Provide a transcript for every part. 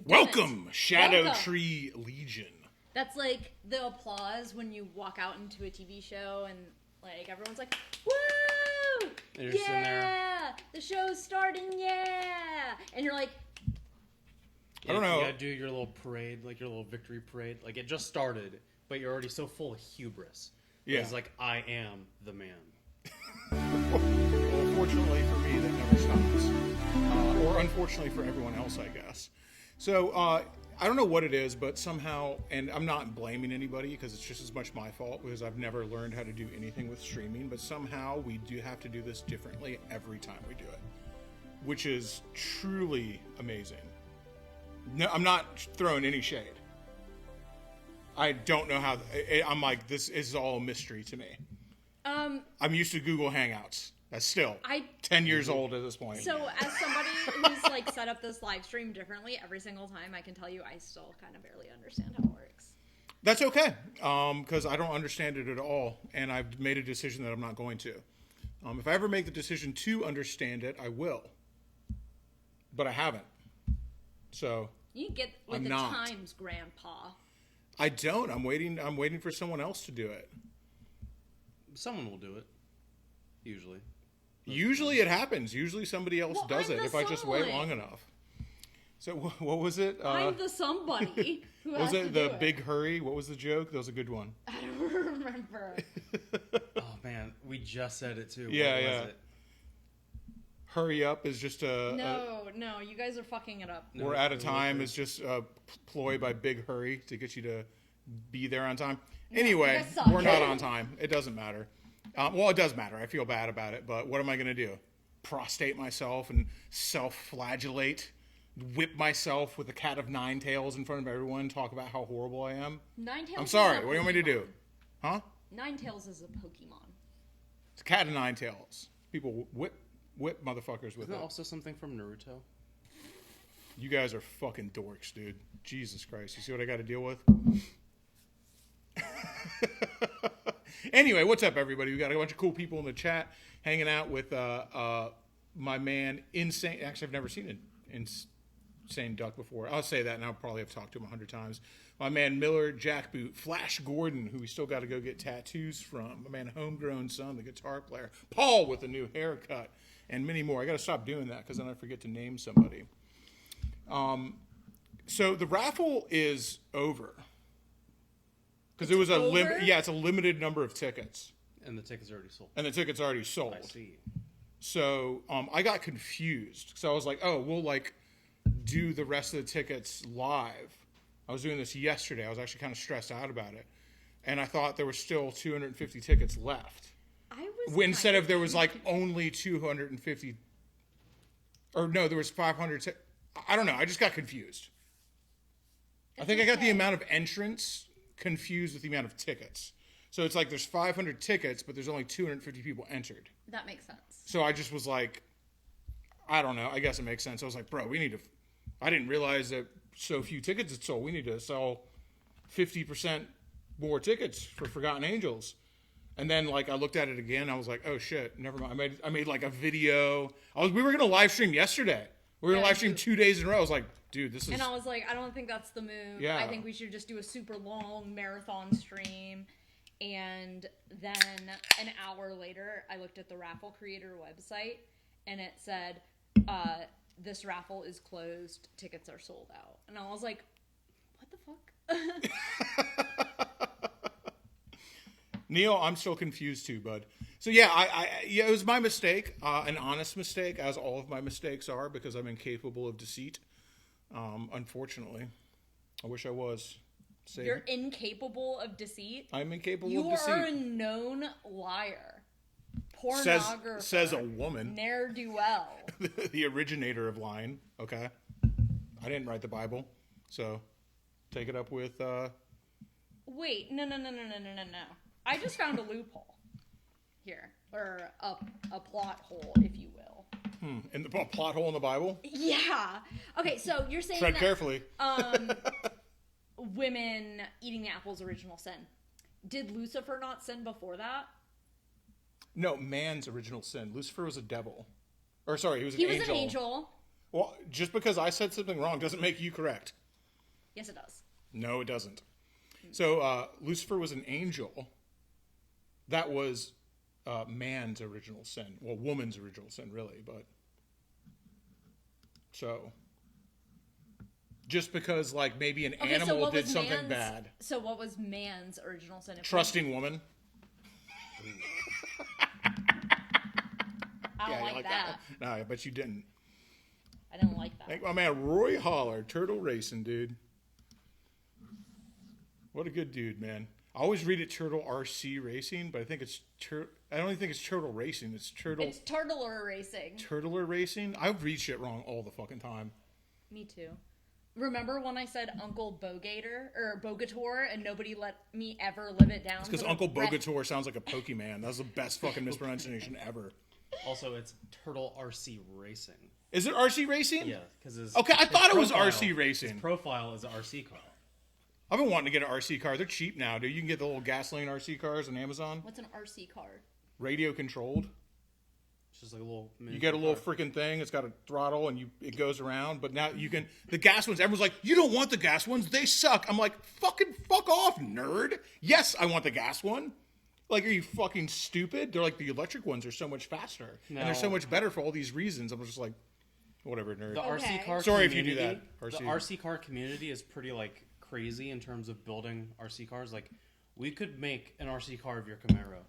Welcome, Shadetree Legion. That's like the applause when you walk out into a TV show and like everyone's like, "Woo! You're just sitting there. Yeah, the show's starting, yeah!" And you're like, I don't know. You gotta do your little parade, like your little victory parade. Like it just started, but you're already so full of hubris. Yeah. It's like, I am the man. Well, fortunately for me, that never stops. Or unfortunately for everyone else, I guess. So, I don't know what it is, but somehow, and I'm not blaming anybody because it's just as much my fault because I've never learned how to do anything with streaming, but somehow we do have to do this differently every time we do it, which is truly amazing. No, I'm not throwing any shade. I don't know how. I'm like, this is all a mystery to me. I'm used to Google Hangouts. That's still 10 years old at this point. So as somebody who's like set up this live stream differently every single time, I can tell you I still kind of barely understand how it works. That's okay, because I don't understand it at all, and I've made a decision that I'm not going to. If I ever make the decision to understand it, I will. But I haven't. So you get with the times, Grandpa. I don't. I'm waiting for someone else to do it. Someone will do it. Usually it happens. Usually somebody else does it if I just wait long enough. So what was it? I'm the somebody who has was it to the do big hurry? What was the joke? That was a good one. I don't remember. Oh man, we just said it too. Yeah, what yeah. was it? Hurry up is just No, you guys are fucking it up. We're out of time is just a ploy by Big Hurry to get you to be there on time. Anyway, we're not on time. It doesn't matter. Well, it does matter. I feel bad about it, but what am I going to do? Prostrate myself and self-flagellate? Whip myself with a cat of nine tails in front of everyone? Talk about how horrible I am? Ninetales. I'm sorry. What do you want me to do? Huh? Ninetales is a Pokemon. It's a cat of nine tails. People whip motherfuckers with Isn't it. that also something from Naruto? You guys are fucking dorks, dude. Jesus Christ. You see what I got to deal with? Anyway, what's up, everybody? We got a bunch of cool people in the chat hanging out with my man, Insane. Actually, I've never seen an Insane Duck before. I'll say that, and I'll probably have talked to him 100 times. My man, Miller Jackboot, Flash Gordon, who we still got to go get tattoos from. My man, Homegrown Son, the guitar player. Paul with a new haircut, and many more. I got to stop doing that because then I forget to name somebody. So the raffle is over. Because it was it's a limited number of tickets. And the tickets are already sold. I see. So I got confused. So I was like, oh, we'll like do the rest of the tickets live. I was doing this yesterday. I was actually kind of stressed out about it. And I thought there were still 250 tickets left. Instead of there was like only 250. Or no, there was 500. I don't know. I just got confused. I think I got the amount of entrants confused with the amount of tickets. So it's like there's 500 tickets, but there's only 250 people entered. That makes sense. So I just was like, I don't know. I guess it makes sense. I was like, bro, I didn't realize that so few tickets had sold. We need to sell 50% more tickets for Forgotten Angels. And then like I looked at it again. I was like, oh shit, never mind. I made like a video. We were going to live stream yesterday. We were going to live stream 2 days in a row. I was like, dude, this is... And I was like, I don't think that's the move. Yeah. I think we should just do a super long marathon stream. And then an hour later, I looked at the raffle creator website, and it said, this raffle is closed. Tickets are sold out. And I was like, what the fuck? Neil, I'm still confused too, bud. So yeah, it was my mistake, an honest mistake, as all of my mistakes are, because I'm incapable of deceit. Unfortunately, I wish I was. You're incapable of deceit? I'm incapable of deceit. You are a known liar. Pornographer. Says a woman. Ne'er-do-well. The originator of lying. Okay. I didn't write the Bible, so take it up with... Wait, no. I just found a loophole here, or a plot hole, if you will. In the plot hole in the Bible? Yeah. Okay, so you're saying Tread carefully. Women eating the apple's original sin. Did Lucifer not sin before that? No, man's original sin. Lucifer was a devil. Or sorry, he was an angel. He was an angel. Well, just because I said something wrong doesn't make you correct. Yes, it does. No, it doesn't. So Lucifer was an angel. That was man's original sin. Well, woman's original sin, really. But so just because, like, maybe an animal did something bad. So what was man's original sin? Trusting woman. I don't you like that. No, I bet you didn't. I didn't like that. Thank my man Roy Holler, Turtle Racing, dude. What a good dude, man. I always read it Turtle RC Racing, but I think it's I don't even think it's Turtle Racing. It's Turtler Racing. Turtler Racing. I read shit wrong all the fucking time. Me too. Remember when I said Uncle Bogator or Bogator and nobody let me ever live it down? It's because Uncle Bogator sounds like a Pokemon. That's the best fucking mispronunciation ever. Also, it's Turtle RC Racing. Is it RC Racing? Yeah, because okay, I thought it was RC Racing. His profile is an RC car. I've been wanting to get an RC car. They're cheap now, dude. You can get the little gasoline RC cars on Amazon. What's an RC car? Radio controlled. It's just like a little. You get a little freaking thing. It's got a throttle and it goes around. But now you can the gas ones. Everyone's like, you don't want the gas ones. They suck. I'm like, fuck off, nerd. Yes, I want the gas one. Like, are you fucking stupid? They're like, the electric ones are so much faster and they're so much better for all these reasons. I'm just like, whatever, nerd. The RC car. Sorry if you do that. The RC car community is pretty like crazy in terms of building RC cars. Like, we could make an RC car of your Camaro.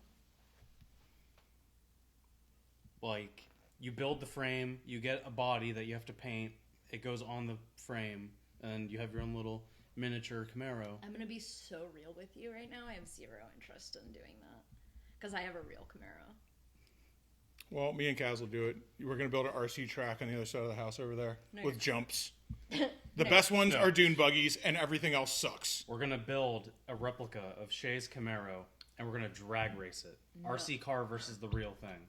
Like, you build the frame, you get a body that you have to paint, it goes on the frame, and you have your own little miniature Camaro. I'm going to be so real with you right now. I have zero interest in doing that. Because I have a real Camaro. Well, me and Kaz will do it. We're going to build an RC track on the other side of the house over there with jumps. The best ones are dune buggies, and everything else sucks. We're going to build a replica of Shay's Camaro, and we're going to drag race it. RC car versus the real thing.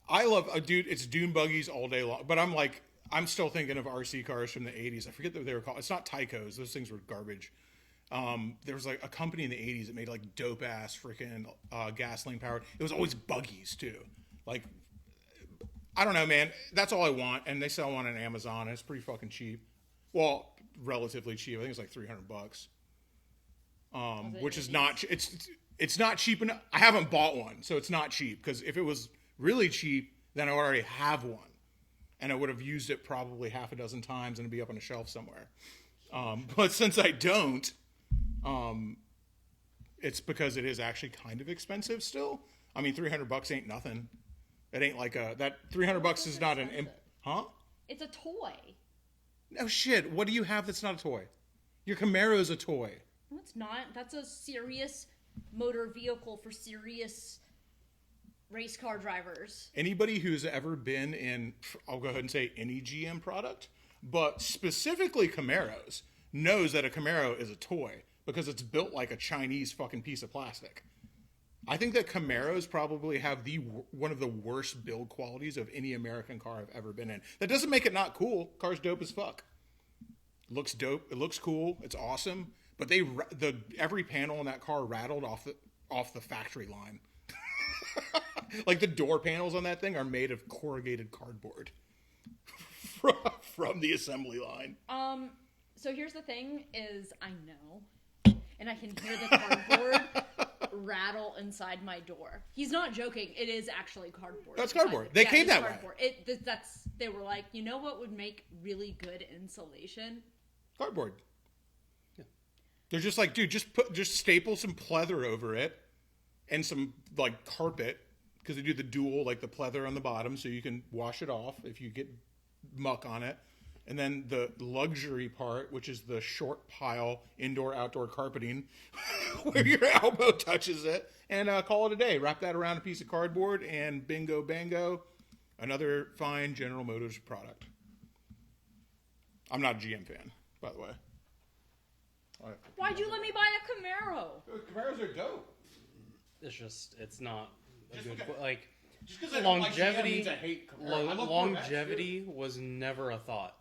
I love, dude, it's dune buggies all day long. But I'm still thinking of RC cars from the 80s. I forget what they were called. It's not Tycos. Those things were garbage. There was like a company in the 80s that made like dope ass freaking gasoline powered. It was always buggies too. Like, I don't know, man. That's all I want. And they sell one on Amazon. And it's pretty fucking cheap. Well, relatively cheap. I think it's like $300. Which is not, it's not cheap enough. I haven't bought one, so it's not cheap. Because if it was really cheap, then I would already have one. And I would have used it probably half a dozen times and it'd be up on a shelf somewhere. But since I don't, it's because it is actually kind of expensive still. I mean, $300 ain't nothing. It ain't like that $300 is not an, huh? It's a toy. No shit. What do you have that's not a toy? Your Camaro is a toy. No, it's not. That's a serious motor vehicle for serious race car drivers. Anybody who's ever been in, I'll go ahead and say any GM product, but specifically Camaros, knows that a Camaro is a toy because it's built like a Chinese fucking piece of plastic. I think that Camaros probably have one of the worst build qualities of any American car I've ever been in. That doesn't make it not cool. Car's dope as fuck. Looks dope. It looks cool. It's awesome. But every panel in that car rattled off the factory line. Like the door panels on that thing are made of corrugated cardboard from the assembly line. So here's the thing: is I know, and I can hear the cardboard rattle inside my door. He's not joking. It is actually cardboard. That's cardboard. They came that cardboard. way. They were like, you know what would make really good insulation? Cardboard. Yeah. They're just like, dude, just staple some pleather over it and some like carpet, because they do the dual, like the pleather on the bottom so you can wash it off if you get muck on it. And then the luxury part, which is the short pile indoor-outdoor carpeting where your elbow touches it, and call it a day. Wrap that around a piece of cardboard and bingo bango, another fine General Motors product. I'm not a GM fan, by the way. Why'd you let me buy a Camaro? Camaros are dope. It's not a good, because, like, just because I don't like GM longevity. means I hate Camaro. Longevity was never a thought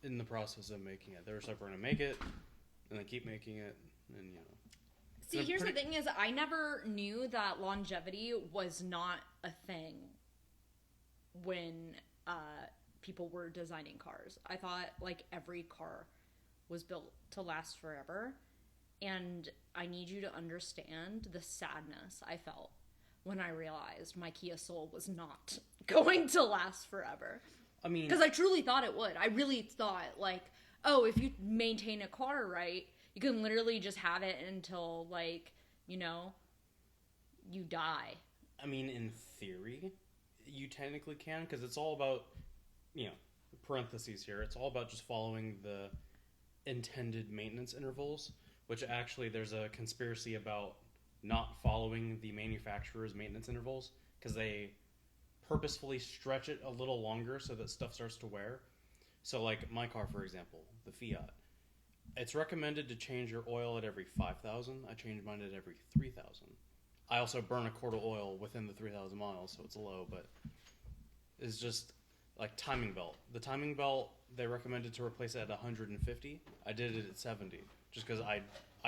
in the process of making it. They were like, we're gonna make it, and they keep making it, and you know. See, here's the thing: is I never knew that longevity was not a thing when people were designing cars. I thought like every car was built to last forever, and I need you to understand the sadness I felt when I realized my Kia Soul was not going to last forever. I mean, because I truly thought it would. I really thought, like, oh, if you maintain a car right, you can literally just have it until, like, you know, you die. I mean, in theory, you technically can, because it's all about, you know, parentheses here, it's all about just following the intended maintenance intervals, which actually there's a conspiracy about not following the manufacturer's maintenance intervals, because they purposefully stretch it a little longer so that stuff starts to wear. So, like, my car, for example, the Fiat, it's recommended to change your oil at every 5,000. I change mine at every 3,000. I also burn a quart of oil within the 3,000 miles, so it's low, but it's just like timing belt. The timing belt, they recommended to replace it at 150. I did it at 70, just because I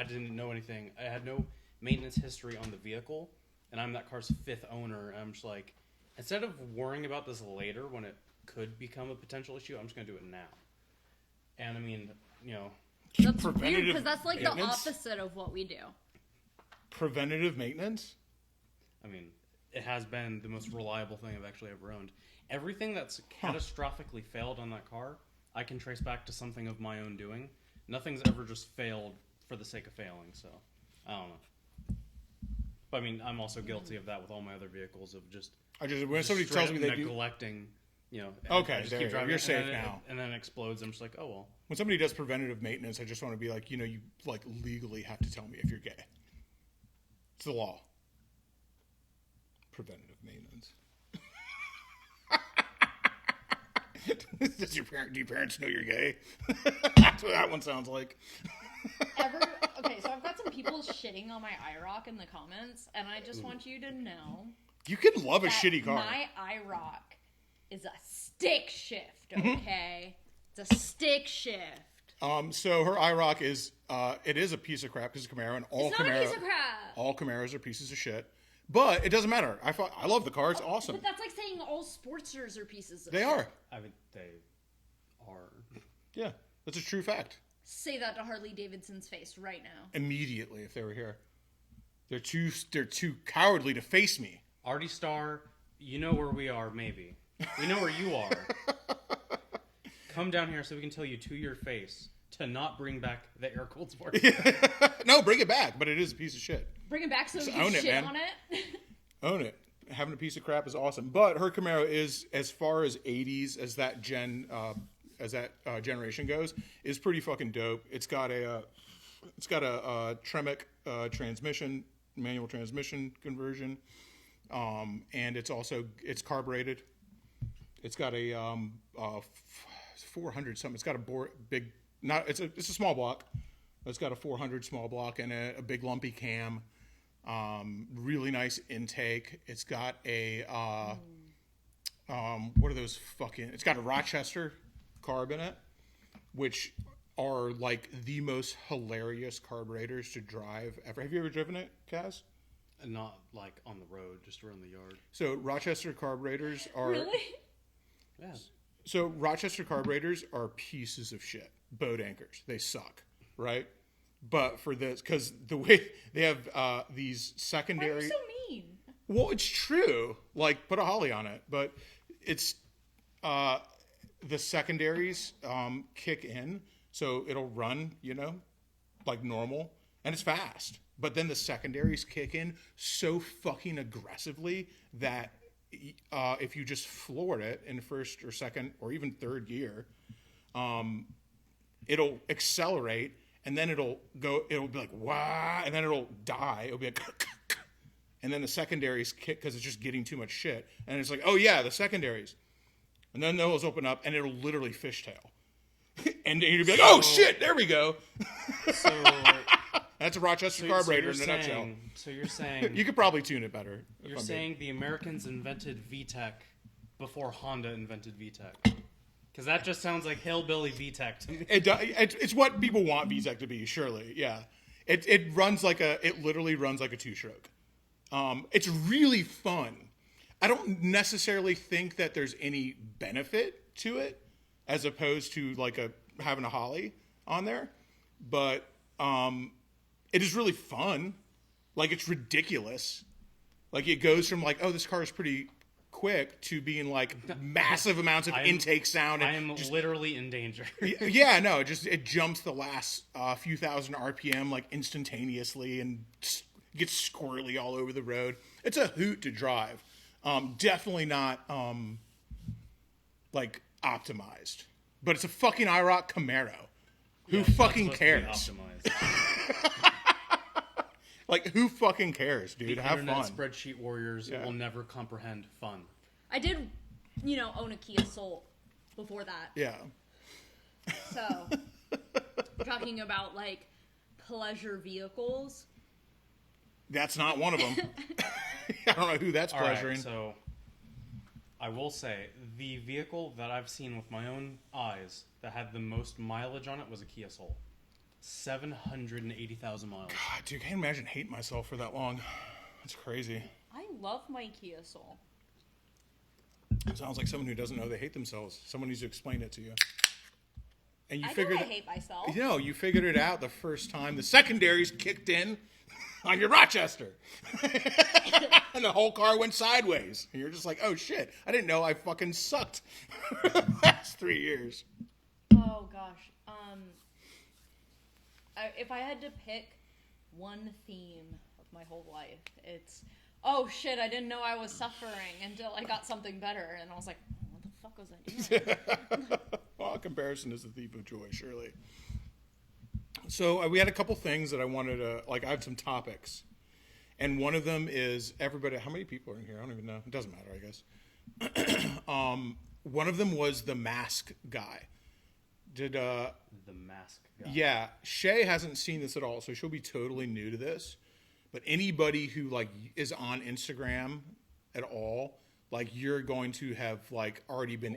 didn't know anything. I had no maintenance history on the vehicle, and I'm that car's 5th owner, and I'm just like, instead of worrying about this later when it could become a potential issue, I'm just going to do it now. And I mean, you know, That's weird, because that's like the opposite of what we do. Preventative maintenance? I mean, it has been the most reliable thing I've actually ever owned. Everything that's catastrophically failed on that car, I can trace back to something of my own doing. Nothing's ever just failed for the sake of failing, so I don't know. But I mean, I'm also guilty of that with all my other vehicles, of when somebody tells me they do neglecting, you know. Okay, there you go. You're safe now. And then it explodes. I'm just like, oh well. When somebody does preventative maintenance, I just want to be like, you know, you like legally have to tell me if you're gay. It's the law. Preventative maintenance. Do your parents know you're gay? That's what that one sounds like. Okay, so I've got some people shitting on my IROC in the comments, and I just want you to know you can love a shitty car. My IROC is a stick shift, okay? It's a stick shift. So her IROC is, it is a piece of crap because it's Camaro, and all It's not Camaro, a piece of crap. all Camaros are pieces of shit. But it doesn't matter. I love the car. It's awesome. But that's like saying all Sportsters are pieces of They shit. are. I mean, they are. Yeah, that's a true fact. Say that to Harley Davidson's face right now. Immediately, if they were here, they're too cowardly to face me. Artie Star, you know where we are. Maybe we know where you are. Come down here so we can tell you to your face to not bring back the air-cooled sport. No, bring it back. But it is a piece of shit. Bring it back so we own can it, shit man. on it. Own it. Having a piece of crap is awesome. But her Camaro is, as far as 80s as that generation goes, is pretty fucking dope. It's got a Tremec transmission, manual transmission conversion, and it's carbureted. It's got a 400 something. It's got a it's a small block. It's got a 400 small block and a big lumpy cam. Really nice intake. It's got a what are those fucking? It's got a Rochester carb in it, which are like the most hilarious carburetors to drive ever. Have you ever driven it, Kaz? Not like on the road, just around the yard. So Rochester carburetors are Really? Yeah. So Rochester carburetors are pieces of shit. Boat anchors. They suck, right? But for this, because the way they have these secondary... Why are you so mean? Well, it's true. Like, put a Holly on it. But it's... the secondaries kick in, so it'll run, you know, like normal. And it's fast. But then the secondaries kick in so fucking aggressively that if you just floored it in first or second or even third gear, it'll accelerate, and then it'll be like, wow, and then it'll die. It'll be like, and then the secondaries kick because it's just getting too much shit. And it's like, oh yeah, the secondaries. And then those open up, and it'll literally fishtail. And you'll be like, oh shit, there we go. So that's a Rochester carburetor in a nutshell. So you're saying... You could probably tune it better. You're saying the Americans invented VTEC before Honda invented VTEC. Because that just sounds like hillbilly VTEC to me. It's what people want VTEC to be, surely. Yeah. It literally runs like a two-stroke. It's really fun. I don't necessarily think that there's any benefit to it as opposed to like having a Holly on there, but it is really fun. Like, it's ridiculous. Like, it goes from like, oh, this car is pretty quick to being like massive amounts of intake sound. And I am literally in danger. yeah, no, it jumps the last few thousand RPM like instantaneously and gets squirrely all over the road. It's a hoot to drive. Definitely not like optimized, but it's a fucking IROC Camaro. Who fucking cares? Like, who fucking cares, dude? The Have internet fun. spreadsheet warriors will never comprehend fun. I did, own a Kia Soul before that. Yeah. So, we're talking about, like, pleasure vehicles. That's not one of them. I don't know who that's pleasuring. Right, so, I will say, the vehicle that I've seen with my own eyes that had the most mileage on it was a Kia Soul. 780,000 miles. God, dude, I can't imagine hating myself for that long. That's crazy. I love my Kia Soul. It sounds like someone who doesn't know they hate themselves. Someone needs to explain it to you. And you I figured know I hate myself. you figured it out the first time the secondaries kicked in on your Rochester. And the whole car went sideways. And you're just like, oh shit, I didn't know I fucking sucked for the last 3 years. Oh, gosh. If I had to pick one theme of my whole life, it's, oh shit, I didn't know I was suffering until I got something better. And I was like, what the fuck was I doing? Well, comparison is the thief of joy, surely. So we had a couple things that I wanted to, like, I have some topics. And one of them is everybody, how many people are in here? I don't even know. It doesn't matter, I guess. One of them was the mask guy. The mask guy. Yeah, Shay hasn't seen this at all, so she'll be totally new to this. But anybody who like is on Instagram at all, like, you're going to have like already been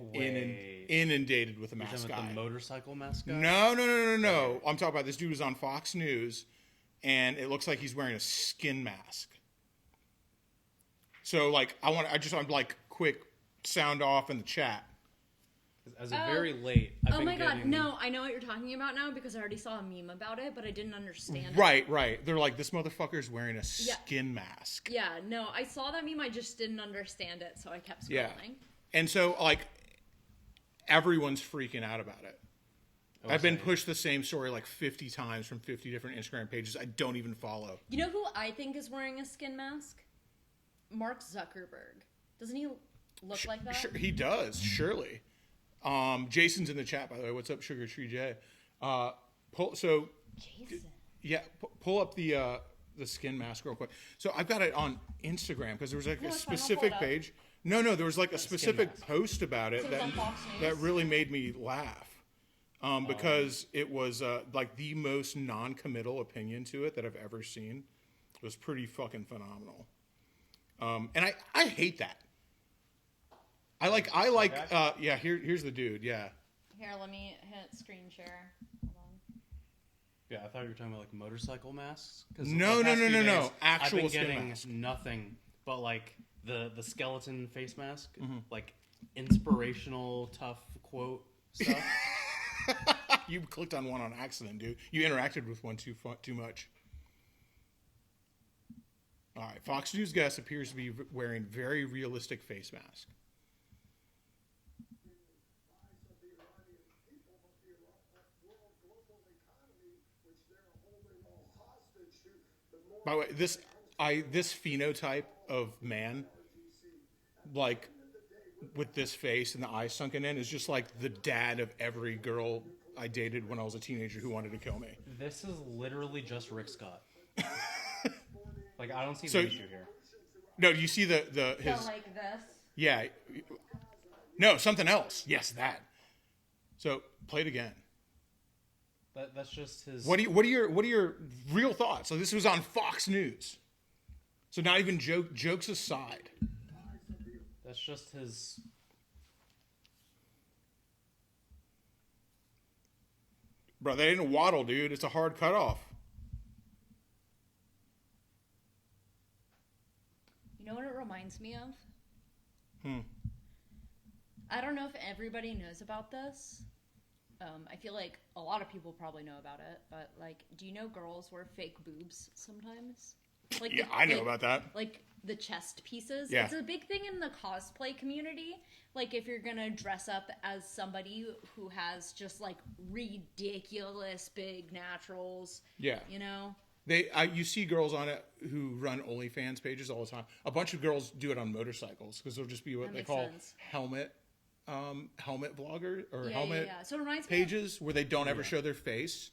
inundated with a mask guy. The motorcycle mask guy? No. I'm talking about this dude who's on Fox News, and it looks like he's wearing a skin mask. So like, I just want like quick sound off in the chat. As of very late, I've been God, no, I know what you're talking about now because I already saw a meme about it, but I didn't understand it. Right. They're like, this motherfucker's wearing a skin mask. Yeah, no, I saw that meme, I just didn't understand it, so I kept scrolling. Yeah. And so, like, everyone's freaking out about it. I've been pushed the same story like 50 times from 50 different Instagram pages I don't even follow. You know who I think is wearing a skin mask? Mark Zuckerberg. Doesn't he look like that? Sure, he does, surely. Jason's in the chat, by the way. What's up, Sugar Tree J? Jason. Yeah, pull up the skin mask real quick. So I've got it on Instagram because there was like a specific page. No, there was like a specific post about it that really made me laugh. Because it was like the most non-committal opinion to it that I've ever seen. It was pretty fucking phenomenal. And I hate that. Here's the dude. Yeah. Here, let me hit screen share. Hold on. Yeah, I thought you were talking about like motorcycle masks. No. Actual I've been skin getting mask. nothing but like the skeleton face mask, like inspirational, tough quote stuff. You clicked on one on accident, dude. You interacted with one too much. All right. Fox News guest appears to be wearing very realistic face mask. By the way, this phenotype of man, like with this face and the eyes sunken in, is just like the dad of every girl I dated when I was a teenager who wanted to kill me. This is literally just Rick Scott. Like, I don't see the issue here. No, do you see his? So like this. Yeah. No, something else. Yes, that. So play it again. That's just his. What are your real thoughts? So this was on Fox News. So not even jokes aside. That's just his. Bro, they didn't waddle, dude. It's a hard cutoff. You know what it reminds me of? I don't know if everybody knows about this. I feel like a lot of people probably know about it, but like, do you know girls wear fake boobs sometimes? Like, Yeah, I know about that. Like the chest pieces. Yeah. It's a big thing in the cosplay community. Like, if you're gonna dress up as somebody who has just like ridiculous big naturals. Yeah. You know. You see girls on it who run OnlyFans pages all the time. A bunch of girls do it on motorcycles because they'll just be what That they makes call sense. helmet vlogger or Yeah, helmet yeah. So it reminds me of pages where they don't ever show their face.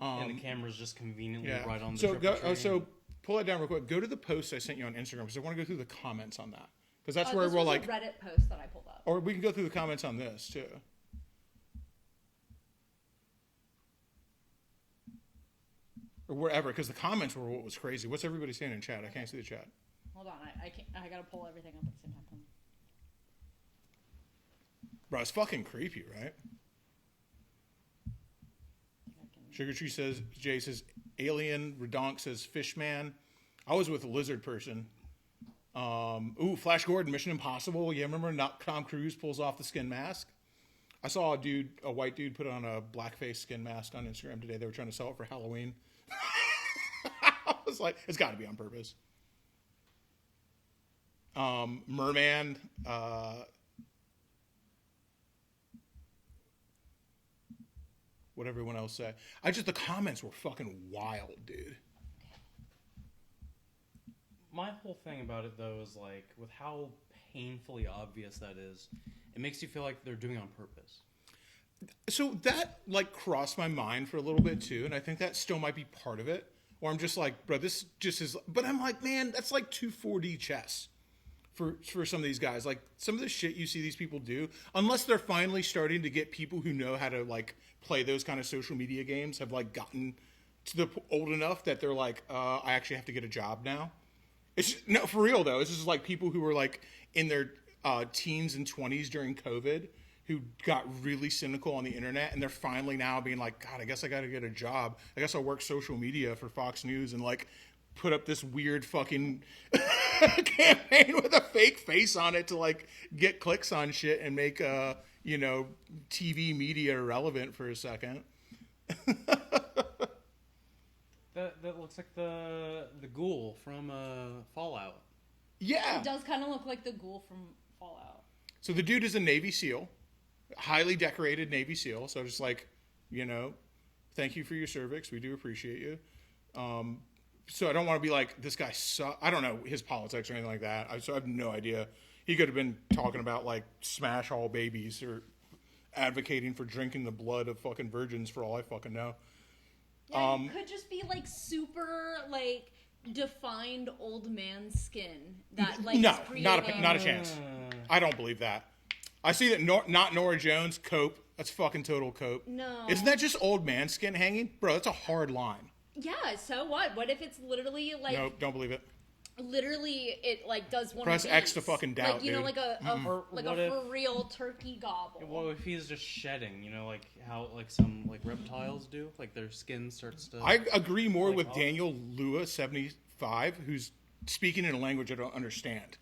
And the camera's just conveniently Yeah. right on the So triple tree. so pull that down real quick. Go to the post I sent you on Instagram because I want to go through the comments on that because that's where this we're was like, a Reddit post that I pulled up. or we can go through the comments on this too. Or wherever, because the comments were what was crazy. What's everybody saying in chat? I can't see the chat. Hold on, I can't. I gotta pull everything up at the same time. Bro, it's fucking creepy, right? Sugar Tree says, Jay says, Alien. Redonk says, Fishman. I was with a lizard person. Flash Gordon, Mission Impossible. Yeah, remember Tom Cruise pulls off the skin mask? I saw a white dude put on a blackface skin mask on Instagram today. They were trying to sell it for Halloween. I was like, it's got to be on purpose. Merman. What everyone else say. The comments were fucking wild, dude. My whole thing about it, though, is like, with how painfully obvious that is, it makes you feel like they're doing it on purpose. So that like crossed my mind for a little bit too, and I think that still might be part of it. Or I'm just like, bro, this just is. But I'm like, man, that's like 2 4D chess for some of these guys. Like some of the shit you see these people do, unless they're finally starting to get people who know how to like play those kind of social media games, have like gotten to the old enough that they're like, I actually have to get a job now. It's just, no, for real though. It's just like people who were like in their teens and 20s during COVID, who got really cynical on the internet, and they're finally now being like, God, I guess I got to get a job. I guess I'll work social media for Fox News and like put up this weird fucking campaign with a fake face on it to like get clicks on shit and make TV media irrelevant for a second. That looks like the ghoul from Fallout. Yeah. It does kind of look like the ghoul from Fallout. So the dude is a Navy SEAL, highly decorated Navy SEAL. So just like, thank you for your cervix. We do appreciate you. So I don't want to be like, this guy I don't know his politics or anything like that. So I have no idea. He could have been talking about like smash all babies or advocating for drinking the blood of fucking virgins for all I fucking know. Yeah, it could just be like super like defined old man skin that like No, is creating... not a chance. I don't believe that. I see that not Nora Jones, cope. That's fucking total cope. No. Isn't that just old man skin hanging? Bro, that's a hard line. Yeah, so what? What if it's literally like... Nope, don't believe it. Literally, it like does one Press of X these. to fucking doubt, like, you know, dude. like a Or like what a if- for real turkey gobble. Well, if he's just shedding, like how like some like reptiles do, like their skin starts to. I agree more Like with all- Daniel Lua, 75, who's speaking in a language I don't understand.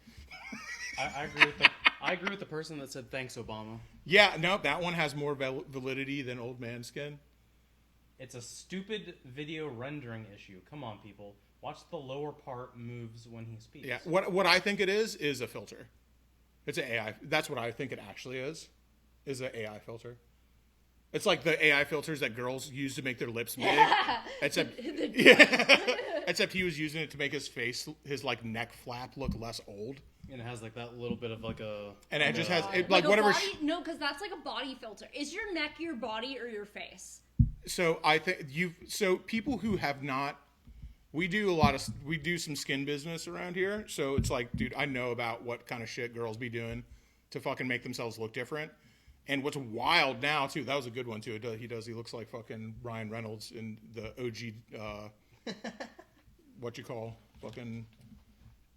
I agree with I agree with the person that said thanks, Obama. Yeah, no, that one has more validity than old man skin. It's a stupid video rendering issue. Come on, people. Watch the lower part moves when he speaks. Yeah, what I think it is a filter. It's an AI. That's what I think it actually is an AI filter. It's like the AI filters that girls use to make their lips big. Except, except he was using it to make his face, his like neck flap look less old. And it has like that little bit of like a. And it just has it, like like whatever. A body, no, because that's like a body filter. Is your neck your body or your face? So I think so people who have not, we do some skin business around here. So it's like, dude, I know about what kind of shit girls be doing to fucking make themselves look different. And what's wild now too, that was a good one too. He looks like fucking Ryan Reynolds in the OG, what you call fucking,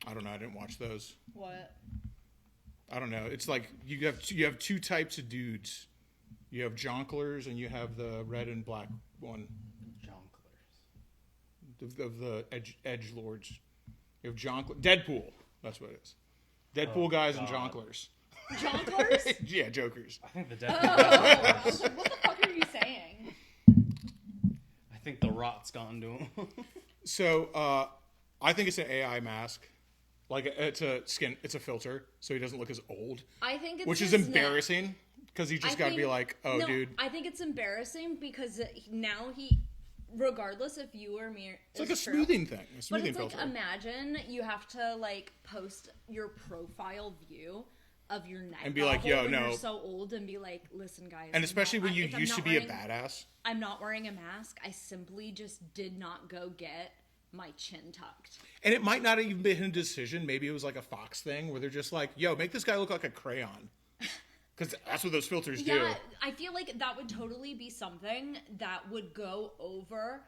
I don't know. I didn't watch those. What? I don't know. It's like you have two types of dudes. You have jonklers and you have the red and black one. Jonklers. Of the edge lords. You have Deadpool. That's what it is. Deadpool guys and God. jonglers. Jonglers? Yeah, jokers. I think the Oh, Deadpool. I was like, what the fuck are you saying? I think the rot's gotten to him. So, I think it's an AI mask. Like, it's a filter, so he doesn't look as old. I think it's Which is his embarrassing, because you just I gotta be think- like, oh, no, dude. I think it's embarrassing because now regardless if you or me, It's like a smoothing thing. A But smoothing it's filter. like, imagine you have to like post your profile view of your neck And be like, yo, when no. you're so old, and be like, listen, guys. And especially when you if I'm used to not be a wearing- badass. I'm not wearing a mask. I simply just did not go get my chin tucked. And it might not have even been a decision. Maybe it was like a Fox thing where they're just like, yo, make this guy look like a crayon. Because that's what those filters do. Yeah, I feel like that would totally be something that would go over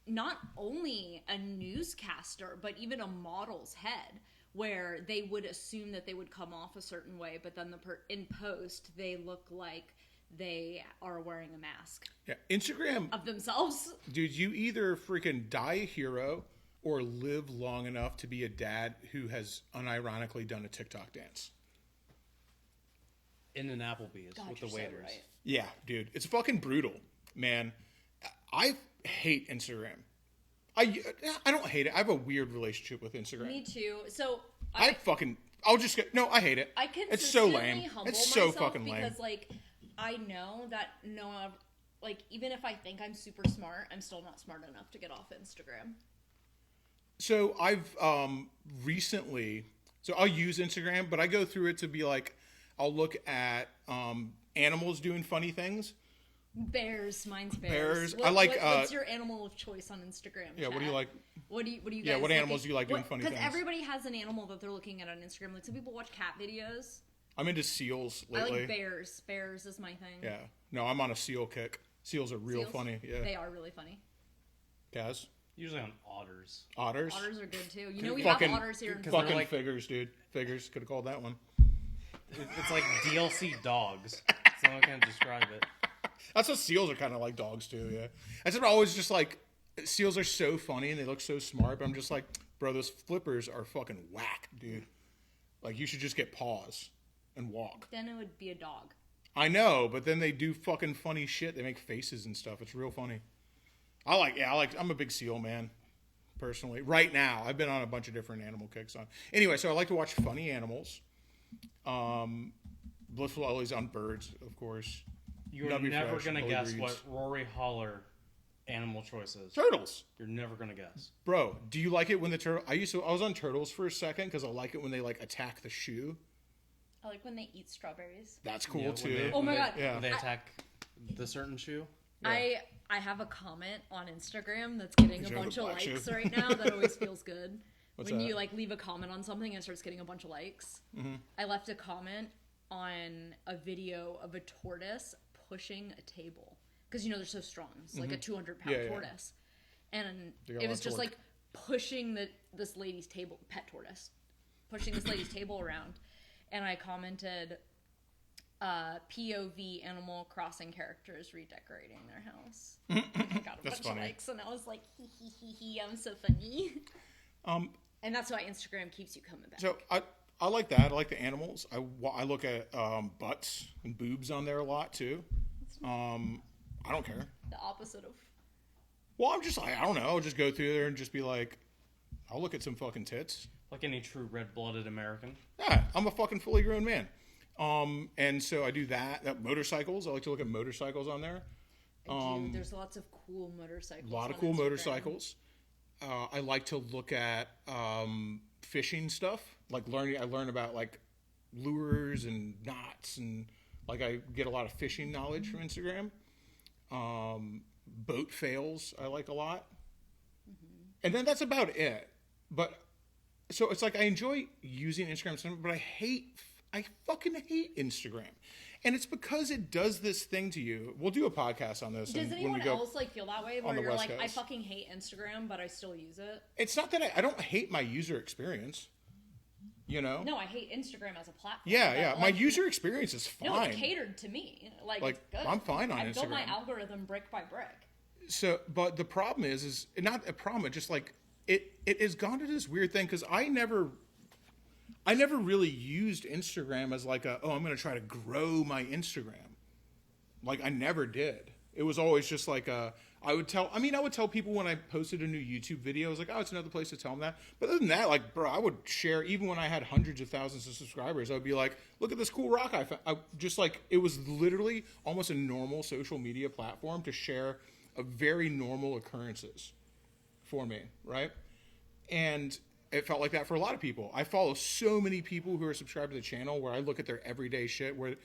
not only a newscaster, but even a model's head, where they would assume that they would come off a certain way, but then in post, they look like they are wearing a mask Yeah, Instagram, of themselves. dude, you either freaking die a hero or live long enough to be a dad who has unironically done a TikTok dance. In an Applebee's God, with the you're so waiters. right. Yeah, dude, it's fucking brutal, man. I hate Instagram. I don't hate it. I have a weird relationship with Instagram. Me too. So I hate it. I It's so consistently lame. humble It's so myself fucking lame. because, like, I know that like, even if I think I'm super smart, I'm still not smart enough to get off Instagram. So I've recently, so I'll use Instagram, but I go through it to be like, I'll look at animals doing funny things. Bears, mine's Bears. bears. I like, what's your animal of choice on Instagram? Yeah, what do you chat? like? What do you guys? Yeah, what animals do you like doing funny Because things? everybody has an animal that they're looking at on Instagram. Like, some people watch cat videos. I'm into seals I lately. like bears. Bears is my thing. Yeah. No, I'm on a seal kick. Seals are real Seals? funny. Yeah. They are really funny. Kaz? Usually on otters. Otters? Otters are good too. You know, we Fucking- have otters here in Because Florida. Fucking like- figures, dude. Figures. Could have called that one. It's like DLC dogs. That's how I can describe it. That's what seals are kind of like dogs too, yeah. That's what I always just like, seals are so funny and they look so smart, but I'm just like, bro, those flippers are fucking whack, dude. Like, you should just get paws and walk. Then it would be a dog. I know, but then they do fucking funny shit. They make faces and stuff. It's real funny. I'm a big seal man, personally. Right now, I've been on a bunch of different animal kicks on. Anyway, so I like to watch funny animals. Blissful Ellie's on birds, of course. You're Nubby never Fresh, going to Billy guess Reed's. what Rory Holler animal choice is. Turtles. You're never going to guess. Bro, do you like it when the turtle? I was on turtles for a second because I like it when they like attack the shoe. I like when they eat strawberries. That's cool Yeah, when too. they- Oh my when they- God. Yeah. When they attack the certain shoe. Yeah. I have a comment on Instagram that's getting Did a you have bunch the of black shoe? likes right now. That always feels good. What's when that? you like leave a comment on something and it starts getting a bunch of likes. Mm-hmm. I left a comment on a video of a tortoise pushing a table because they're so strong. It's like a 200-pound Mm-hmm. Yeah, yeah. tortoise, and They got it a was lot of just torque. like pushing this lady's table, pet tortoise, pushing this lady's table around, and I commented. POV Animal Crossing characters redecorating their house. I got a That's bunch funny. of likes, and I was like, hee hee hee hee, I'm so funny. And that's why Instagram keeps you coming back. So I like that. I like the animals. I look at butts and boobs on there a lot too. I don't care. The opposite of. Well, I'm just like, I don't know. I'll just go through there and just be like, I'll look at some fucking tits. Like any true red-blooded American. Yeah, I'm a fucking fully grown man. And so I do that. Motorcycles. I like to look at motorcycles on there. There's lots of cool motorcycles. A lot of on cool Instagram. motorcycles. I like to look at fishing stuff. Like I learn about like lures and knots, and like I get a lot of fishing knowledge from Instagram. Boat fails I like a lot. And then that's about it. But so it's like I enjoy using Instagram, but I fucking hate Instagram. And it's because it does this thing to you. We'll do a podcast on this. Does and when anyone we go, else like feel that way? Where on the you're West like, I Coast. fucking hate Instagram, but I still use it. It's not that I don't hate my user experience. No, I hate Instagram as a platform. Yeah, but, yeah. My like, user experience is fine. No, it's catered to me. Like Like, it's good. I'm fine on I built my Instagram. algorithm brick by brick. So, but the problem is not a problem. It's just like it has gone to this weird thing because I never I never really used Instagram as like I'm going to try to grow my Instagram. Like, I never did. It was always just like I would tell people when I posted a new YouTube video, I was like, oh, it's another place to tell them that. But other than that, like, bro, I would share, even when I had hundreds of thousands of subscribers, I would be like, look at this cool rock I found. Just like, it was literally almost a normal social media platform to share a very normal occurrences for me, right? And it felt like that for a lot of people. I follow so many people who are subscribed to the channel where I look at their everyday shit where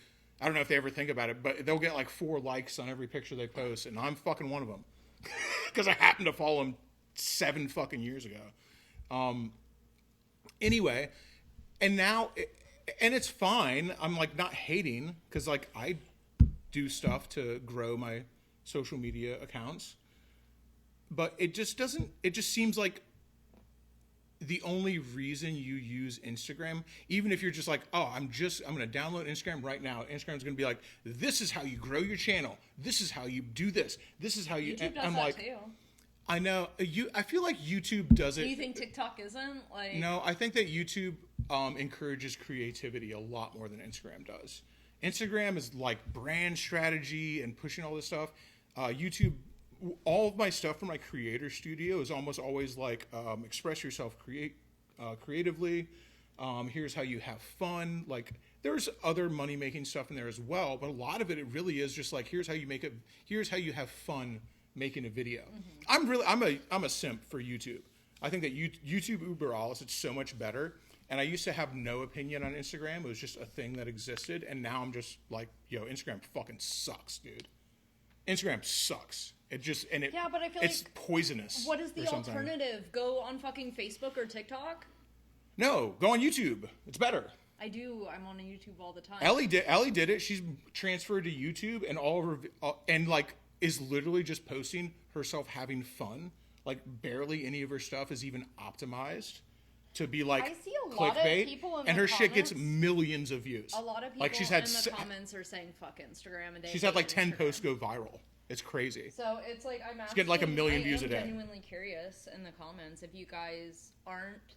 I don't know if they ever think about it, but they'll get like 4 likes on every picture they post, and I'm fucking one of them because I happened to follow them 7 fucking years ago. Anyway, and now, and it's fine. I'm like not hating because like I do stuff to grow my social media accounts, but it just doesn't. It just seems like the only reason you use Instagram, even if you're just like, oh, I'm going to download Instagram right now. Instagram's going to be like, this is how you grow your channel. This is how you do this. This is how you. YouTube does I'm that like, too. I know. I feel like YouTube does it. Do you think TikTok isn't? Like, No, I think that YouTube encourages creativity a lot more than Instagram does. Instagram is like brand strategy and pushing all this stuff. YouTube, all of my stuff from my creator studio is almost always like express yourself creatively. Here's how you have fun. Like, there's other money making stuff in there as well, but a lot of it really is just like, here's how you have fun making a video. I'm a simp for YouTube. I think that YouTube uber alles, it's so much better. And I used to have no opinion on Instagram. It was just a thing that existed. And now I'm just like, yo, Instagram fucking sucks, dude. Instagram sucks. Yeah, but I feel it's like poisonous. what is the or something. alternative? Go on fucking Facebook or TikTok? No, go on YouTube. It's better. I do. I'm on YouTube all the time. Ellie did it. She's transferred to YouTube and all of her and like is literally just posting herself having fun. Like, barely any of her stuff is even optimized to be like I see a lot of clickbait, people in and the her shit gets comments- millions of views. A lot of people like she's had in the comments are saying fuck Instagram, and she's had like 10 posts go viral. It's crazy. So it's like I'm actually getting like 1 million views a day. I'm genuinely curious in the comments if you guys aren't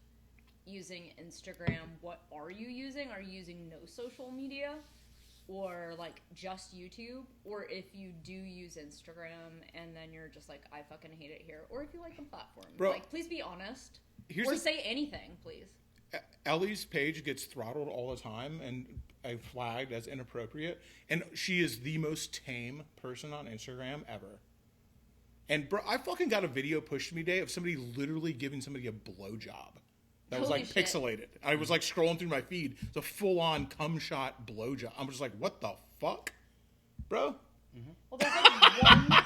using Instagram. What are you using? Are you using no social media, or like just YouTube? Or if you do use Instagram and then you're just like, I fucking hate it here, or if you like the platform, Bro, like please be honest, or say anything, please. Ellie's page gets throttled all the time and flagged as inappropriate, and she is the most tame person on Instagram ever. And bro, I fucking got a video pushed to me today of somebody literally giving somebody a blowjob that was Holy like shit. pixelated. I was like scrolling through my feed. It's a full-on cum shot blowjob. I'm just like, what the fuck, bro? Well, there's like 1,000.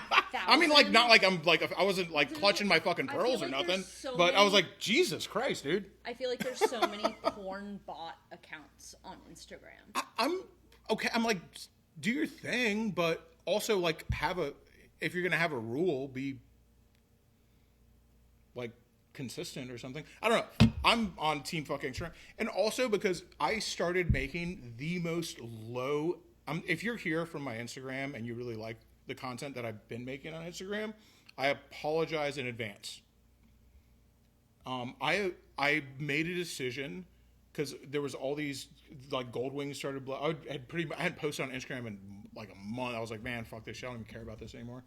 I mean, like, not like I'm like, I wasn't like clutching my fucking I feel pearls or like nothing, there's so but I was many- like, Jesus Christ, dude. I feel like there's so many porn bot accounts on Instagram. I'm okay. I'm like, do your thing, but also like if you're gonna have a rule, be like consistent or something. I don't know. I'm on team fucking Instagram, and also because I started making the most low. If you're here from my Instagram and you really like the content that I've been making on Instagram, I apologize in advance. I made a decision because there was all these like gold wings started. I hadn't posted on Instagram in like a month. I was like, man, fuck this shit. I don't even care about this anymore.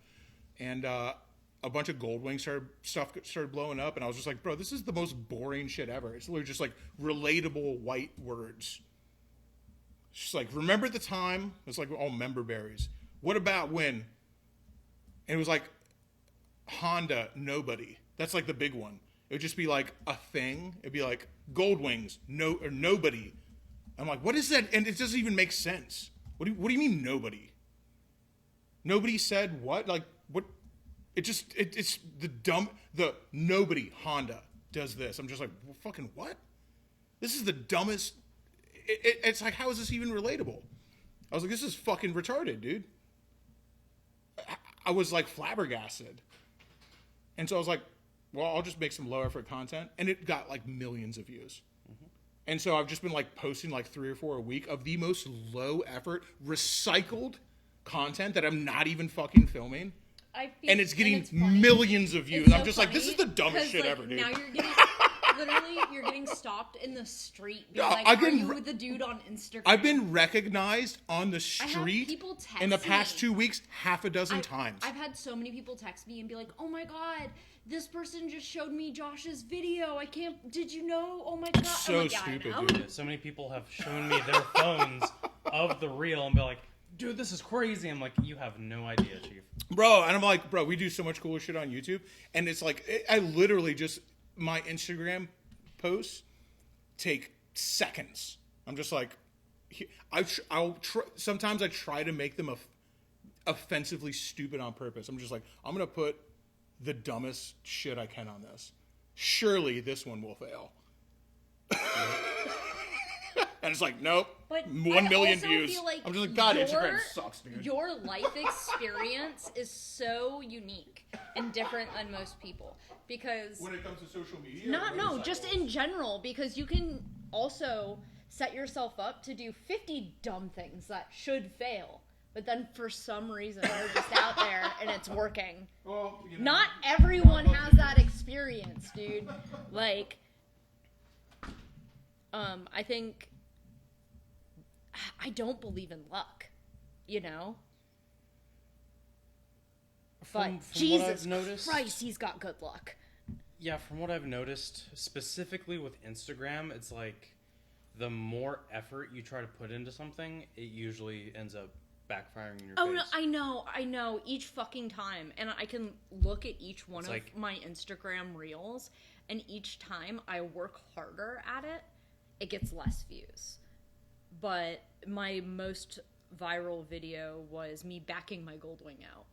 And a bunch of gold wing started blowing up, and I was just like, bro, this is the most boring shit ever. It's literally just like relatable white words. It's just like, remember the time? It's like all member berries. What about when? And it was like Honda, nobody. That's like the big one. It would just be like a thing. It'd be like gold wings, or nobody. I'm like, what is that? And it doesn't even make sense. What do you mean nobody? Nobody said what? Like what? It's the nobody Honda does this. I'm just like, well, fucking what? This is the dumbest. It's like, how is this even relatable? I was like, this is fucking retarded, dude. I was like flabbergasted. And so I was like, well, I'll just make some low effort content. And it got like millions of views. Mm-hmm. And so I've just been like posting like 3 or 4 a week of the most low effort, recycled content that I'm not even fucking filming. And it's getting millions of views. It's so I'm just like, this is the dumbest funny, shit 'cause, ever, dude. Now you're getting literally, you're getting stopped in the street being No, like, I've are been you re- with the dude on Instagram? I've been recognized on the I have street people text in the past me. 2 weeks half a dozen times. I've had so many people text me and be like, oh my god, this person just showed me Josh's video. I can't, did you know? Oh my god. So I'm like, yeah, stupid, I know. dude. So many people have shown me their phones of the reel and be like, dude, this is crazy. I'm like, you have no idea, Chief. Bro, and I'm like, bro, we do so much cooler shit on YouTube. And it's like, I literally just, my Instagram posts take seconds. I'm just like, sometimes I try to make them offensively stupid on purpose. I'm just like, I'm going to put the dumbest shit I can on this. Surely this one will fail. And it's like, nope. But 1 million also views. feel like I'm just like, God, your- Instagram sucks, dude. Your life experience is so unique and different than most people because When it comes to social media? no, just in general, because you can also set yourself up to do 50 dumb things that should fail, but then for some reason they're just out there and it's working. Well, you know, Not everyone has that experience, dude. Like, I think I don't believe in luck, you know? But From Jesus what I've noticed, Christ, he's got good luck. yeah, from what I've noticed, specifically with Instagram, it's like the more effort you try to put into something, it usually ends up backfiring in your Oh face. no, I know, each fucking time, and I can look at each one of like- my Instagram reels, and each time I work harder at it, it gets less views. But my most viral video was me backing my Goldwing out.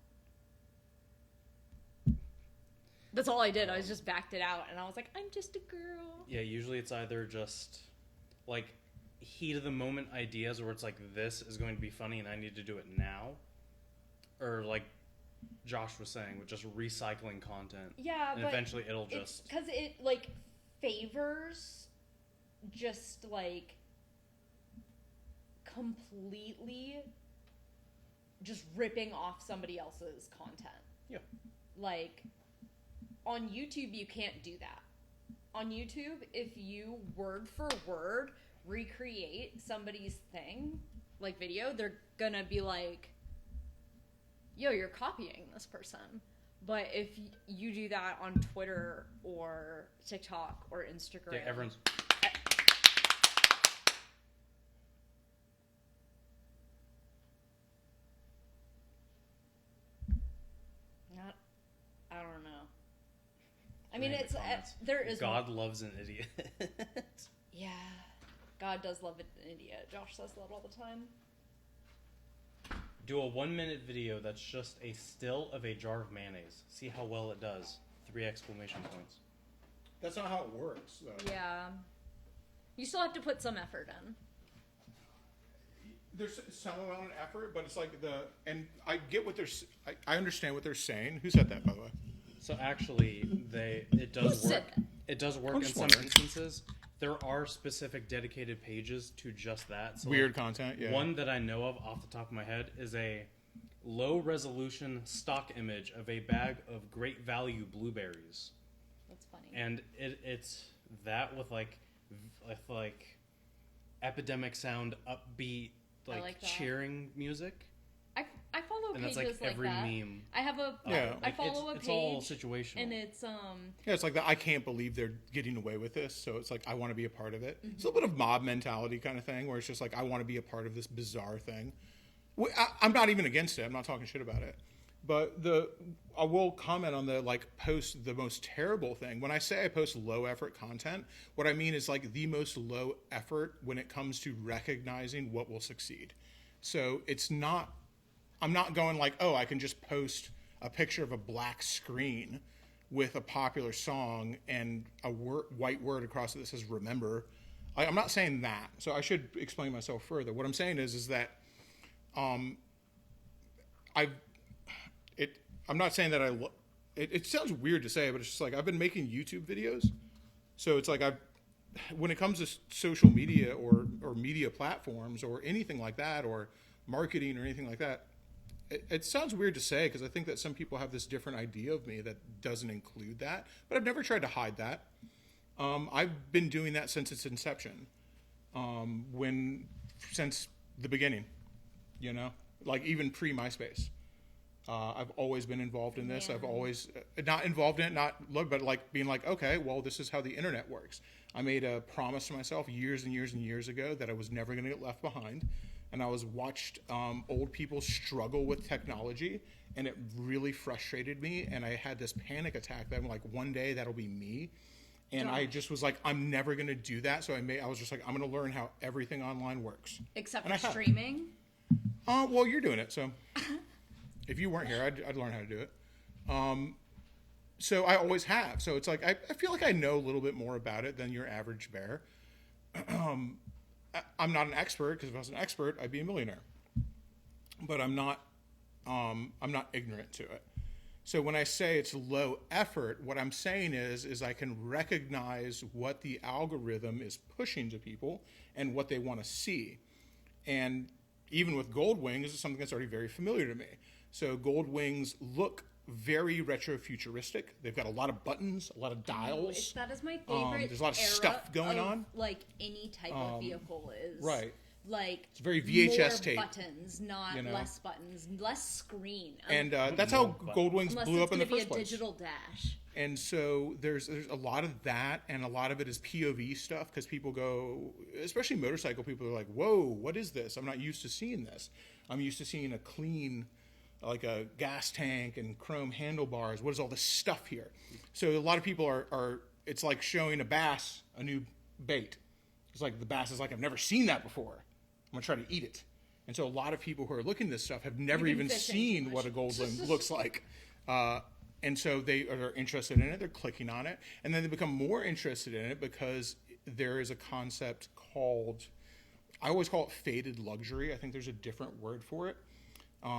That's all I did. I just backed it out, and I was like, I'm just a girl. Yeah, usually it's either just like heat of the moment ideas where it's like, this is going to be funny and I need to do it now, or like Josh was saying, with just recycling content. Yeah, and but eventually it'll just because it like favors just like completely just ripping off somebody else's content. Yeah. Like on YouTube you can't do that. On YouTube, if you word for word recreate somebody's thing, like video, they're gonna be like, yo, you're copying this person. But if you do that on Twitter or TikTok or Instagram, yeah, everyone's not, I don't know. I mean, Read the it's comments. there is God loves an idiot. yeah, God does love an idiot. Josh says that all the time. Do a 1-minute video that's just a still of a jar of mayonnaise. See how well it does. 3 exclamation points. That's not how it works, though. Yeah, you still have to put some effort in. There's some amount of effort, but it's like and I get what I understand what they're saying. Who said that, by the way? So actually, it does Who work. said that? It does work I'm in just some wondering. instances. There are specific dedicated pages to just that. So Weird content, yeah. One that I know of off the top of my head is a low resolution stock image of a bag of great value blueberries, That's funny. and it's that with like epidemic sound, upbeat, I like that. cheering music. I follow And that's pages like every that. meme. I have a Yeah. I follow it's a all page situational. and it's Yeah, it's like that. I can't believe they're getting away with this. So it's like I want to be a part of it. It's a little bit of mob mentality kind of thing, where it's just like I want to be a part of this bizarre thing. I'm not even against it. I'm not talking shit about it. But I will comment on the post the most terrible thing. When I say I post low effort content, what I mean is like the most low effort when it comes to recognizing what will succeed. So it's not. I'm not going like, oh, I can just post a picture of a black screen with a popular song and a white word across it that says remember. I'm not saying that. So I should explain myself further. What I'm saying is that I'm not saying that it sounds weird to say, but it's just like I've been making YouTube videos. So it's like when it comes to social media or media platforms or anything like that or marketing or anything like that, it sounds weird to say because I think that some people have this different idea of me that doesn't include that, but I've never tried to hide that. I've been doing that since its inception. Since the beginning, you know, like even pre MySpace. I've always been involved in this. Man. I've always not involved in it, but like being like, okay, well, this is how the internet works. I made a promise to myself years and years and years ago that I was never going to get left behind. And I was watched old people struggle with technology, and it really frustrated me. And I had this panic attack that I'm like, one day that'll be me. And I just was like, I'm never going to do that. So I was just like, I'm going to learn how everything online works. Except And for I have. streaming. Well, you're doing it, so if you weren't here, I'd learn how to do it. So I always have. So it's like I feel like I know a little bit more about it than your average bear. I'm not an expert, because if I was an expert, I'd be a millionaire. But I'm not ignorant to it. So when I say it's low effort, what I'm saying is I can recognize what the algorithm is pushing to people and what they want to see. And even with Gold Wings, it's something that's already very familiar to me. So Gold Wings look very retro-futuristic. They've got a lot of buttons, a lot of dials. That is my favorite. There's a lot of era stuff going on. Like any type of vehicle is. Right. Like It's very VHS more tape. buttons, not you know? less buttons, less screen. And that's how Gold Wings unless blew it's up in the gonna be first a place. digital dash. And so there's a lot of that, and a lot of it is POV stuff, because people go, especially motorcycle people, are like, whoa, what is this? I'm not used to seeing this. I'm used to seeing a clean, like a gas tank and chrome handlebars. What is all this stuff here? So a lot of people are it's like showing a bass a new bait. It's like the bass is like, I've never seen that before. I'm going to try to eat it. And so a lot of people who are looking at this stuff have never even fishing seen too what a much. gold wing looks like. And so they are interested in it. They're clicking on it. And then they become more interested in it because there is a concept called, I always call it faded luxury. I think there's a different word for it.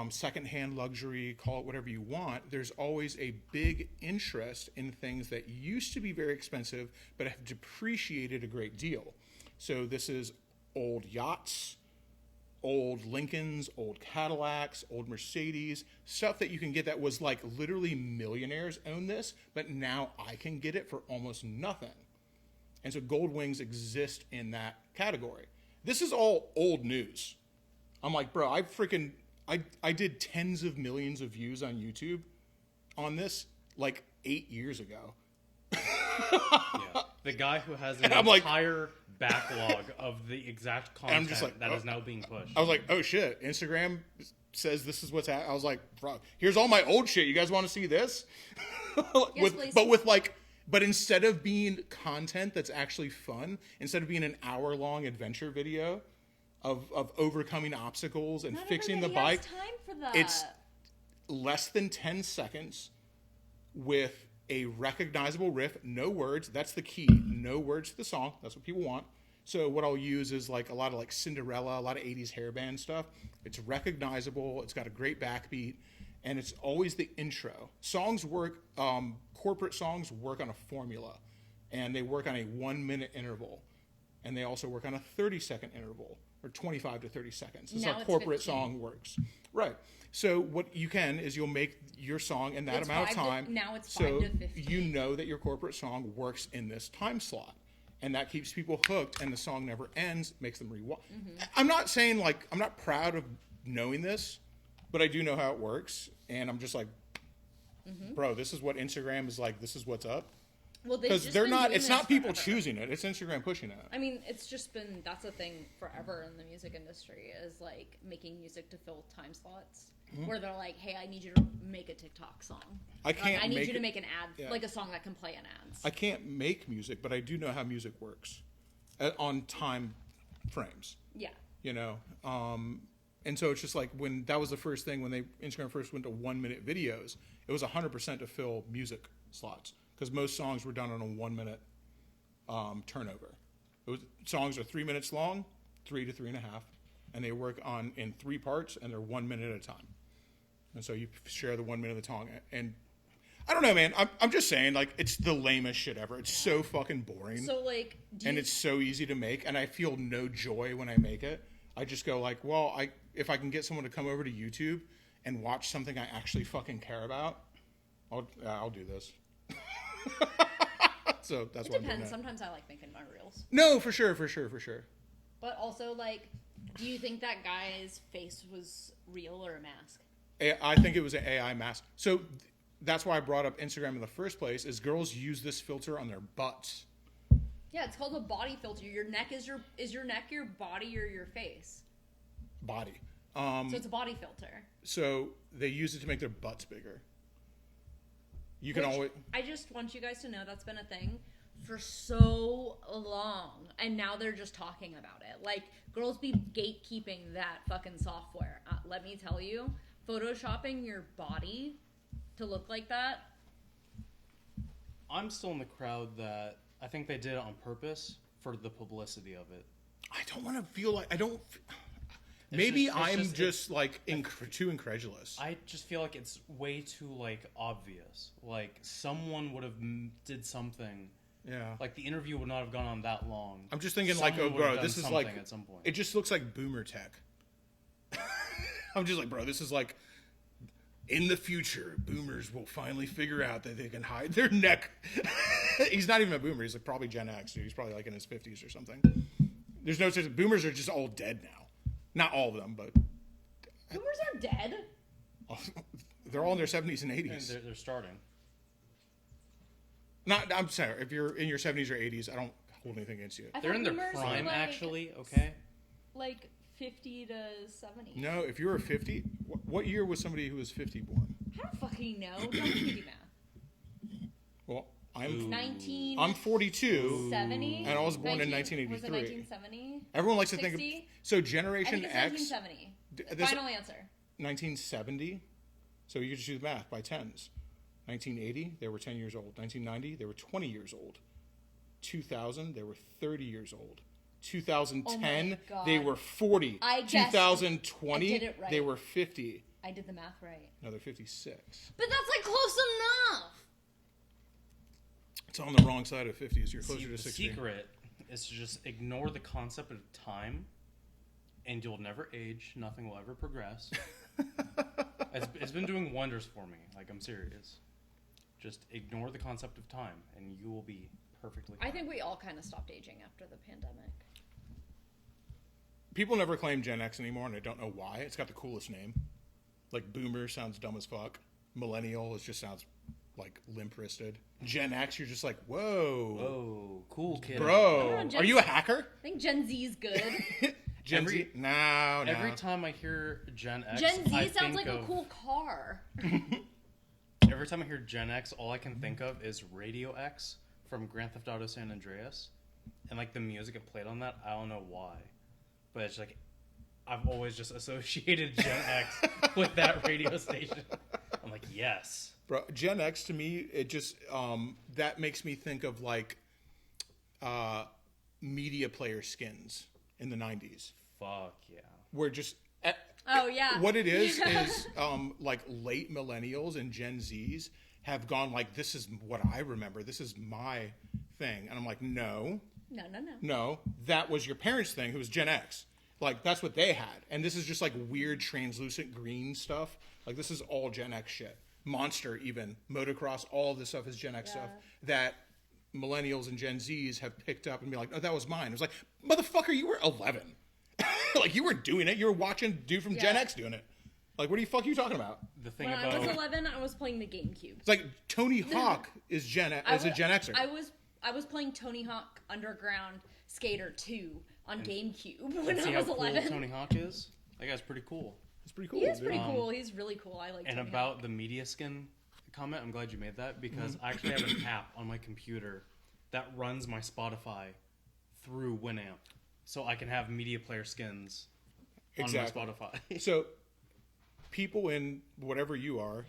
Secondhand luxury, call it whatever you want. There's always a big interest in things that used to be very expensive but have depreciated a great deal. So this is old yachts, old Lincolns, old Cadillacs, old Mercedes, stuff that you can get that was like literally millionaires own this, but now I can get it for almost nothing. And so Gold Wings exist in that category. This is all old news. I'm like, bro, I did tens of millions of views on YouTube on this like 8 years ago. Yeah. The guy who has an I'm like- entire backlog of the exact content I'm just like, that oh. is now being pushed. I was like, oh shit, Instagram says this is what's happening. I was like, bro, here's all my old shit. You guys want to see this? Yes, please. But instead of being content that's actually fun, instead of being an hour-long adventure video of overcoming obstacles and Not fixing the everybody bike, has time for that. it's less than 10 seconds with a recognizable riff, no words. That's the key. No words to the song. That's what people want. So what I'll use is like a lot of like Cinderella, a lot of 80s hairband stuff. It's recognizable. It's got a great backbeat, and it's always the intro. Songs work, corporate songs work on a formula, and they work on a 1 minute interval, and they also work on a 30-second interval, or 25 to 30 seconds. That's Now how it's corporate 15. song works. Right. So what you can is you'll make your song in that It's amount of 5 to time. now it's so 5 to 15. you know that your corporate song works in this time slot. And that keeps people hooked, and the song never ends, makes them rewatch. Mm-hmm. I'm not saying, like, I'm not proud of knowing this, but I do know how it works. And I'm just like, bro, this is what Instagram is like. This is what's up. Well, they've Because just they're been not, doing it's this not people forever. choosing it. It's Instagram pushing it. I mean, it's just been, that's a thing forever in the music industry, is like making music to fill time slots. Where they're like, hey, I need you to make a TikTok song. I can't I need make you to it- make an ad, yeah. like a song that can play in ads. I can't make music, but I do know how music works on time frames. Yeah. You know, and so it's just like when that was the first thing when Instagram first went to 1 minute videos, it was 100% to fill music slots because most songs were done on a 1 minute turnover. Songs are 3 minutes long, 3 to 3.5, and they work in 3 parts, and they're 1 minute at a time. And so you share the 1 minute of the song, and I don't know, man. I'm just saying, like, it's the lamest shit ever. It's so fucking boring. So, like, And it's so easy to make, and I feel no joy when I make it. I just go like, well, if I can get someone to come over to YouTube and watch something I actually fucking care about, I'll do this. So that's It why I'm doing depends. that. Sometimes I like making my reels. No, for sure. But also, like, do you think that guy's face was real or a mask? I think it was an AI mask. So that's why I brought up Instagram in the first place. Is girls use this filter on their butts. Yeah, it's called a body filter. Your neck is your neck your body or your face? Body. So it's a body filter. So they use it to make their butts bigger. You can Which, always. I just want you guys to know that's been a thing for so long, and now they're just talking about it. Like, girls be gatekeeping that fucking software. Let me tell you, photoshopping your body to look like that. I'm still in the crowd that I think they did it on purpose for the publicity of it. I don't want to feel like I don't. Maybe I'm just like too incredulous. I just feel like it's way too like obvious. Like someone would have did something. Yeah. Like the interview would not have gone on that long. I'm just thinking Someone like, oh, would have bro, done this is something like at some point. It just looks like boomer tech. I'm just like, bro, this is like in the future, boomers will finally figure out that they can hide their neck. He's not even a boomer. He's like probably Gen X. Dude. He's probably like in his 50s or something. There's no such. Boomers are just all dead now. Not all of them, but Boomers are dead. they're all in their 70s and 80s. And they're starting. Not. I'm sorry. If you're in your 70s or 80s, I don't hold anything against you. They're in their boomers were, prime, like, actually. Okay. Like 50 to 70. No, if you were 50, what year was somebody who was 50 born? I don't fucking know. Don't give me math. Well, I'm 19. I'm 42. 70. And I was born in 1983. 1983. Was it 1970? Everyone likes to 60? think of so I Generation think it's X 1970. this- Final answer. 1970. So you could just do the math by tens. 1980, they were 10 years old. 1990, they were 20 years old. 2000, they were 30 years old. 2010, God. they were 40. I guessed. 2020, I did it right. they were 50. I did the math right. Now they're 56. But that's like close enough. It's on the wrong side of 50 as you're closer to The 60. secret is to just ignore the concept of time, and you'll never age. Nothing will ever progress. It's been doing wonders for me. Like, I'm serious. Just ignore the concept of time, and you will be perfectly fine. I think we all kind of stopped aging after the pandemic. People never claim Gen X anymore, and I don't know why. It's got the coolest name. Like, Boomer sounds dumb as fuck. Millennial just sounds like limp-wristed. Gen X, you're just like, whoa. Whoa, cool kid. Bro, Gen are you a hacker? I think Gen Z's good. Gen Z? No. Every time I hear Gen X, Gen Z I sounds think like of, a cool car. Every time I hear Gen X, all I can think of is Radio X from Grand Theft Auto San Andreas. And, like, the music it played on that, I don't know why. But it's like, I've always just associated Gen X with that radio station. I'm like, yes. Bro, Gen X to me, it just, that makes me think of, like, media player skins in the 90s. Fuck yeah. Where just... Oh, yeah. What it is, like, late millennials and Gen Zs have gone, like, this is what I remember. This is my thing. And I'm like, no. No, that was your parents' thing, who was Gen X. Like, that's what they had. And this is just, like, weird translucent green stuff. Like, this is all Gen X shit. Monster, even. Motocross, all of this stuff is Gen X stuff that millennials and Gen Zs have picked up and be like, oh, that was mine. It was like, motherfucker, you were 11. Like, you weren't doing it. You were watching dude from Gen X doing it. Like, what the fuck are you talking about? The thing When about I was 11, I was playing the GameCube. It's like Tony Hawk is a Gen Xer. I was playing Tony Hawk Underground Skater 2 on GameCube when see I was how cool 11. Tony Hawk is? That guy's pretty cool. It's pretty cool. He is dude. pretty cool. He's really cool. I like And Tony about Hawk. the media skin comment, I'm glad you made that because I actually have an app on my computer that runs my Spotify through Winamp. So I can have media player skins Exactly. on my Spotify. So, people in whatever you are,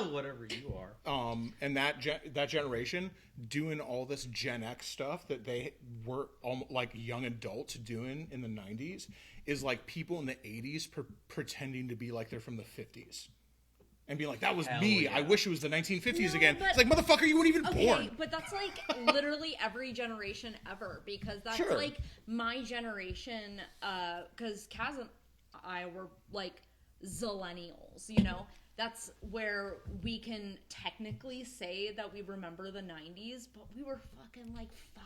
Whatever you are. and that generation doing all this Gen X stuff that they were like young adults doing in the 90s is like people in the 80s pretending to be like they're from the 50s. And be like, that was Hell me. yeah. I wish it was the 1950s No, again. but- It's like, motherfucker, you weren't even born. But that's like literally every generation ever because that's Sure. like my generation. Because Kaz and I were like zillennials, you know? That's where we can technically say that we remember the 90s, but we were fucking like 5.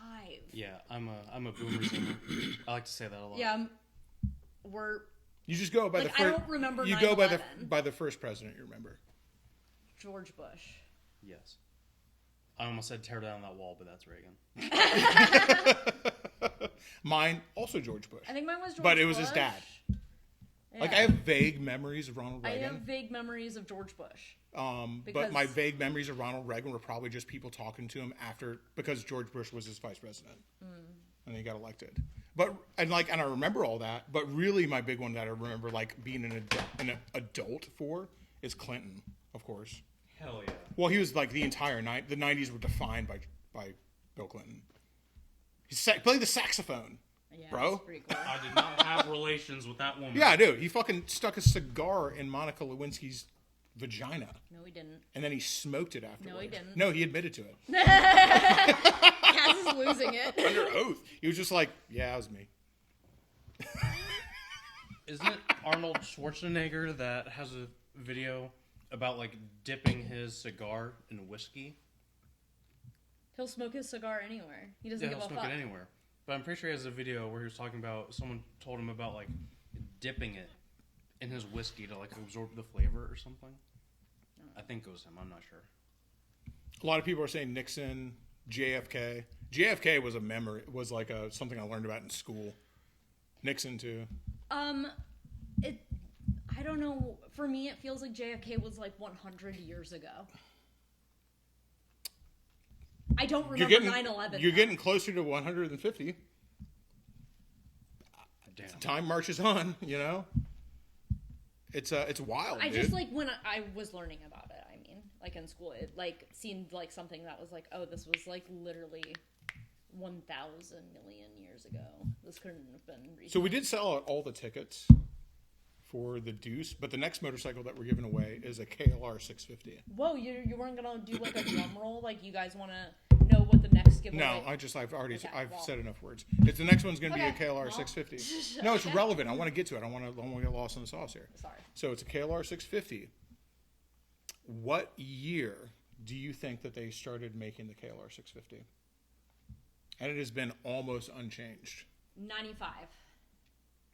Yeah, I'm a boomer zoomer. I like to say that a lot. Yeah, we're... You just go by Like, the first... I don't remember You go 9/11. by the first president you remember. George Bush. Yes. I almost said tear down that wall, but that's Reagan. Mine, also George Bush. I think mine was George Bush. But it was his dad. Yeah. Like, I have vague memories of Ronald I Reagan. have vague memories of George Bush. But because- my vague memories of Ronald Reagan were probably just people talking to him after, because George Bush was his vice president. And then he got elected. And I remember all that, but really my big one that I remember, like, being an adult for is Clinton, of course. Hell yeah. Well, he was like the entire night. The 90s were defined by Bill Clinton. He played the saxophone, Yeah, bro. that's pretty cool. I did not have relations with that woman. Yeah, dude. He fucking stuck a cigar in Monica Lewinsky's vagina, No, he didn't. and then he smoked it afterwards. No, he didn't. No, he admitted to it Cass is losing it. under oath. He was just like, "Yeah, it was me." Isn't it Arnold Schwarzenegger that has a video about like dipping his cigar in whiskey? He'll smoke his cigar anywhere. He doesn't Yeah, give he'll a smoke fuck. it anywhere. But I'm pretty sure he has a video where he was talking about someone told him about like dipping it in his whiskey to like absorb the flavor or something. I think it was him. I'm not sure. A lot of people are saying Nixon, JFK. JFK was a memory. Was like something I learned about in school. Nixon too. I don't know. For me, it feels like JFK was like 100 years ago. I don't remember 9/11. You're getting closer to 150. Damn. Time marches on. You know. It's wild. I dude. just like when I was learning about it. I mean, like in school, it like seemed like something that was like, oh, this was like literally 1,000 million years ago. This couldn't have been recent. So we did sell out all the tickets for the Deuce, but the next motorcycle that we're giving away is a KLR 650. Whoa, you weren't gonna do like a drum roll? Like you guys want to know what the next giveaway? No, I've already Okay, I've well. said enough words. It's the next one's going to Okay, be a KLR well. 650. No, it's relevant. I want to get to it. I don't want to get lost in the sauce here. Sorry. So it's a KLR 650. What year do you think that they started making the KLR 650? And it has been almost unchanged. 95.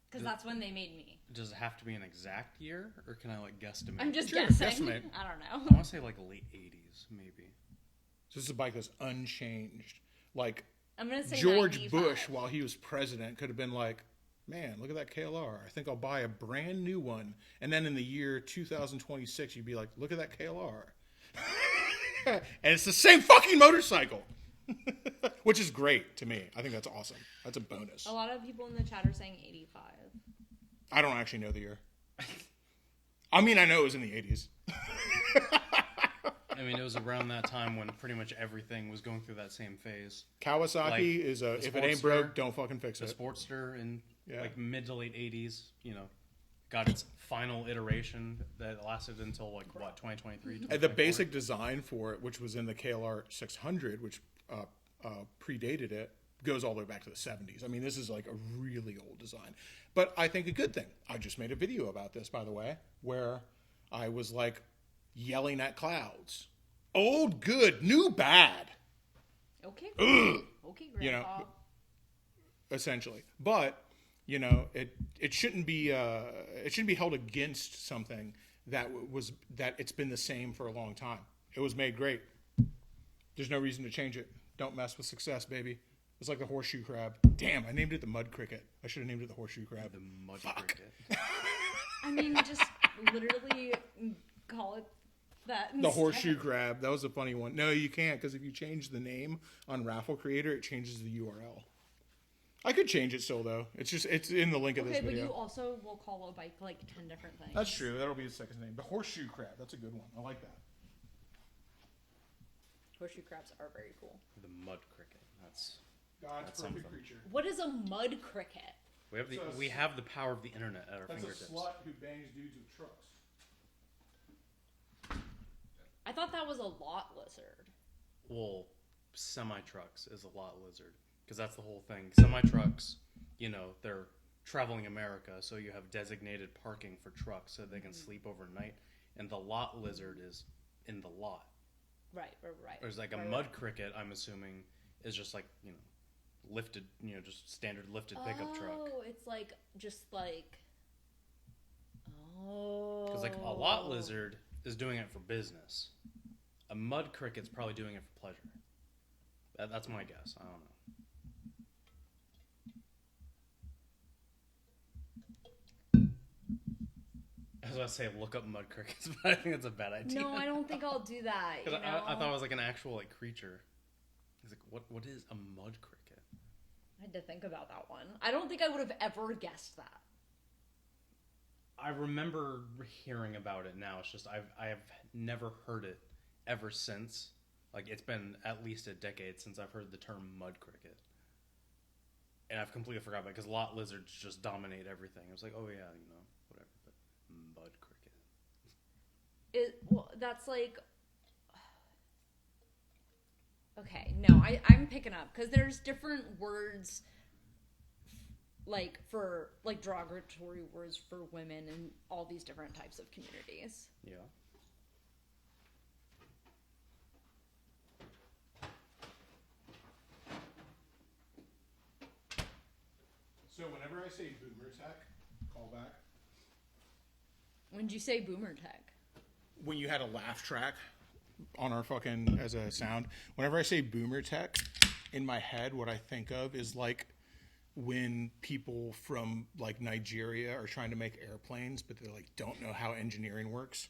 Because that's when they made me. Does it have to be an exact year, or can I like guesstimate? I'm just Sure, guessing. guesstimate. I don't I know. want to say like late 80s, maybe. So this is a bike that's unchanged. Like I'm gonna say George 95. Bush, while he was president, could have been like, man, look at that KLR. I think I'll buy a brand new one. And then in the year 2026, you'd be like, look at that KLR. And it's the same fucking motorcycle. Which is great to me. I think that's awesome. That's a bonus. A lot of people in the chat are saying 85. I don't actually know the year. I mean, I know it was in the 80s. I mean, it was around that time when pretty much everything was going through that same phase. Kawasaki Like, is a, the if it ain't Sportster- broke, don't fucking fix The it. Sportster in Yeah. like mid to late 80s, got its final iteration that lasted until like what 2023. And the 2024? basic design for it, which was in the KLR 600, which predated it, goes all the way back to the 70s. I mean, this is like a really old design. But I think a good thing. I just made a video about this, by the way, where I was like yelling at clouds. Old good, new bad. Okay. Ugh. Okay, You know, Grandpa. essentially. But it shouldn't be held against something that it's been the same for a long time. It was made great. There's no reason to change it. Don't mess with success, baby. It's like the horseshoe crab. Damn, I named it the mud cricket. I should have named it the horseshoe crab. The mud Fuck. cricket. I mean, just literally call it that. The instead. horseshoe crab. That was a funny one. No, you can't, because if you change the name on Raffle Creator, it changes the URL. I could change it still, though. It's in the link of this Okay, but video. you also will call a bike like 10 different things. That's true. That'll be the second name. The horseshoe crab. That's a good one. I like that. Horseshoe crabs are very cool. The mud cricket. That's God's That's perfect something. creature. What is a mud cricket? we have the power of the internet at our That's fingertips. a slut who bangs dudes with trucks. I thought that was a lot lizard. Well, semi trucks is a lot lizard because that's the whole thing. Semi trucks, they're traveling America, so you have designated parking for trucks so they can sleep overnight, and the lot lizard is in the lot. Right. Whereas like a mud cricket, I'm assuming, is just like, lifted, just standard lifted pickup truck. Oh, it's like oh. Because like a lot lizard is doing it for business. A mud cricket's probably doing it for pleasure. That's my guess. I don't know. I was about to say look up mud crickets, but I think that's a bad idea. No, I don't think I'll do that. I thought it was like an actual like creature. It's like what is a mud cricket? I had to think about that one. I don't think I would have ever guessed that. I remember hearing about it now. It's just I have never heard it ever since. Like it's been at least a decade since I've heard the term mud cricket. And I've completely forgot about it because lot lizards just dominate everything. I was like, oh yeah, whatever. But mud cricket. That's like... Okay, no, I'm picking up because there's different words like for like derogatory words for women in all these different types of communities. Yeah. So whenever I say boomer tech, call back. When did you say boomer tech? When you had a laugh track on our fucking as a sound, whenever I say boomer tech, in my head, what I think of is like when people from like Nigeria are trying to make airplanes, but they like don't know how engineering works.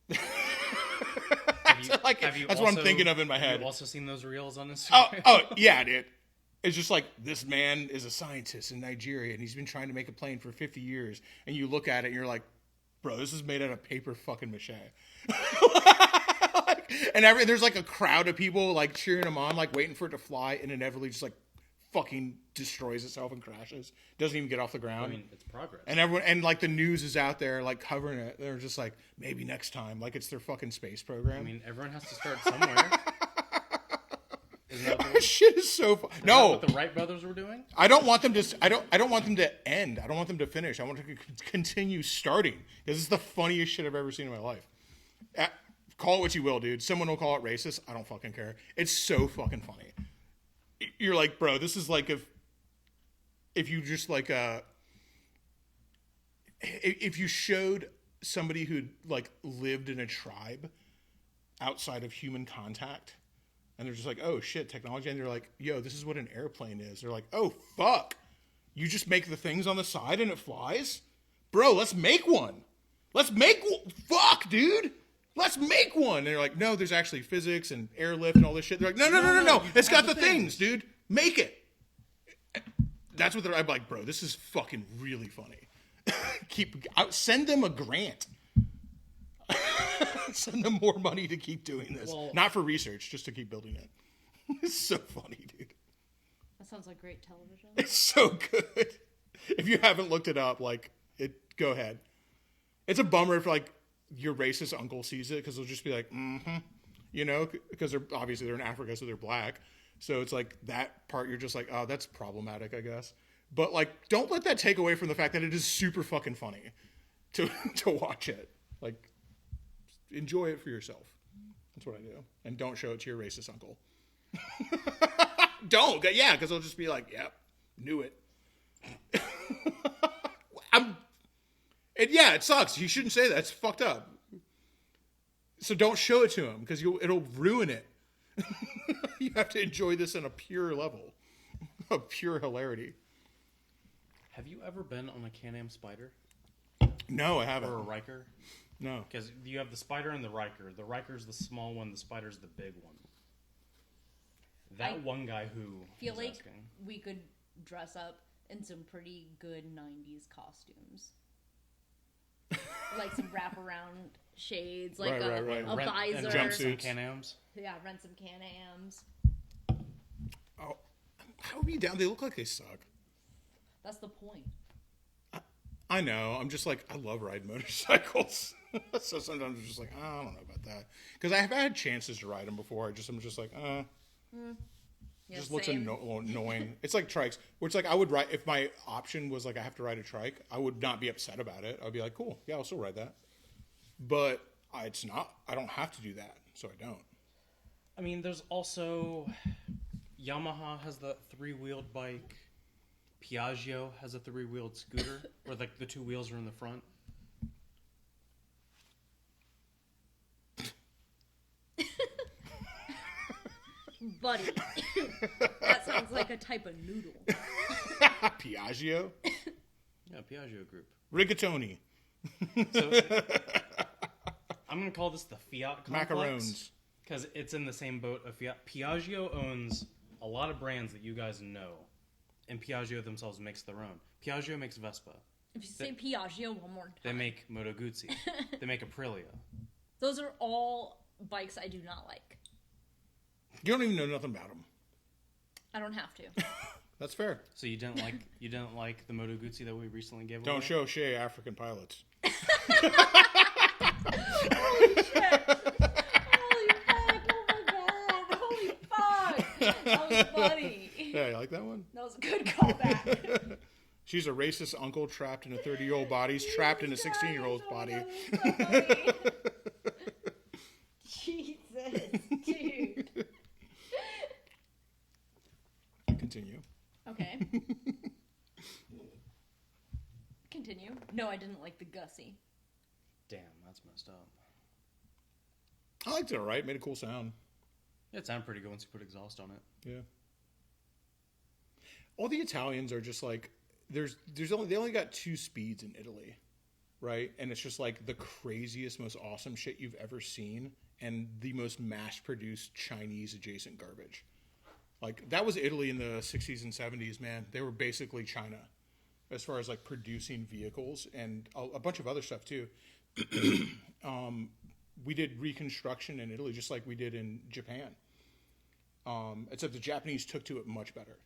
That's what I'm thinking of in my head. Have you also seen those reels on Instagram? Oh yeah, dude. It's just like this man is a scientist in Nigeria and he's been trying to make a plane for 50 years. And you look at it and you're like, bro, this is made out of paper fucking mache. And there's like a crowd of people like cheering him on, like waiting for it to fly, and inevitably just like fucking destroys itself and crashes. Doesn't even get off the ground. I mean, it's progress. And everyone, and like the news is out there like covering it. They're just like, maybe next time. Like it's their fucking space program. I mean, everyone has to start somewhere. This shit is so fun. No, what the Wright brothers were doing. I don't want them to. I don't want them to end. I don't want them to finish. I want them to continue starting. This is the funniest shit I've ever seen in my life. Call it what you will, dude. Someone will call it racist. I don't fucking care. It's so fucking funny. You're like, bro, this is like if you just like if you showed somebody who like lived in a tribe outside of human contact. And they're just like, oh, shit, technology. And they're like, yo, this is what an airplane is. They're like, oh, fuck. You just make the things on the side and it flies? Bro, let's make one. Fuck, dude. Let's make one. And they're like, no, there's actually physics and airlift and all this shit. They're like, no. It's got the things, dude. Make it. That's what I'm like, bro, this is fucking really funny. Send them a grant. Send them more money to keep doing this. Well, not for research, just to keep building it. It's so funny, dude. That sounds like great television. It's so good. If you haven't looked it up, go ahead. It's a bummer if like your racist uncle sees it because they'll just be like, because they're in Africa, so they're black. So it's like that part you're just like, oh, that's problematic, I guess. But like, don't let that take away from the fact that it is super fucking funny to watch it. Like, enjoy it for yourself. That's what I do. And don't show it to your racist uncle. Don't. Yeah, because they'll just be like, yep, knew it. It sucks. You shouldn't say that. It's fucked up. So don't show it to him because it'll ruin it. You have to enjoy this on a pure level. A pure hilarity. Have you ever been on a Can-Am Spider? No, I haven't. Or a Riker? No. Because you have the Spider and the Riker. The Riker's the small one, the Spider's the big one. One guy who feel like we could dress up in some pretty good 90s costumes. Like some wraparound shades, like a visor. Rent some Can-Ams. Yeah, rent some Can-Ams. Oh, how are you down? They look like they suck. That's the point. I know. I'm just like, I love riding motorcycles. So sometimes I'm just like, oh, I don't know about that. Because I have had chances to ride them before. I'm just like, Yeah, just looks same. annoying. It's like trikes, where it's like I would ride if my option was like I have to ride a trike. I would not be upset about it. I'd be like, cool, yeah, I'll still ride that. But it's not. I don't have to do that, so I don't. I mean, there's also Yamaha has the 3-wheeled bike. Piaggio has a 3-wheeled scooter, where like the 2 wheels are in the front. Buddy, that sounds like a type of noodle. Piaggio, Yeah, Piaggio Group. rigatoni, So I'm gonna call this the Fiat complex macarons. because it's in the same boat of Fiat. Piaggio owns a lot of brands that you guys know, and Piaggio themselves makes their own. Piaggio makes Vespa. If you say Piaggio one more time. They make Moto Guzzi. They make Aprilia. Those are all bikes I do not like. You don't even know nothing about them. I don't have to. That's fair. So you didn't like the Moto Guzzi that we recently gave away? Don't show Shay African pilots. Holy shit! Holy fuck! Oh my god! Holy fuck! That was funny. Yeah, you like that one? That was a good callback. She's a racist uncle trapped in a 30-year-old body. He's trapped in a 16-year-old's body. Oh my God, that was so funny. Jesus, dude. Continue. Okay. Continue. No, I didn't like the Gussie. Damn, that's messed up. I liked it all right. Made a cool sound. It sounded pretty good once you put exhaust on it. Yeah. All the Italians are just like they only got 2 speeds in Italy, right? And it's just like the craziest, most awesome shit you've ever seen, and the most mass-produced Chinese adjacent garbage. Like that was Italy in the 60s and 70s, man. They were basically China as far as like producing vehicles and a bunch of other stuff too. We did reconstruction in Italy just like we did in Japan. Except the Japanese took to it much better.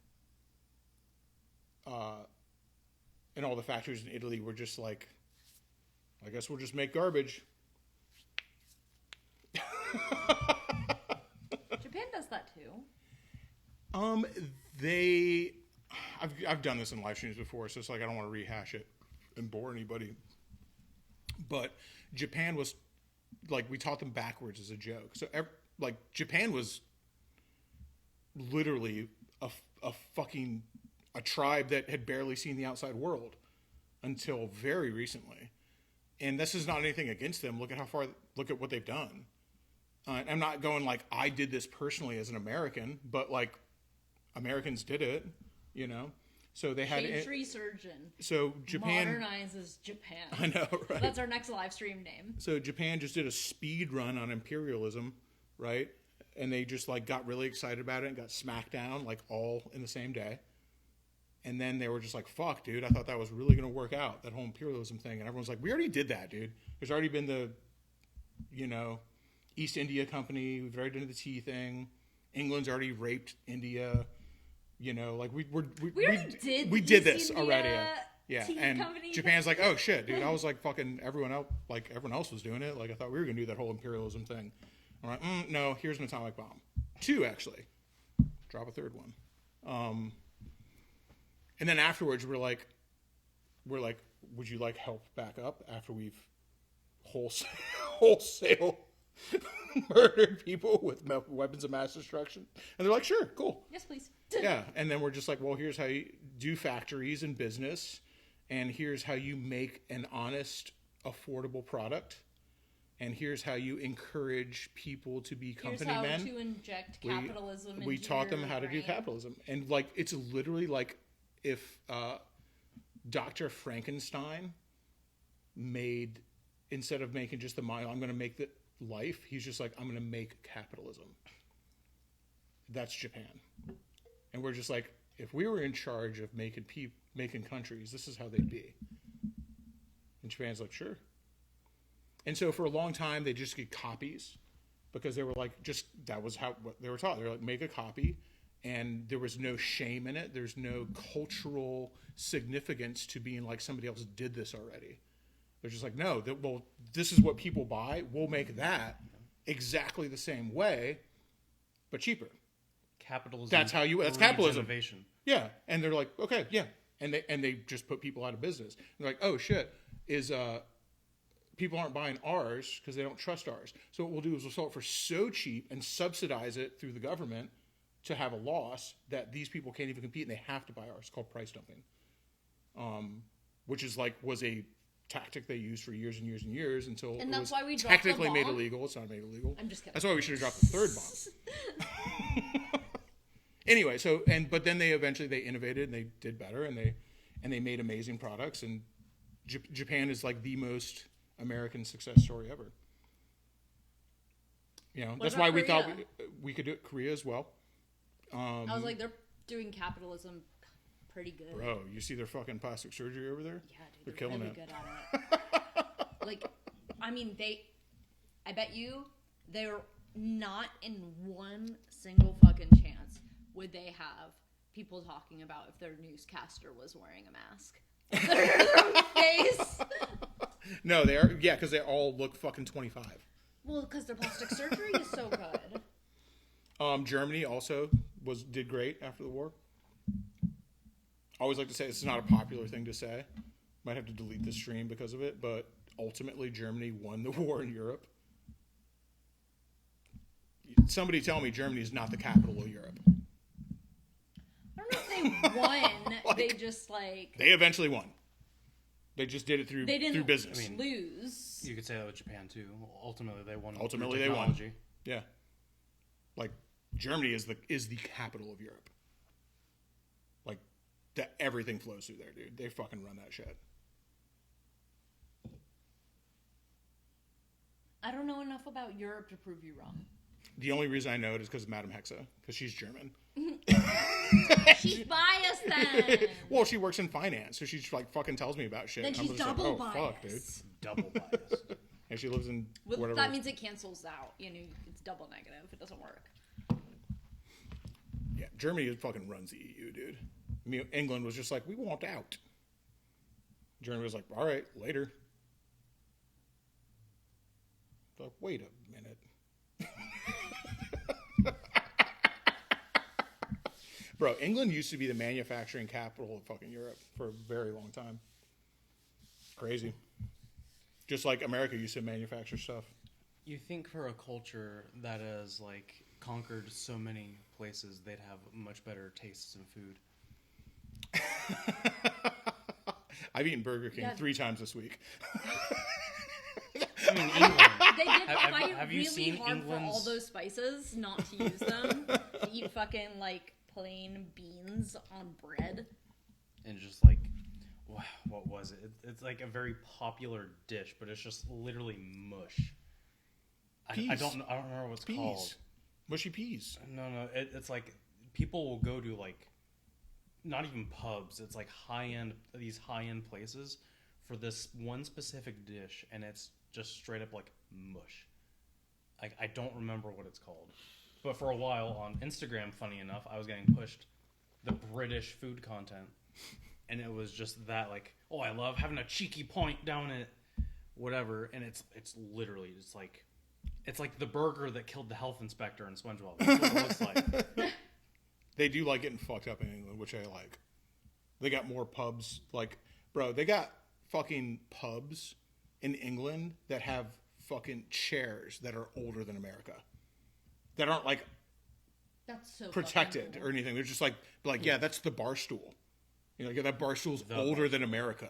And all the factories in Italy were just like, I guess we'll just make garbage. Japan does that too. I've done this in live streams before, so it's like I don't want to rehash it and bore anybody. But Japan was like we taught them backwards as a joke. So like Japan was literally a tribe that had barely seen the outside world until very recently. And this is not anything against them. Look at what they've done. I'm not going like I did this personally as an American, but like Americans did it, you know. So they had Shadetree Surgeon. So Japan modernizes Japan. I know, right? That's our next live stream name. So Japan just did a speed run on imperialism, right? And they just like got really excited about it and got smacked down like all in the same day. And then they were just like, fuck, dude, I thought that was really going to work out, that whole imperialism thing. And everyone's like, we already did that, dude. There's already been the, East India Company. We've already done the tea thing. England's already raped India. Like we did this already. Yeah, and company. Japan's like, oh shit, dude. I was like fucking everyone else was doing it. Like I thought we were going to do that whole imperialism thing. I'm like, no, here's an atomic bomb. 2, actually. Drop a 3rd one. And then afterwards, we're like, would you like help back up after we've wholesale murdered people with weapons of mass destruction? And they're like, sure, cool. Yes, please. Yeah, and then we're just like, well, here's how you do factories and business, and here's how you make an honest, affordable product, and here's how you encourage people to be company Here's how men. to inject capitalism. We into taught them your how to do brain. capitalism, and like it's literally like if Dr. Frankenstein made, instead of making just the mind, I'm going to make the life. He's just like, I'm going to make capitalism. That's Japan. And we're just like, if we were in charge of making countries, this is how they'd be. And Japan's like, sure. And so for a long time, they just get copies because they were like, that was what they were taught. They were like, make a copy. And there was no shame in it. There's no cultural significance to being like somebody else did this already. They're just like, no, this is what people buy. We'll make that exactly the same way, but cheaper. capitalism. That's how you. That's breeds capitalism. Innovation. Yeah, and they're like, okay, yeah, and they just put people out of business. They're like, oh shit, is people aren't buying ours because they don't trust ours. So what we'll do is we'll sell it for so cheap and subsidize it through the government to have a loss that these people can't even compete and they have to buy ours. It's called price dumping, which is was a tactic they used for years and years and years until And it that's was why we dropped the technically made bomb? illegal. It's not made illegal. I'm just kidding. That's why we should have dropped the third bomb. Anyway, but then they eventually innovated and they did better and they made amazing products, and Japan is like the most American success story ever. You know, What that's about why we Korea? thought we could do it. Korea as well. I was like, they're doing capitalism pretty good. Bro, you see their fucking plastic surgery over there? Yeah, dude, They're killing really it. good at it. Like, I mean, I bet you they're not in one single fucking chance would they have people talking about if their newscaster was wearing a mask. Their face. No, they are. Yeah, because they all look fucking 25. Well, because their plastic surgery is so good. Germany also did great after the war. I always like to say it's not a popular thing to say. Might have to delete the stream because of it, but ultimately Germany won the war in Europe. Somebody tell me Germany is not the capital of Europe. I don't know if they won. They just They eventually won. They just did it through business. I mean, lose. You could say that with Japan too. Ultimately, they won. Ultimately, through they won. technology. Yeah. Germany is the capital of Europe. Everything flows through there, dude. They fucking run that shit. I don't know enough about Europe to prove you wrong. The only reason I know it is because of Madame Hexa, because she's German. She's biased then. Well, she works in finance, so she fucking tells me about shit. Then and I'm she's just double like, oh, fuck, dude. biased. Double bias. And she lives in Well, whatever. that means it cancels out. You know, it's double negative. It doesn't work. Yeah, Germany fucking runs the EU, dude. I mean, England was just like, we want out. Germany was like, all right, later. Like, wait a minute. Bro, England used to be the manufacturing capital of fucking Europe for a very long time. Crazy. Just like America used to manufacture stuff. You think for a culture that has conquered so many places, they'd have much better tastes in food. I've eaten Burger King Yeah. 3 times this week. I mean, England. They did fight have you really seen hard for all England's- those spices, not to use them. To eat fucking plain beans on bread. And just wow, what was it? It's a very popular dish, but it's just literally mush. Peas. I don't remember what it's called. Peas. Mushy peas. No, it's people will go to not even pubs. It's these high end places for this one specific dish, and it's just straight up mush. I don't remember what it's called, but for a while on Instagram, funny enough, I was getting pushed the British food content, and it was just that oh, I love having a cheeky point down it, whatever, and it's literally just it's like the burger that killed the health inspector in SpongeBob. That's what it looks like. They do like getting fucked up in England, which I like. They got more pubs. Bro, they got fucking pubs in England that have fucking chairs that are older than America. That aren't That's so protected fucking or cool. anything. They're just yeah, that's the bar stool. You know, yeah, that bar stool's The older bar than America.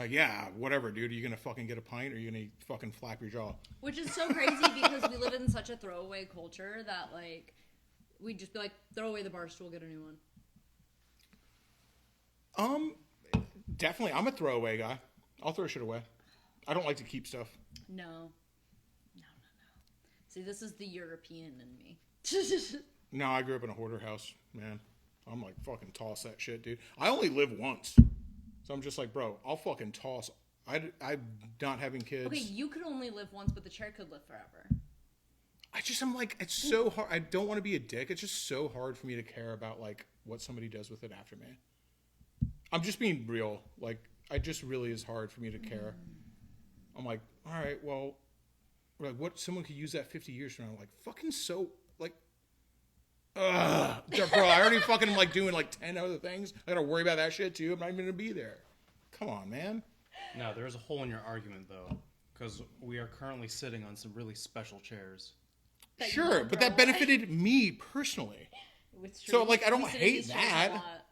Yeah, whatever, dude. Are you gonna fucking get a pint or are you gonna fucking flap your jaw? Which is so crazy because we live in such a throwaway culture that we'd just be throw away the bar stool, get a new one. Definitely. I'm a throwaway guy. I'll throw shit away. I don't like to keep stuff. No. See, this is the European in me. No, I grew up in a hoarder house, man. I'm fucking toss that shit, dude. I only live once. So I'm just bro, I'll fucking toss. I'm not having kids. Okay, you could only live once, but the chair could live forever. I'm it's so hard. I don't want to be a dick. It's just so hard for me to care about what somebody does with it after me. I'm just being real. I just really is hard for me to care. I'm all right, well, what someone could use that 50 years from now. Fucking so Ugh, bro, I already fucking am like doing like 10 other things. I gotta worry about that shit too. I'm not even gonna be there. Come on, man. No, there's a hole in your argument though, because we are currently sitting on some really special chairs. That you Sure, won't but throw that away. benefited me personally. It's true. So, like, I don't We sit in hate these chairs a that. lot.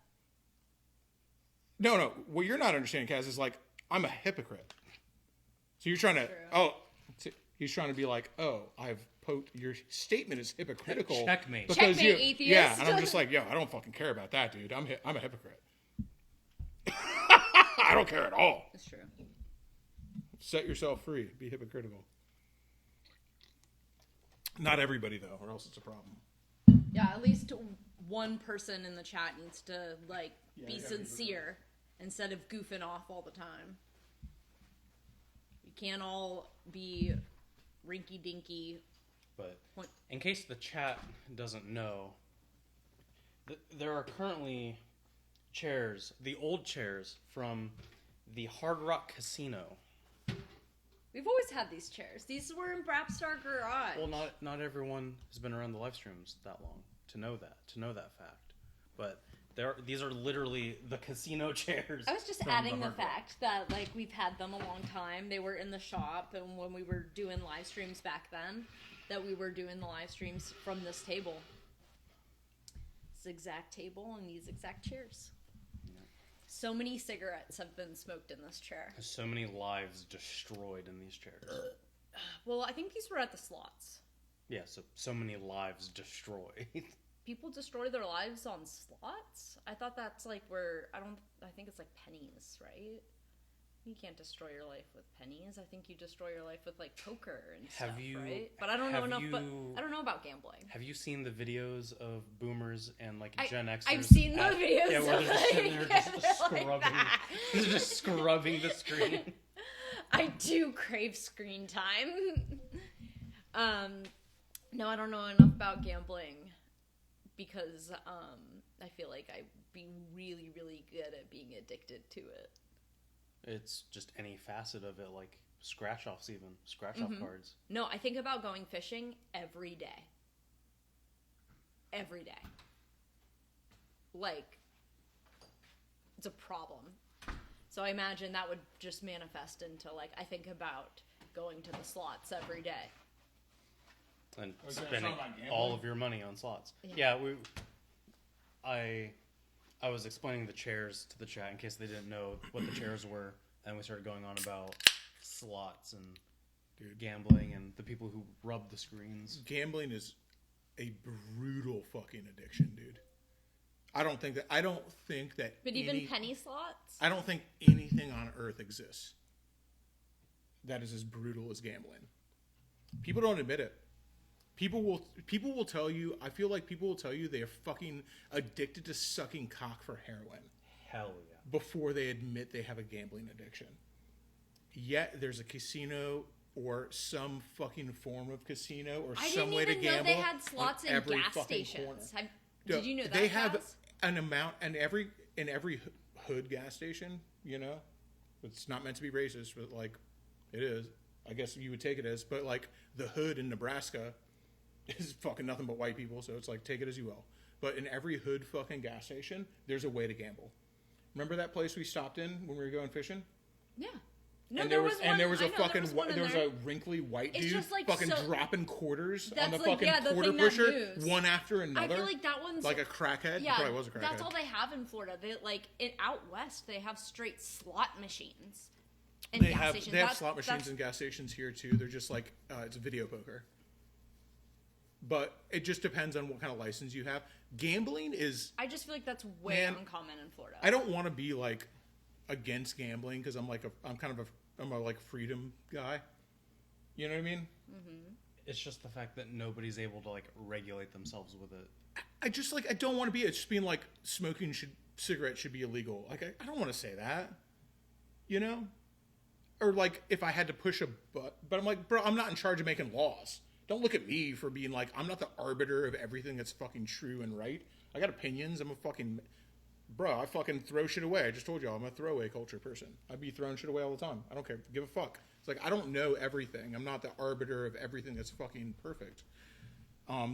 No. What you're not understanding, Kaz, is like I'm a hypocrite. So you're trying to he's trying to be like, your statement is hypocritical. Checkmate. Because Checkmate, atheist. Yeah, and I'm just like, I don't fucking care about that, dude. I'm a hypocrite. I don't care at all. It's true. Set yourself free. Be hypocritical. Not everybody though, or else it's a problem. Yeah, at least one person in the chat needs to like be sincere instead of goofing off all the time. We can't all be rinky dinky. But in case the chat doesn't know, there are currently chairs, the old chairs from the Hard Rock Casino. We've always had these chairs. These were in Brapstar Garage. Well, not everyone has been around the live streams that long to know that fact. But these are literally the casino chairs. I was just from adding the Hard Rock. fact that like we've had them a long time. They were in the shop, and when we were doing live streams back then, that we were doing the live streams from this table. This exact table and these exact chairs. So many cigarettes have been smoked in this chair. So many lives destroyed in these chairs. Well, I think these were at the slots. Yeah, so many lives destroyed. People destroy their lives on slots? I thought that's like I think it's like pennies, right? You can't destroy your life with pennies. I think you destroy your life with like poker and stuff, right? But I don't know enough. But I don't know about gambling. Have you seen the videos of boomers and like Gen Xers? I've seen the videos. Yeah, where of they're just sitting there just like scrubbing, that. just scrubbing the screen. I do crave screen time. No, I don't know enough about gambling because I feel like I'd be really, really good at being addicted to it. It's just any facet of it, like scratch-offs even. Scratch-off cards. No, I think about going fishing every day. Every day. Like, it's a problem. So I imagine that would just manifest into, like, I think about going to the slots every day. And Was there spending something on gambling? all of your money on slots. Yeah, I was explaining the chairs to the chat in case they didn't know what the chairs were, and we started going on about slots and gambling and the people who rub the screens. Gambling is a brutal fucking addiction, dude. I don't think that But even penny slots? I don't think anything on earth exists that is as brutal as gambling. People don't admit it. People will tell you, I feel like people will tell you they are fucking addicted to sucking cock for heroin Hell yeah. before they admit they have a gambling addiction. Yet there's a casino or some fucking form of casino or some way to gamble. I didn't even know they had slots on in every gas fucking stations. corner. Did you know that? They have Kaz? an amount, and in every hood gas station, you know, it's not meant to be racist, but like it is. I guess you would take it as, but like the hood in Nebraska is fucking nothing but white people, so it's like take it as you will. But in every hood fucking gas station, there's a way to gamble. Remember that place we stopped in when we were going fishing? Yeah. No, And there was a wrinkly white It's dude just, like, fucking so- dropping quarters That's on the like, fucking yeah, the quarter thing that pusher, moves. one after I another. feel like that one's like a crackhead. Yeah, He probably was a crackhead. that's all they have in Florida. They like out west. They have straight slot machines. And They gas have stations. they have That's- slot machines that's- and gas stations here too. They're just like it's video poker. But it just depends on what kind of license you have. Gambling is I just feel like that's way Man, uncommon in Florida. I don't want to be like against gambling because I'm a like freedom guy. You know what I mean? It's just the fact that nobody's able to like regulate themselves with it. I don't want to be. It's just being like smoking cigarettes should be illegal. Like I don't want to say that. You know? Or like if I had to push a but I'm like, bro, I'm not in charge of making laws. Don't look at me for being like, I'm not the arbiter of everything that's fucking true and right. I got opinions. I'm a fucking, bro, I fucking throw shit away. I just told y'all I'm a throwaway culture person. I'd be throwing shit away all the time. I don't care. Give a fuck. It's like, I don't know everything. I'm not the arbiter of everything that's fucking perfect.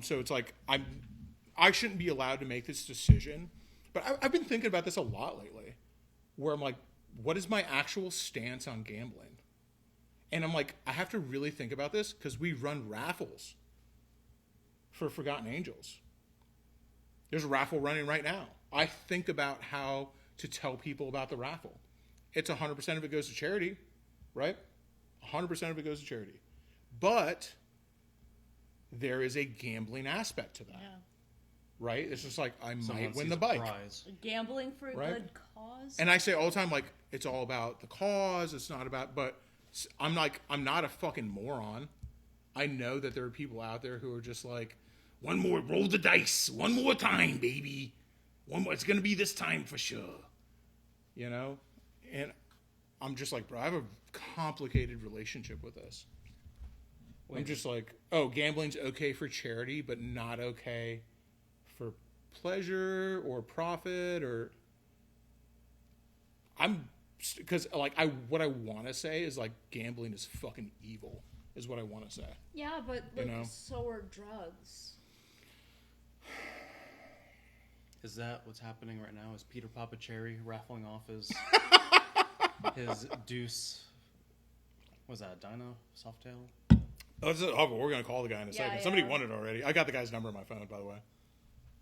So it's like, I shouldn't be allowed to make this decision. But I've been thinking about this a lot lately, where I'm like, what is my actual stance on gambling? And I'm like, I have to really think about this because we run raffles for Forgotten Angels. There's a raffle running right now. I think about how to tell people about the raffle. It's 100% of it goes to charity, right? 100% of it goes to charity. But there is a gambling aspect to that. Yeah. Right? It's just like, I Someone might win sees the a bike. prize. Gambling for a Right? good cause. And I say all the time, like, it's all about the cause. It's not about, but I'm like, I'm not a fucking moron. I know that there are people out there who are just like, one more, roll the dice. One more time, baby. One more. It's going to be this time for sure. You know? And I'm just like, bro, I have a complicated relationship with this. I'm just like, oh, gambling's okay for charity, but not okay for pleasure or profit, or because like what I want to say is like gambling is fucking evil is what I want to say. Yeah, but like, You know? so are drugs. Is that what's happening right now? Is Peter Papacherry raffling off his deuce? Was that a Dino Softail? We're gonna call the guy in a Yeah, second. Somebody yeah. won it already. I got the guy's number on my phone, by the way.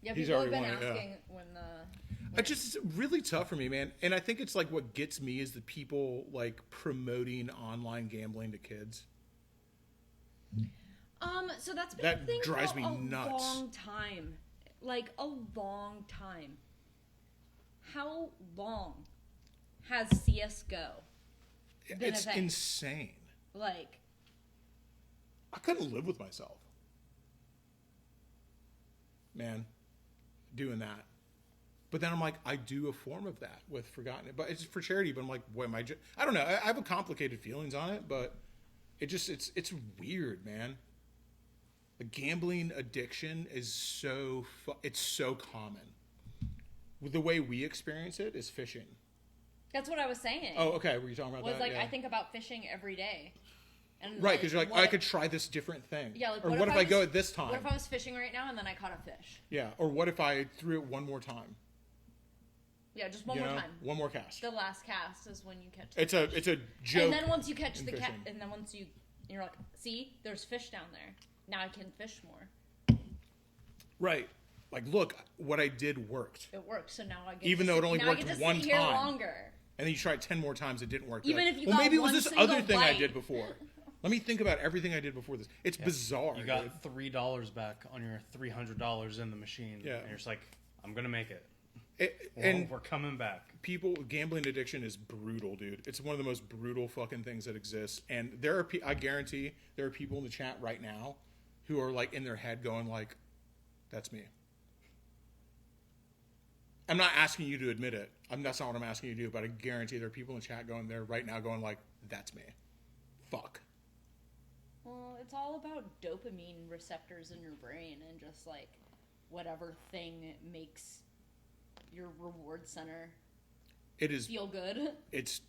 Yeah, He's people have already been won it, yeah. asking when the. It's just really tough for me, man. And I think it's like what gets me is the people like promoting online gambling to kids. So that's been That a thing drives for me a nuts. long time. Like a long time. How long has CS:GO been a It's thing? insane. Like, I couldn't live with myself, man, doing that. But then I'm like, I do a form of that with Forgotten, but it's for charity. But I'm like, what am I? I don't know. I have a complicated feelings on it, but it's weird, man. The gambling addiction is it's so common. The way we experience it is fishing. that's what I was saying. Oh, okay. Were you talking about Was that? like, Yeah. I think about fishing every day. And Right, because you're like, what I could try this different thing. Yeah, like, or what what if if I I go was- at this time? What if I was fishing right now and then I caught a fish? Yeah, or what if I threw it one more time? Yeah, just one You more know? time. One more cast. The last cast is when you catch the It's a joke. And then once you catch in the cat, fishing. and then once you're like, see, there's fish down there. Now I can fish more. Right. Like, look, what I did worked. It works, so now I get Even to though it sit- only now worked I get to one sit here time. longer. And then you try it 10 more times, it didn't work. You're Even like, if you well, got maybe it was one this single other thing I bite. did before. Let me think about everything I did before this. It's bizarre. You dude. got $3 back on your $300 in the machine. Yeah. And you're just like, I'm gonna make it. And We're coming back. people, gambling addiction is brutal, dude. It's one of the most brutal fucking things that exists. And there are, I guarantee, there are people in the chat right now who are like in their head going like, that's me. I'm not asking you to admit it. That's not what I'm asking you to do, but I guarantee there are people in the chat going there right now going like, that's me. Fuck. Well, it's all about dopamine receptors in your brain and just like whatever thing makes your reward center It is feel good. it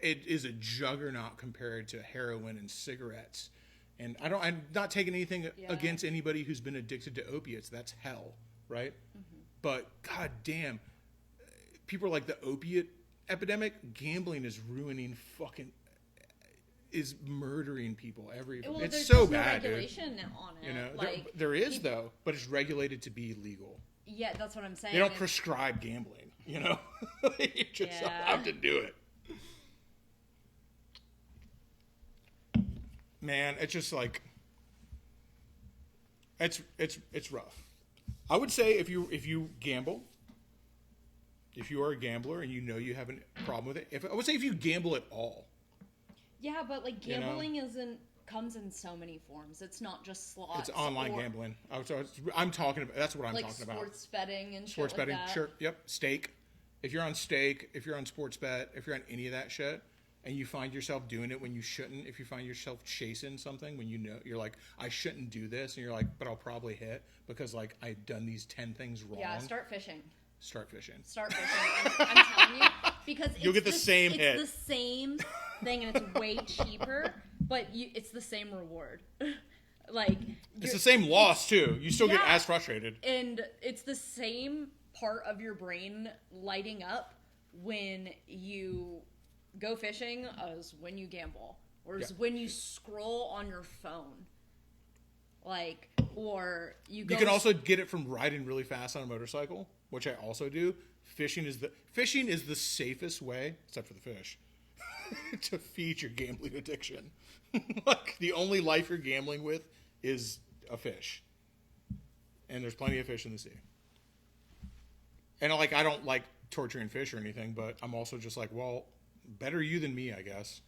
is a juggernaut compared to heroin and cigarettes. And I'm not taking anything Yeah. against anybody who's been addicted to opiates. That's hell, right? Mm-hmm. But god damn, people are like the opiate epidemic. Gambling is ruining is murdering people Well, it's there's so just bad, no dude. regulation on it. You know, like there is though, but it's regulated to be legal. yeah, that's what I'm saying. They don't It's- prescribe gambling, you know? You just Yeah. have to do it. Man, it's just like it's rough. I would say if you gamble, if you are a gambler and you know you have a problem with it, I would say if you gamble at all, Yeah, but like You know? gambling comes in so many forms. It's not just slots. it's online or, gambling. I'm talking about that's what I'm like talking about. sports betting and Sports shit like betting, that. sure, yep. Stake. If you're on stake, if you're on sports bet, if you're on any of that shit, and you find yourself doing it when you shouldn't, if you find yourself chasing something when you know you're like, I shouldn't do this, and you're like, but I'll probably hit because like I've done these 10 things wrong. Yeah, start fishing. Start fishing. Start fishing. I'm telling you, because You'll it's get the same it's hit. the same thing, and it's way cheaper, but it's the same reward. Like, It's the same loss too. You still get Yeah. as frustrated. and it's the same part of your brain lighting up when you go fishing as when you gamble, or as Yeah. when you scroll on your phone. Like, or you go. You can also get it from riding really fast on a motorcycle, which I also do. Fishing is the safest way, except for the fish, to feed your gambling addiction. Like, the only life you're gambling with is a fish, and there's plenty of fish in the sea. And like, I don't like torturing fish or anything, but I'm also just like, well, better you than me, I guess.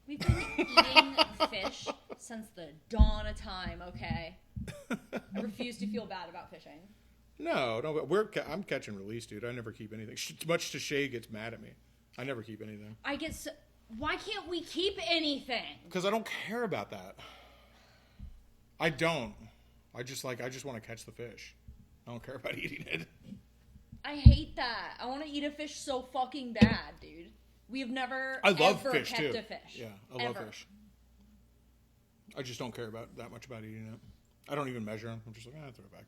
We've been eating fish since the dawn of time. Okay, I refuse to feel bad about fishing. No, but I'm catch and release, dude. I never keep anything. Much to Shay gets mad at me. I never keep anything. Why can't we keep anything? Because I don't care about that. I don't. I just want to catch the fish. I don't care about eating it. I hate that. I want to eat a fish so fucking bad, dude. We have never I love ever fish kept too. a fish. Yeah, I love Ever. fish. I just don't care about that much about eating it. I don't even measure them. I'm just like, throw it back.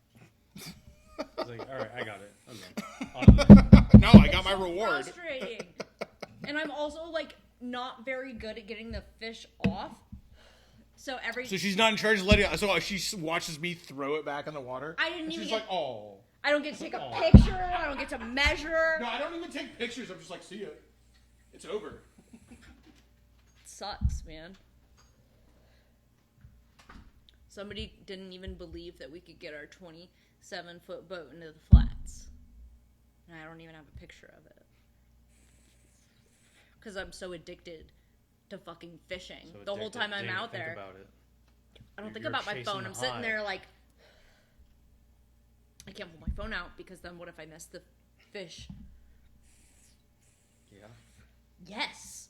It's like, all right, I got it. Okay. No, I got my reward. Frustrating. And I'm also like not very good at getting the fish off. So So she's not in charge of letting it. So she watches me throw it back in the water. I didn't and even she's get- like, oh. I don't get to take a picture. I don't get to measure. No, I don't even take pictures. I'm just like, see ya. It's over. It sucks, man. Somebody didn't even believe that we could get our 27-foot boat into the flats. And I don't even have a picture of it. Because I'm so addicted to fucking fishing. So The whole addicted, time I'm didn't out think there. about it. I don't think You're about my chasing phone. the I'm sitting high. there like, I can't pull my phone out because then what if I miss the fish? Yeah. Yes.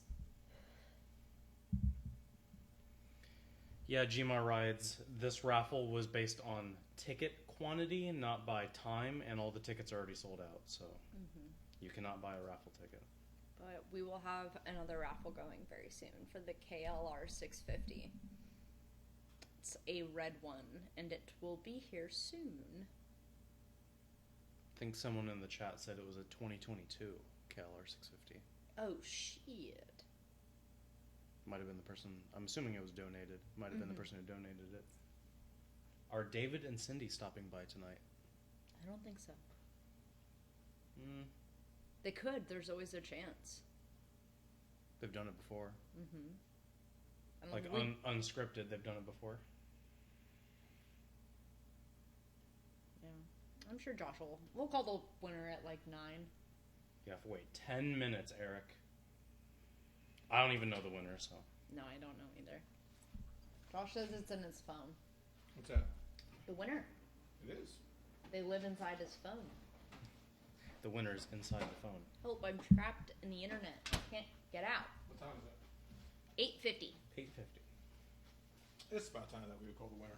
Yeah, Gmar rides. This raffle was based on ticket quantity, not by time, and all the tickets are already sold out, so you cannot buy a raffle ticket. But we will have another raffle going very soon for the KLR 650. It's a red one, and it will be here soon. I think someone in the chat said it was a 2022 KLR 650. Oh, shit. Might have been the person. I'm assuming it was donated. Might have been the person who donated it. Are David and Cindy stopping by tonight? I don't think so. Mm, They could. There's always a chance. they've done it before. I Like don't know. unscripted, they've done it before. Yeah. I'm sure Josh will. We'll call the winner at like 9. You have to wait 10 minutes, Eric. I don't even know the winner, so. No, I don't know either. Josh says it's in his phone. What's that? The winner. It is. They live inside his phone. The winner's inside the phone. Help, I'm trapped in the internet. I can't get out. What time is it? 8:50. 850. It's about time that we would call the winner.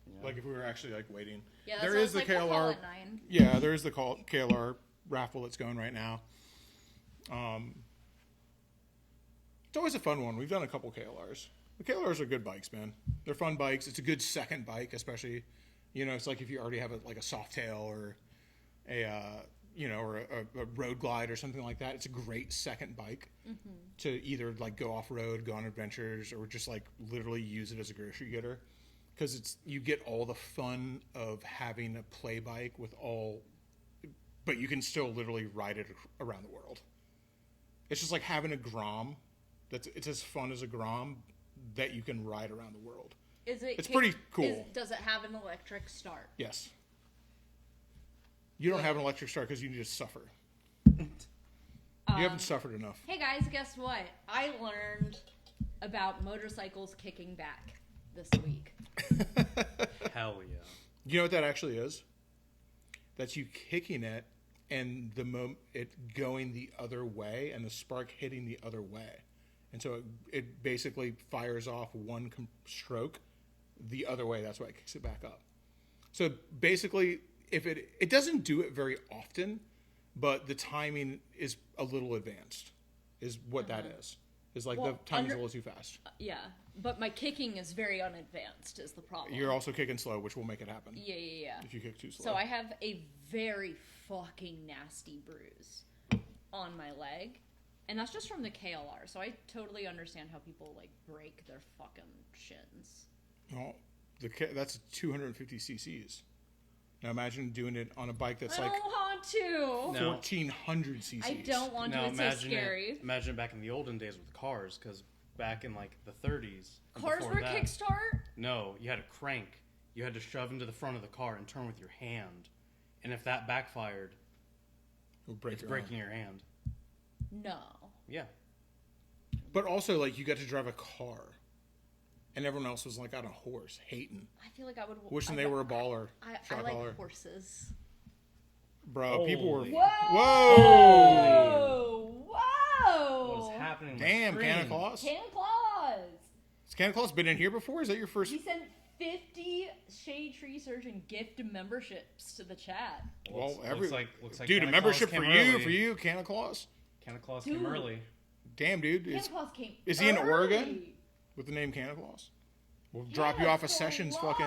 Yeah. Like if we were actually like waiting. Yeah, that's There what I is was the like, we'll call KLR. it 9. Yeah, there is the KLR raffle that's going right now. It's always a fun one. We've done a couple KLRs. The KLRs are good bikes, man. They're fun bikes. It's a good second bike, especially, it's like if you already have like a Softail or a road glide or something like that. It's a great second bike to either like go off road, go on adventures, or just like literally use it as a grocery getter. Because you get all the fun of having a play bike but you can still literally ride it around the world. It's just like having a Grom. It's as fun as a Grom that you can ride around the world. It's pretty cool. Does it have an electric start? Yes. You don't have an electric start because you just suffer. You haven't suffered enough. Hey guys, guess what? I learned about motorcycles kicking back this week. Hell yeah. You know what that actually is? That's you kicking it and it going the other way and the spark hitting the other way. And so it basically fires off one stroke the other way. That's why it kicks it back up. So basically, if it doesn't do it very often, but the timing is a little advanced, is what that is. Is like Well, the timing's a little too fast. Yeah, but my kicking is very unadvanced is the problem. You're also kicking slow, which will make it happen. Yeah. If you kick too slow. So I have a very fucking nasty bruise on my leg. And that's just from the KLR. So I totally understand how people like break their fucking shins. Well, that's 250 cc's. Now imagine doing it on a bike that's I like don't want to. No. 1400 cc's. I don't want to. It's so scary. Imagine back in the olden days with cars, because back in like the 30s. and Cars before were that- kickstart? No, you had a crank. You had to shove into the front of the car and turn with your hand. And if that backfired, It'll break it's your breaking arm. your hand. No. Yeah. But also, like, you got to drive a car. And everyone else was like on a horse, hating. I feel like I would. Wishing they were a baller. I shot like baller. horses. Bro, people were... Holy- Whoa! Whoa! What is happening? on my Damn, screen? Santa Claus. Santa Claus! Has Santa Claus been in here before? Is that your first... He sent 50 Shadetree Surgeon gift memberships to the chat. Well, looks like dude, a Santa membership Claus for came you, early. Santa Claus. Santa Claus Dude. came early. Damn, dude. Santa Claus came. is he in early. Oregon? With the name Santa Claus? We'll drop you off a Sessions fucking...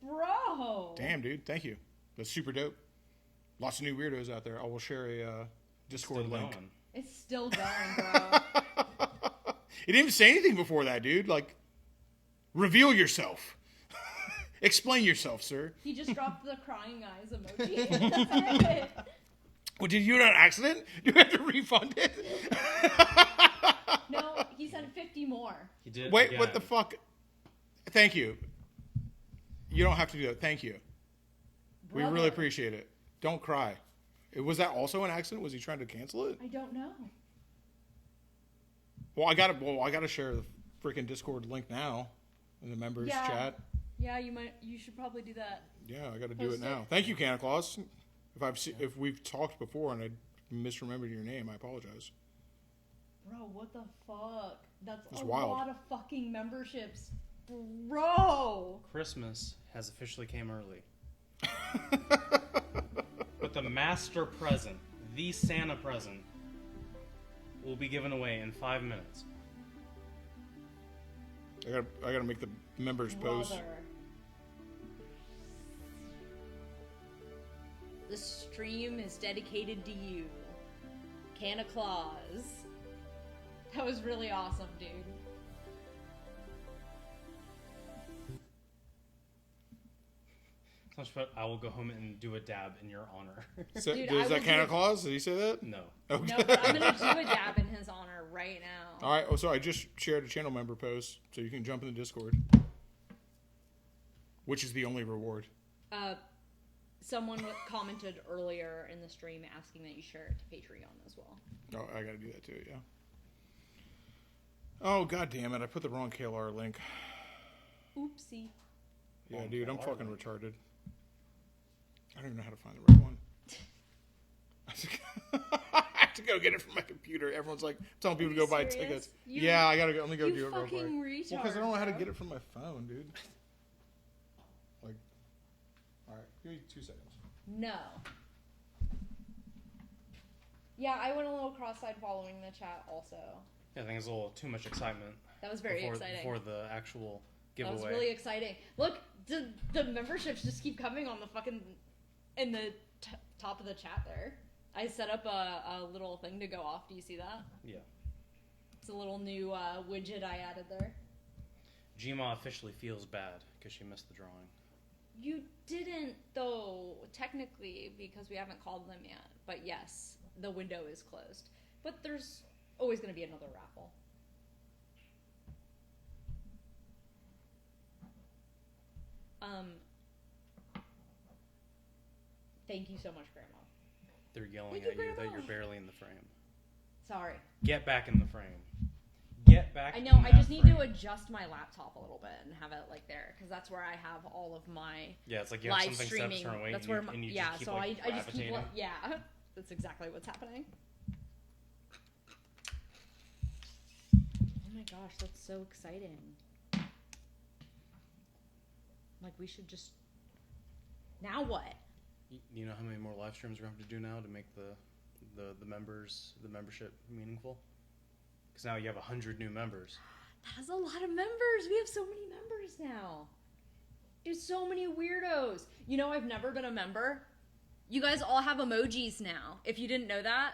Bro! damn, dude. Thank you. That's super dope. Lots of new weirdos out there. I will share a Discord Still link. going. It's still going, bro. He didn't even say anything before that, dude. Like, reveal yourself. Explain yourself, sir. He just dropped the crying eyes emoji. That's it. Well, did you do it on accident? Do you have to refund it? No, he sent 50 more. He did. Wait, again. what the fuck? Thank you. You don't have to do that. Thank you. We Brother. really appreciate it. Don't cry. Was that also an accident? Was he trying to cancel it? I don't know. Well, I gotta share the freaking Discord link now in the members Yeah. chat. Yeah, you should probably do that. Yeah, I gotta do Post it now. it. Thank you, Santa Claus. If we've talked before and I misremembered your name, I apologize. Bro, what the fuck? That's It's a wild. lot of fucking memberships. Bro! Christmas has officially came early. But the master present, the Santa present, will be given away in 5 minutes. I gotta make the members post. Brother. The stream is dedicated to you. Santa Claus. That was really awesome, dude. But I will go home and do a dab in your honor. So, Dude, is I that will Santa do- Claus? Did he say that? No. Okay. No, but I'm gonna do a dab in his honor right now. All right. Oh, so I just shared a channel member post, so you can jump in the Discord. Which is the only reward. Someone commented earlier in the stream asking that you share it to Patreon as well. Oh, I gotta do that too. Yeah. Oh god damn it! I put the wrong KLR link. Oopsie. Yeah, Wrong dude, I'm KLR fucking link. retarded. I don't even know how to find the right one. I have to go get it from my computer. Everyone's like telling people to go buy serious? tickets. You- Yeah, I gotta go. Let me go You do it real quick. fucking Well, retard. because I don't know how to bro. get it from my phone, dude. Like, all right, give me 2 seconds. No. Yeah, I went a little cross-eyed following the chat also. Yeah, I think it's a little too much excitement. That was very exciting. Before the actual giveaway. That was really exciting. Look, the memberships just keep coming on the fucking in the top of the chat there. I set up a little thing to go off. Do you see that? Yeah. It's a little new widget I added there. Gma officially feels bad because she missed the drawing. You didn't, though, technically, because we haven't called them yet. But yes, the window is closed. But there's always going to be another raffle. Thank you so much, Grandma. They're yelling Thank you, at you that Grandma. you're barely in the frame. Sorry. Get back in the frame. Get back. I know, in I that just need frame. to adjust my laptop a little bit and have it like there, because that's where I have all of my Yeah, it's like you have live something streaming. set a certain way. That's and you, where and you yeah. just keep, So like, I just keep gravitating. yeah. That's exactly what's happening. Oh my gosh, that's so exciting! Like we should just. Now what? You know how many more live streams we're going to have to do now to make the membership meaningful? because now you have 100 new members. That's a lot of members. We have so many members now. Dude, so many weirdos. You know, I've never been a member. You guys all have emojis now. If you didn't know that,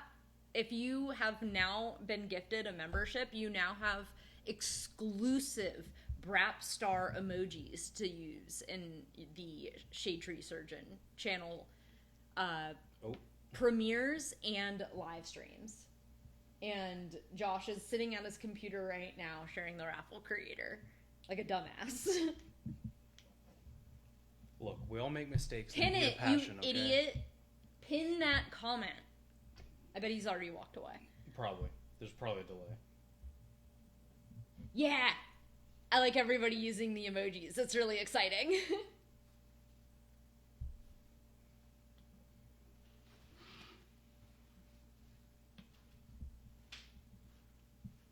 if you have now been gifted a membership, you now have exclusive Brap Star emojis to use in the Shadetree Surgeon channel premieres and live streams. And Josh is sitting at his computer right now sharing the raffle creator like a dumbass. Look, we all make mistakes. Pin and it, passion, you idiot. Pin that comment. I bet he's already walked away. Probably. There's probably a delay. Yeah! I like everybody using the emojis. It's really exciting.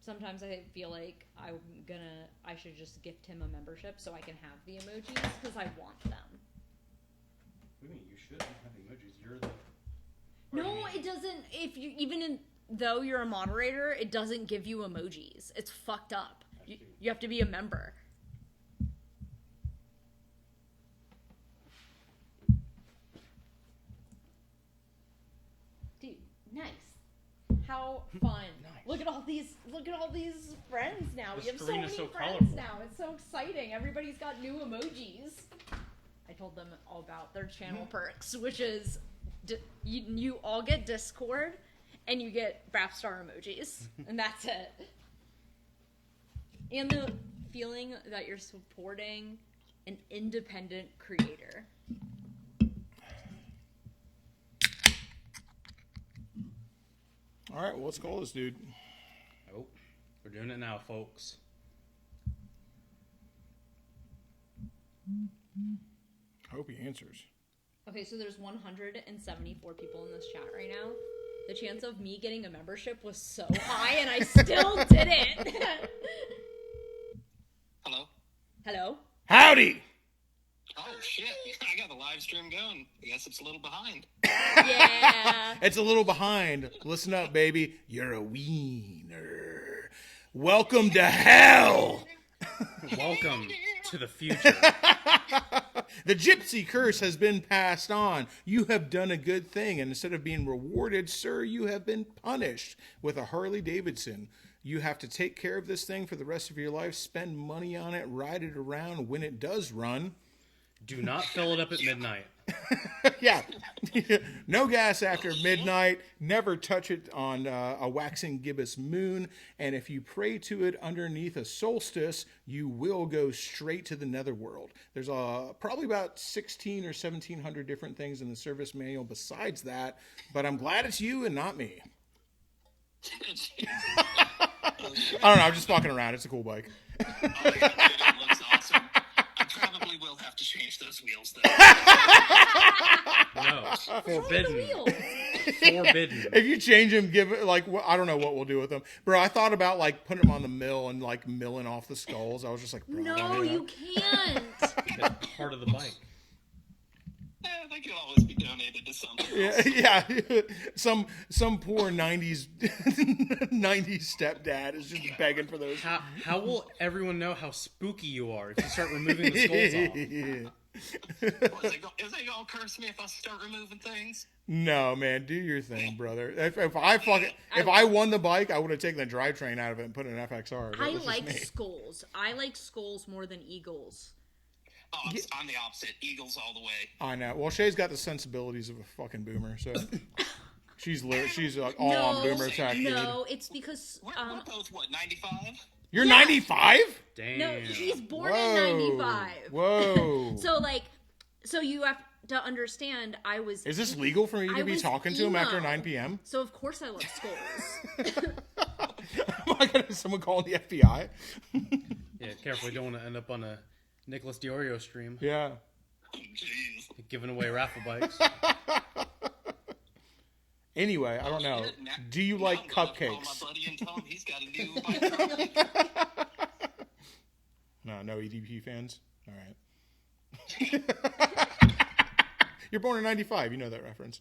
Sometimes I feel like I should just gift him a membership so I can have the emojis because I want them. What do you mean you should have the emojis? You're the... No, it doesn't. If you though you're a moderator, it doesn't give you emojis. It's fucked up. You have to be a member. Dude, nice. How fun. Nice. Look at all these friends now. The We have so screen many is so friends colorful. now. It's so exciting. Everybody's got new emojis. I told them all about their channel perks, which is you all get Discord and you get Brap Star emojis, and that's it. And the feeling that you're supporting an independent creator. All right, well, let's call this dude. Oh, we're doing it now, folks. I hope he answers. Okay, so there's 174 people in this chat right now. The chance of me getting a membership was so high, and I still didn't. Hello? Hello? Howdy! Oh, shit. I got the live stream going. I guess it's a little behind. Yeah. It's a little behind. Listen up, baby. You're a wiener. Welcome to hell! Welcome to the future. The gypsy curse has been passed on. You have done a good thing, and instead of being rewarded, sir, you have been punished with a Harley Davidson. You have to take care of this thing for the rest of your life, spend money on it, ride it around when it does run. Do not fill it up at midnight. Yeah. No gas after midnight. Never touch it on a waxing gibbous moon. And if you pray to it underneath a solstice, you will go straight to the netherworld. There's probably about 16 or 1,700 different things in the service manual besides that. But I'm glad it's you and not me. I don't know. I'm just fucking around. It's a cool bike. Oh, yeah, dude, it looks awesome. I probably will have to change those wheels, though. No. The Forbidden. wheels. Forbidden. If you change them, give it like I don't know what we'll do with them, bro. I thought about like putting them on the mill and like milling off the skulls. I was just like, bro, No, you can't. It's part of the bike. They could always be donated to something else. yeah. Some poor '90s stepdad is just begging for those. How will everyone know how spooky you are if you start removing the skulls off? Is they gonna curse me if I start removing things? No, man, do your thing, brother. If I won the bike, I would have taken the drivetrain out of it and put it in FXR. but I that's just like me. skulls. I like skulls more than eagles. Oh, I'm the opposite. Eagles all the way. I know. Well, Shay's got the sensibilities of a fucking boomer, so she's all on No, boomer attack. Dude. no, it's because We're both, what, 95? You're Yeah. 95? Damn. no, he's born Whoa. in 95. Whoa. So you have to understand, I was. Is this legal for me I to be was talking to him after emo. 9 p.m.? So of course I love skulls. Am I gonna someone calling the FBI? Yeah, careful. You don't want to end up on a Nicholas DiOrio stream Yeah. Jeez. giving away raffle bikes. Anyway, I don't know. Do you like Call my cupcakes? buddy and tell him he's got a new bike. No EDP fans? All right. You're born in 95. You know that reference.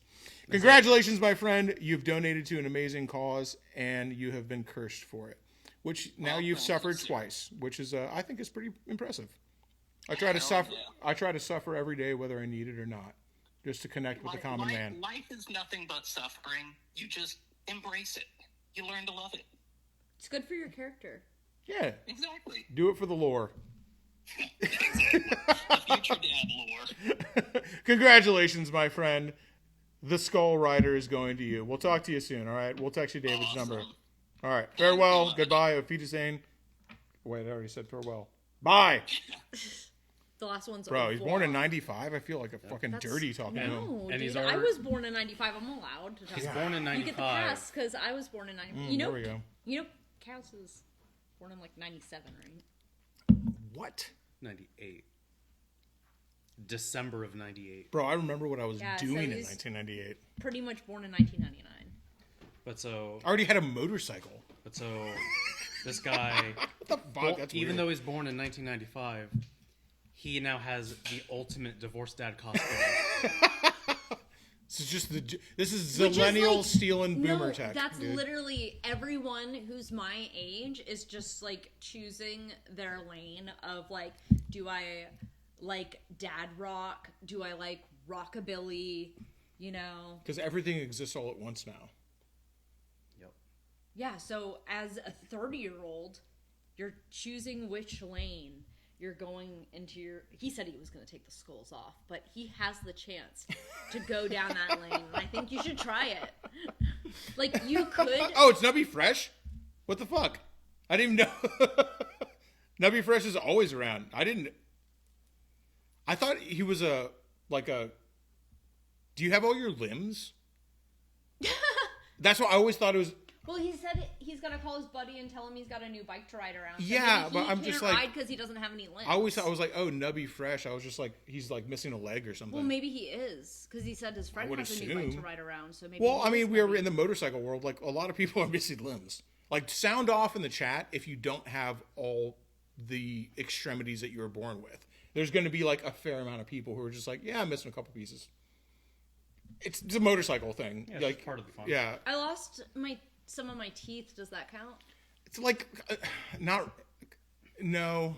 Congratulations, my friend. You've donated to an amazing cause, and you have been cursed for it. which now Well, you've well, suffered let's see. twice, which is I think is pretty impressive. I try to Hell suffer. yeah. I try to suffer every day, whether I need it or not, just to connect with the common man. Life is nothing but suffering. You just embrace it. You learn to love it. It's good for your character. Yeah, Exactly. do it for the lore. The future dad lore. Congratulations, my friend. The Skull Rider is going to you. We'll talk to you soon. All right, we'll text you David's Awesome. number. All right, farewell, goodbye. Auf Wiedersehen. Wait, I already said farewell. Bye. The last one's Bro, he's born in over. 95. I feel like a fucking That's- dirty talking to him. No, And dude, he's I already- was born in 95. I'm allowed to talk. He's born in You get the 95. pass because I was born in 95. there we go. You know, Cass was born in like 97, right? What? 98. December of 98. Bro, I remember what I was Yeah, so doing in he's- 1998. Pretty much born in 1999. But so, I already had a motorcycle. this guy, What the fuck? That's even weird. though he's born in 1995, he now has the ultimate divorced dad cosplay. This is Which is Zillennial like- stealing boomer No, tech. that's dude. literally everyone who's my age is just like choosing their lane of like, do I like dad rock? Do I like rockabilly? You know? Because everything exists all at once now. Yep. Yeah, so as a 30-year-old, you're choosing which lane you're going into your... He said he was going to take the skulls off, but he has the chance to go down that lane. And I think you should try it. Like, you could... Oh, it's Nubby Fresh? What the fuck? I didn't even know. Nubby Fresh is always around. I thought he was do you have all your limbs? That's what I always thought it was. Well, he said he's going to call his buddy and tell him he's got a new bike to ride around. So Yeah, maybe but he I'm can't just like- ride because he doesn't have any limbs. I always thought I was like, oh, Nubby Fresh. I was just like, he's like missing a leg or something. Well, maybe he is because he said his friend would has a new bike to assume. ride around. So maybe. Well, he I mean, is we are Nubby. in the motorcycle world. Like, a lot of people are missing limbs. Like, sound off in the chat if you don't have all the extremities that you were born with. There's going to be, like, a fair amount of people who are just like, yeah, I'm missing a couple pieces. It's a motorcycle thing. Yeah, it's like, just part of the fun. Yeah. I lost some of my teeth. Does that count? It's like, not, no.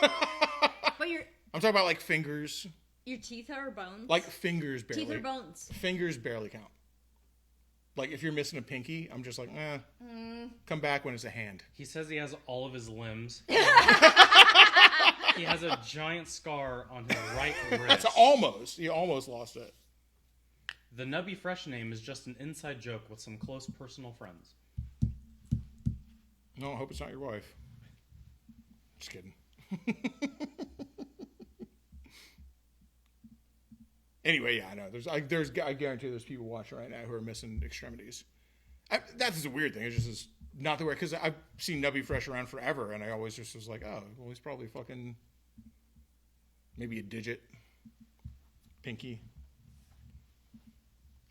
But your I'm talking about, like, fingers. teeth are bones. Like, fingers barely. teeth are bones. Fingers barely count. Like, if you're missing a pinky, I'm just like, come back when it's a hand. He says he has all of his limbs. He has a giant scar on his right wrist. You almost lost it. The Nubby Fresh name is just an inside joke with some close personal friends. No, I hope it's not your wife. Just kidding. Anyway, yeah, I know. I guarantee there's people watching right now who are missing extremities. That's a weird thing. It's just not the way, because I've seen Nubby Fresh around forever, and I always just was like, oh, well, he's probably fucking maybe a digit, pinky,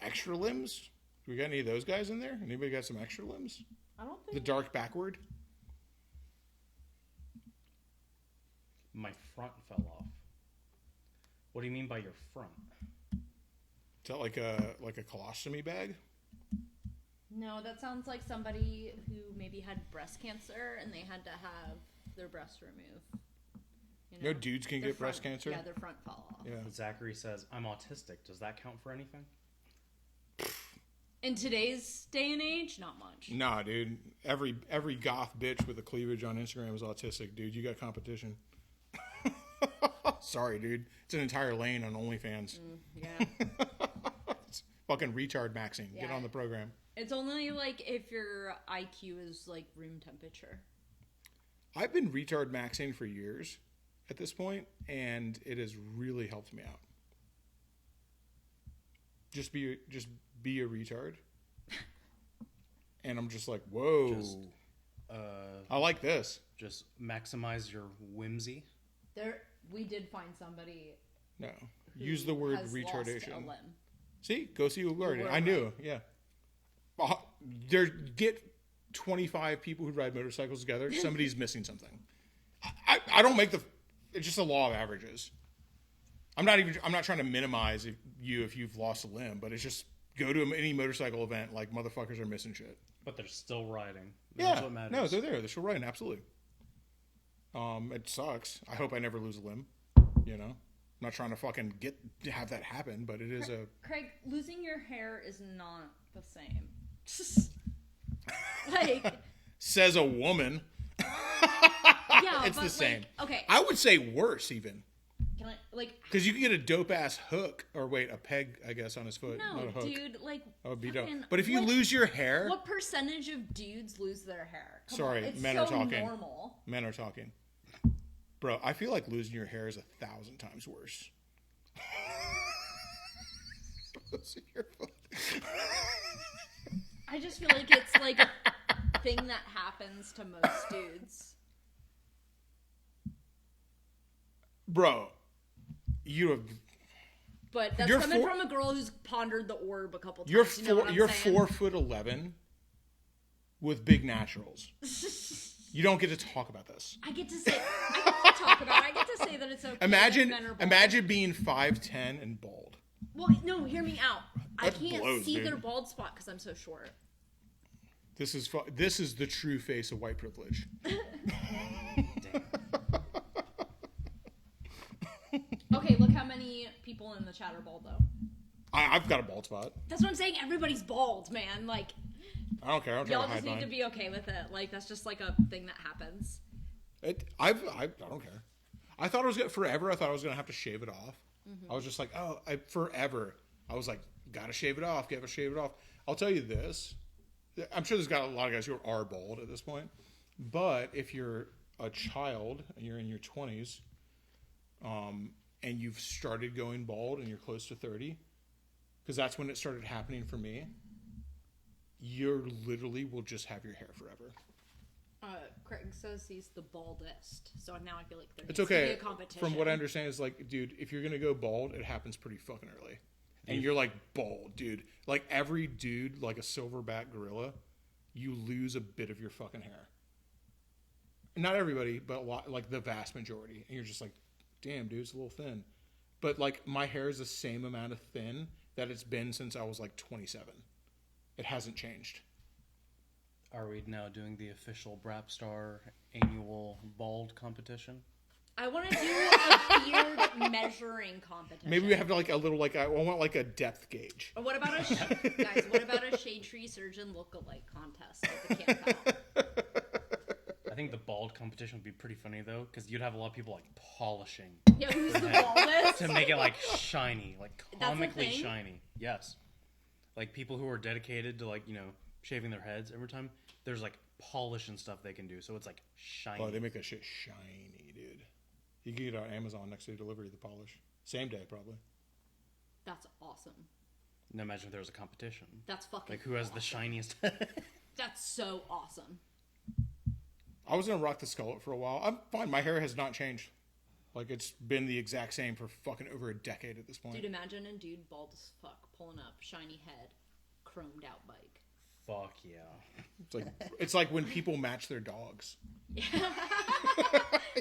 extra limbs. Do we got any of those guys in there? Anybody got some extra limbs? I don't think. The dark backward. My front fell off. What do you mean by your front? Is that like a colostomy bag? No, that sounds like somebody who maybe had breast cancer and they had to have their breast removed. You know, dudes can Their get breast front- cancer. Yeah, their front fall off. Yeah. Zachary says, I'm autistic. Does that count for anything? In today's day and age, not much. Nah, dude. Every goth bitch with a cleavage on Instagram is autistic, dude. You got competition. Sorry, dude. It's an entire lane on OnlyFans. Yeah. It's fucking retard maxing. Get Yeah. on the program. It's only like if your IQ is like room temperature. I've been retard maxing for years at this point, and it has really helped me out. Just be a retard. And I'm just like, whoa. I like this. Just maximize your whimsy. We did find somebody. No. Use the word has retardation. Lost a limb. See? Go see Ugardi. were I knew. Yeah. Get 25 people who ride motorcycles together. Somebody's missing something. I don't make it's just a law of averages. I'm not trying to minimize if you've lost a limb, but it's just go to any motorcycle event, like motherfuckers are missing shit. But they're still riding. That's what matters. no, they're there. They're still right, absolutely. It sucks. I hope I never lose a limb. You know, I'm not trying to fucking have that happen, but it is a. Craig, losing your hair is not the same. Like, Says a woman. yeah, It's but the same. Like, okay, I would say worse even. can I, like, Because you can get a dope ass hook, or wait, a peg, I guess, on his foot. no, not a hook. dude, like, That would be dope. fucking- But if you what- lose your hair, what percentage of dudes lose their hair? Come Sorry, on, it's men so are talking. normal. men are talking. Bro, I feel like losing your hair is 1,000 times worse. Losing your foot. I just feel like it's like a thing that happens to most dudes. Bro, you have. But that's You're coming four- from a girl who's pondered the orb a couple times. You're you know what I'm saying? 4'11" with big naturals. You don't get to talk about this. I get to say, I get to talk about it. I get to say that it's okay. Imagine, that men are bald. imagine being 5'10" and bald. Well, no, hear me out. I That can't blows, see dude. their bald spot because I'm so short. This is the true face of white privilege. Okay, look how many people in the chat are bald though. I've got a bald spot. That's what I'm saying. Everybody's bald, man. Like, I don't care. I don't try y'all to just hide need to mine. be okay with it. Like, that's just like a thing that happens. I don't care. I thought I was gonna forever. I thought I was gonna have to shave it off. I was just like, forever. I was like, gotta shave it off. Gotta shave it off. I'll tell you this. I'm sure there's got a lot of guys who are bald at this point. But if you're a child and you're in your 20s, and you've started going bald and you're close to 30, because that's when it started happening for me, you literally will just have your hair forever. Craig says he's the baldest, so now I feel like there It's needs to be okay. a competition. From what I understand is like, dude, if you're gonna go bald, it happens pretty fucking early. And you're like bald, dude. Like every dude, like a silverback gorilla, you lose a bit of your fucking hair. Not everybody, but a lot, like the vast majority. And you're just like, damn, dude, it's a little thin. But like my hair is the same amount of thin that it's been since I was like 27. It hasn't changed. Are we now doing the official Brapstar annual bald competition? I want to do a beard measuring competition. Maybe we have like a little like I want like a depth gauge. Or what about guys? What about a Shadetree Surgeon look-alike contest at the camp out? I think the bald competition would be pretty funny though, because you'd have a lot of people like polishing Yeah, who's the baldest? to make it like shiny, like That's a comically thing? shiny. Yes, like people who are dedicated to like shaving their heads every time. There's like polish and stuff they can do, so it's like shiny. Oh, they make that shit shiny, dude. You can get it on Amazon next day delivery, the polish. Same day, probably. That's awesome. Now imagine if there was a competition. That's fucking Like who has the awesome. shiniest? That's so awesome. I was going to rock the skullet for a while. I'm fine. My hair has not changed. Like, it's been the exact same for fucking over a decade at this point. Dude, imagine a dude bald as fuck pulling up, shiny head, chromed out bike. Fuck yeah. It's like when people match their dogs. Yeah.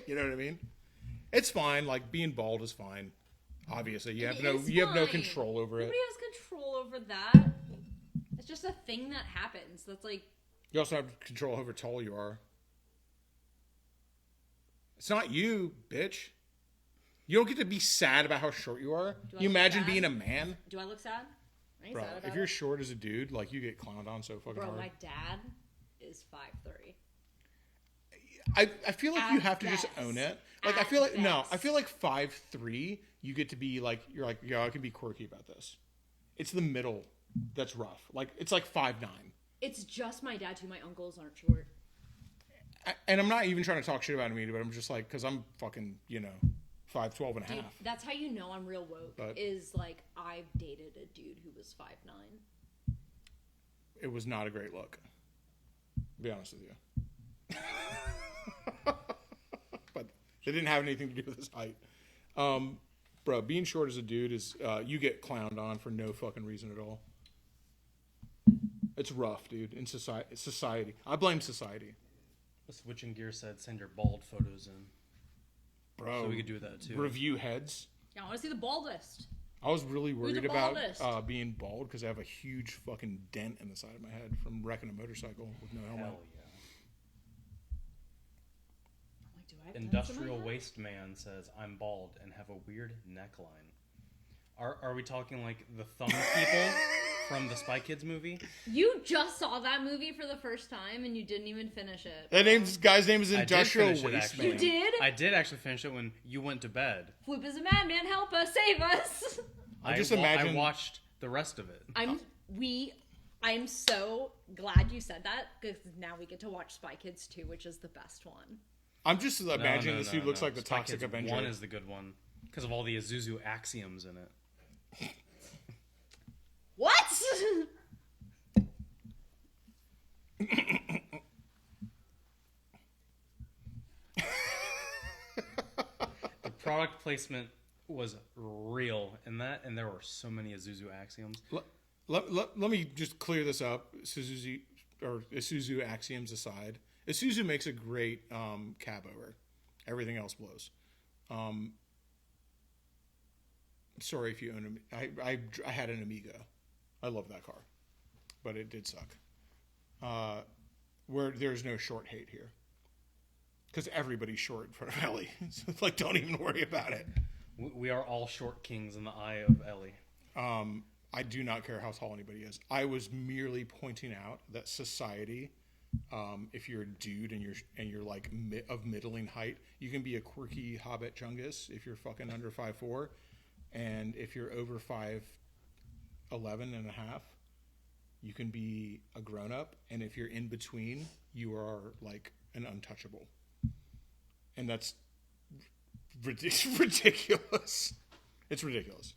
You know what I mean? It's fine. Like, being bald is fine. Obviously, you have It's no fine. control over it. Nobody has control over that. It's just a thing that happens. That's like, You also have control over how tall you are. It's not you, bitch. You don't get to be sad about how short you are. I You look imagine sad? being a man? do I look sad? I ain't Bro, sad about if you're it. short as a dude, like, you get clowned on so fucking Bro, hard. my dad is 5'3". I feel like you At have to just best. own it. Like, I At feel like, no, best. I feel like 5'3", you get to be like, you're like, yeah, I can be quirky about this. It's the middle that's rough. Like, it's like 5'9". It's just my dad too. My uncles aren't short. And I'm not even trying to talk shit about me, but I'm just like, because I'm fucking, 5'12" and a Dude, half. that's how you know I'm real woke. But- is like I've dated a dude who was 5'9". It was not a great look. To be honest with you. But it didn't have anything to do with his height. Bro, being short as a dude is, you get clowned on for no fucking reason at all. It's rough, dude, in society. I blame society. Switching gears said send your bald photos in. Bro, So we could do that too. Review heads. Yeah, I want to see the baldest. I was really worried the about baldest? being bald because I have a huge fucking dent in the side of my head from wrecking a motorcycle with no helmet. Hell yeah. Industrial Waste Man says, I'm bald and have a weird neckline. Are we talking like the thumb people from the Spy Kids movie? You just saw that movie for the first time and you didn't even finish it. That guy's name is Industrial finish it, Waste actually. Man. You did? I did actually finish it when you went to bed. Floop is a madman. Help us. Save us. I just imagine- I watched the rest of it. I'm so glad you said that because now we get to watch Spy Kids 2, which is the best one. I'm just imagining this dude looks like the Spy Toxic Kids Avenger. 1 is the good one because of all the Azuzu axioms in it. What? The product placement was real in that, and there were so many Azuzu axioms. Let me just clear this up. Isuzu axioms aside, Isuzu makes a great cab over. Everything else blows. Sorry if you own I had an Amiga. I love that car, but it did suck. Where there's no short hate here, because everybody's short in front of Ellie. So it's like, don't even worry about it. We are all short kings in the eye of Ellie. I do not care how tall anybody is. I was merely pointing out that society, if you're a dude and you're like of middling height, you can be a quirky hobbit chungus if you're fucking under 5'4", and if you're over 5'11" and a half, you can be a grown up, and if you're in between, you are like an untouchable, and that's ridiculous. It's ridiculous.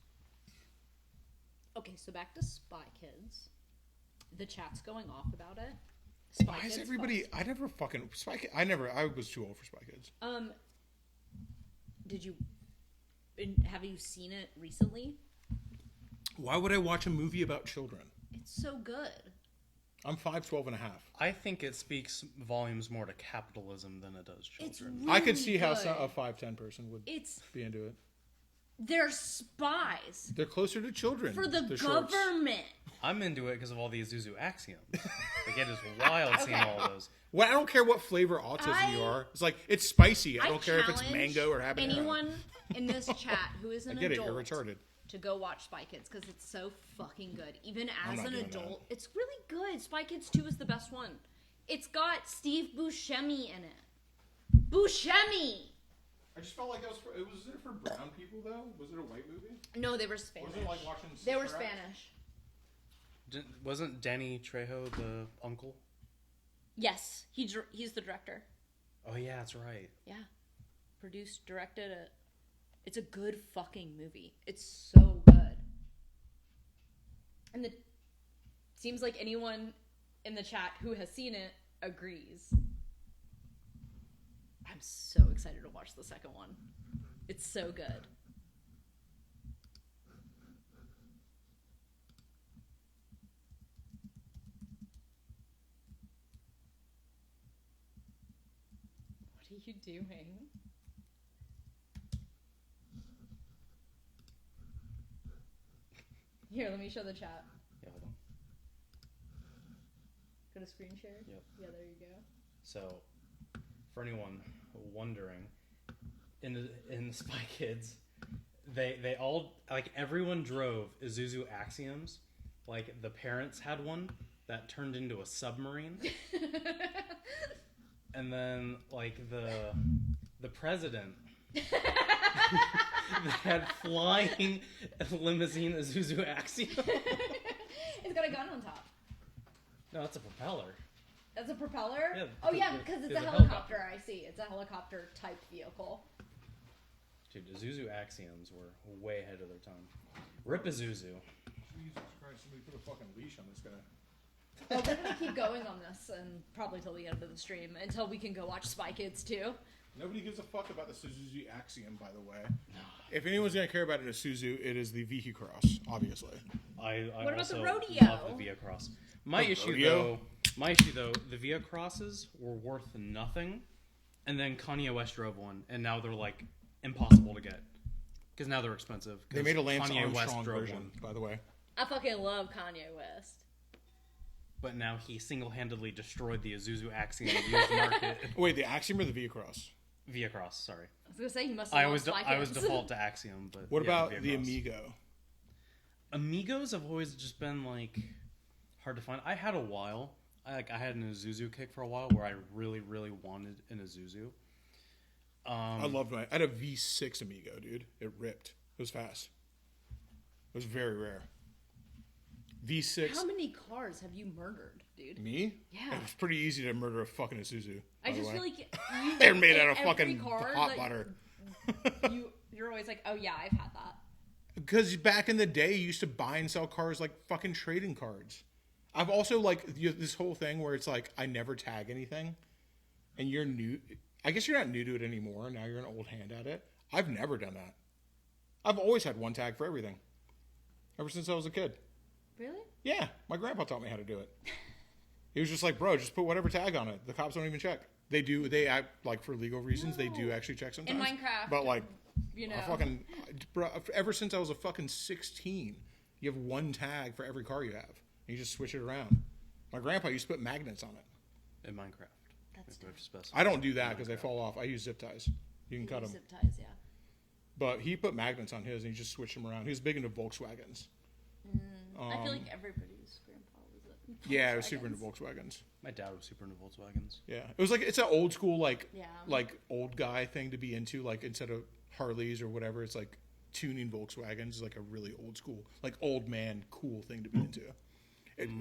Okay, so back to Spy Kids. The chat's going off about it. Spy Why Kids is everybody? first. I never fucking Spy Kids. I was too old for Spy Kids. Did you? Have you seen it recently? Why would I watch a movie about children? It's so good. I'm 5'12" and a half. I think it speaks volumes more to capitalism than it does It's children. really I could see how good. a 5'10" person would be into it. They're spies They're closer to children. for the shorts. government. I'm into it because of all the Azuzu axioms. Like, it is wild seeing Okay. all of those. Well, I don't care what flavor autism you are. It's like, it's spicy. I don't care if it's challenge mango or habanero. anyone in this chat who is an I get it. adult You're retarded. to go watch Spy Kids because it's so fucking good. Even I'm as not an doing adult, it's really good. Spy Kids 2 is the best one. It's got Steve Buscemi in it. Buscemi! I just felt like was it for brown people though? Was it a white movie? No, they were Spanish. Was it like watching? They were Sister Act? Wasn't Danny Trejo the uncle? Yes, he's the director. Oh yeah, that's right. Yeah, produced, directed it. It's a good fucking movie. It's so good. And seems like anyone in the chat who has seen it agrees. I'm so excited to watch the second one. It's so good. What are you doing? Here, let me show the chat. Yeah, hold on. Go to screen share? Yep. Yeah, there you go. So, for anyone wondering, in the Spy Kids, they all, like, everyone drove Isuzu Axioms. Like, the parents had one that turned into a submarine. And then, like, the president they had flying limousine Isuzu Axiom. It's got a gun on top. No, that's a propeller. That's a propeller? Yeah, Oh, yeah, the- because it's there's a a helicopter. helicopter. I see. It's a helicopter type vehicle. Dude, Isuzu Axioms were way ahead of their time. Rip Isuzu. Jesus Christ! Somebody put a fucking leash on this guy. Oh, we're going to keep going on this and probably till the end of the stream until we can go watch Spy Kids 2. Nobody gives a fuck about the Suzuki Axiom, by the way. If anyone's gonna care about an Isuzu, it is the VQ Cross, obviously. I What about the also rodeo? love the Via Cross. My The issue rodeo? though, the Via Crosses were worth nothing, and then Kanye West drove one, and now they're like impossible to get because now they're expensive. They made a Lance Kanye West Armstrong drove version, one, by the way. I fucking love Kanye West. but now he single-handedly destroyed the Isuzu Axiom used market. Wait, the Axiom or the V Cross? Via Cross, sorry. I was gonna say he must have I lost was five I was hits. default to Axiom, but What yeah, about Via the Cross. Amigo? Amigos have always just been like hard to find. I had a while. I had an Isuzu kick for a while where I really, really wanted an Isuzu. I loved I had a V6 Amigo, dude. It ripped. It was fast. It was very rare. V6. How many cars have you murdered, dude? Me? Yeah. It was pretty easy to murder a fucking Isuzu. I by the just way. feel like They're made out of every fucking car hot that butter. You're always like, oh yeah, I've had that. Because back in the day, you used to buy and sell cars like fucking trading cards. I've also like this whole thing where it's like I never tag anything, and you're new. I guess you're not new to it anymore. Now you're an old hand at it. I've never done that. I've always had one tag for everything, ever since I was a kid. Really? Yeah, my grandpa taught me how to do it. He was just like, bro, just put whatever tag on it. The cops don't even check. They do. They act like for legal reasons. They do actually check sometimes. In Minecraft, but like, you know, I fucking, bro, ever since I was a fucking 16, you have one tag for every car you have. You just switch it around. My grandpa used to put magnets on it. In Minecraft. That's If we have to specify. I don't do that because they fall off. I use zip ties. You can cut them. zip ties, yeah. But he put magnets on his and he just switched them around. He was big into Volkswagens. I feel like everybody's grandpa was a Yeah, I was super Volkswagens. into Volkswagens. My dad was super into Volkswagens. Yeah, it was like it's an old school like Yeah. like old guy thing to be into. Like instead of Harleys or whatever, it's like tuning Volkswagens is like a really old school, like old man cool thing to be into.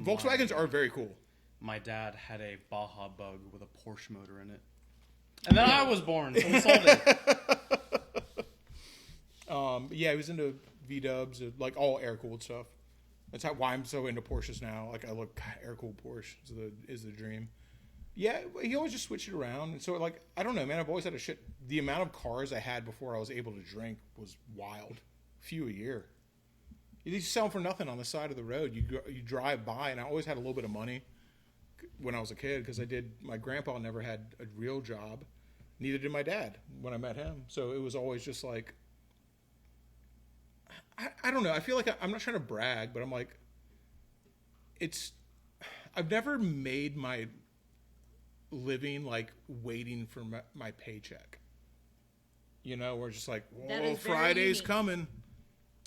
Volkswagens are very cool. My dad had a Baja Bug with a Porsche motor in it. And then I was born, so we sold it. Yeah, he was into V Dubs, like all air cooled stuff. That's why I'm so into Porsches now. Like I look, God, air cooled Porsche is the dream. Yeah, he always just switched it around. And so like I don't know, man. I've always had a shit. The amount of cars I had before I was able to drink was wild. Few a year. You just sell them for nothing on the side of the road. You drive by, and I always had a little bit of money when I was a kid because my grandpa never had a real job. Neither did my dad when I met him. So it was always just like, I don't know. I feel like I'm not trying to brag, but I'm like, I've never made my living like waiting for my paycheck. You know, we're just like, That whoa, is very Friday's unique. coming.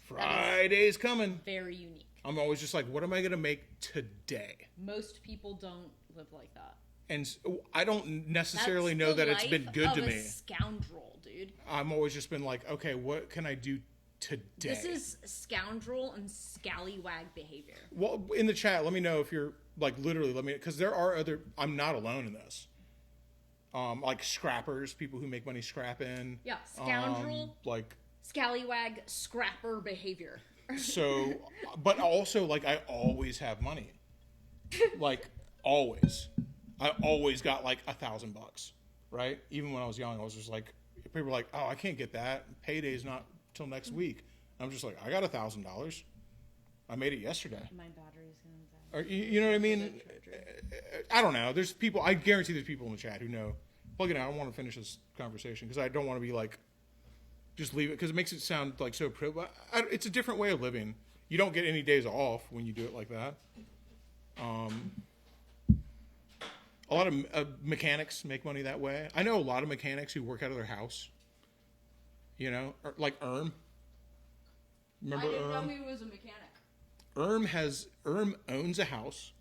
Friday's coming. Very unique. I'm always just like, what am I going to make today? Most people don't live like that. And I don't necessarily That's know the that it's been life good of to a me. Scoundrel, dude. I'm always just been like, okay, what can I do today? This is scoundrel and scallywag behavior. Well, in the chat, let me know if you're like literally. Let me, because there are other. I'm not alone in this. Like scrappers, people who make money scrapping. Yeah, scoundrel, Like scallywag, scrapper behavior. so, but also like I always have money. Like always, I always got like $1,000, right? Even when I was young, I was just like, people were like, "Oh, I can't get that. Payday's not till next week." I'm just like, I got $1,000. I made it yesterday. My battery's gonna die. Or, you know what I mean? I don't know. There's people. I guarantee there's people in the chat who know. Plug it out. I don't want to finish this conversation because I don't want to be like, just leave it because it makes it sound like so it's a different way of living. You don't get any days off when you do it like that. A lot of mechanics make money that way. I know a lot of mechanics who work out of their house. You know, like Erm. Remember I didn't Erm? know he was a mechanic. Erm owns a house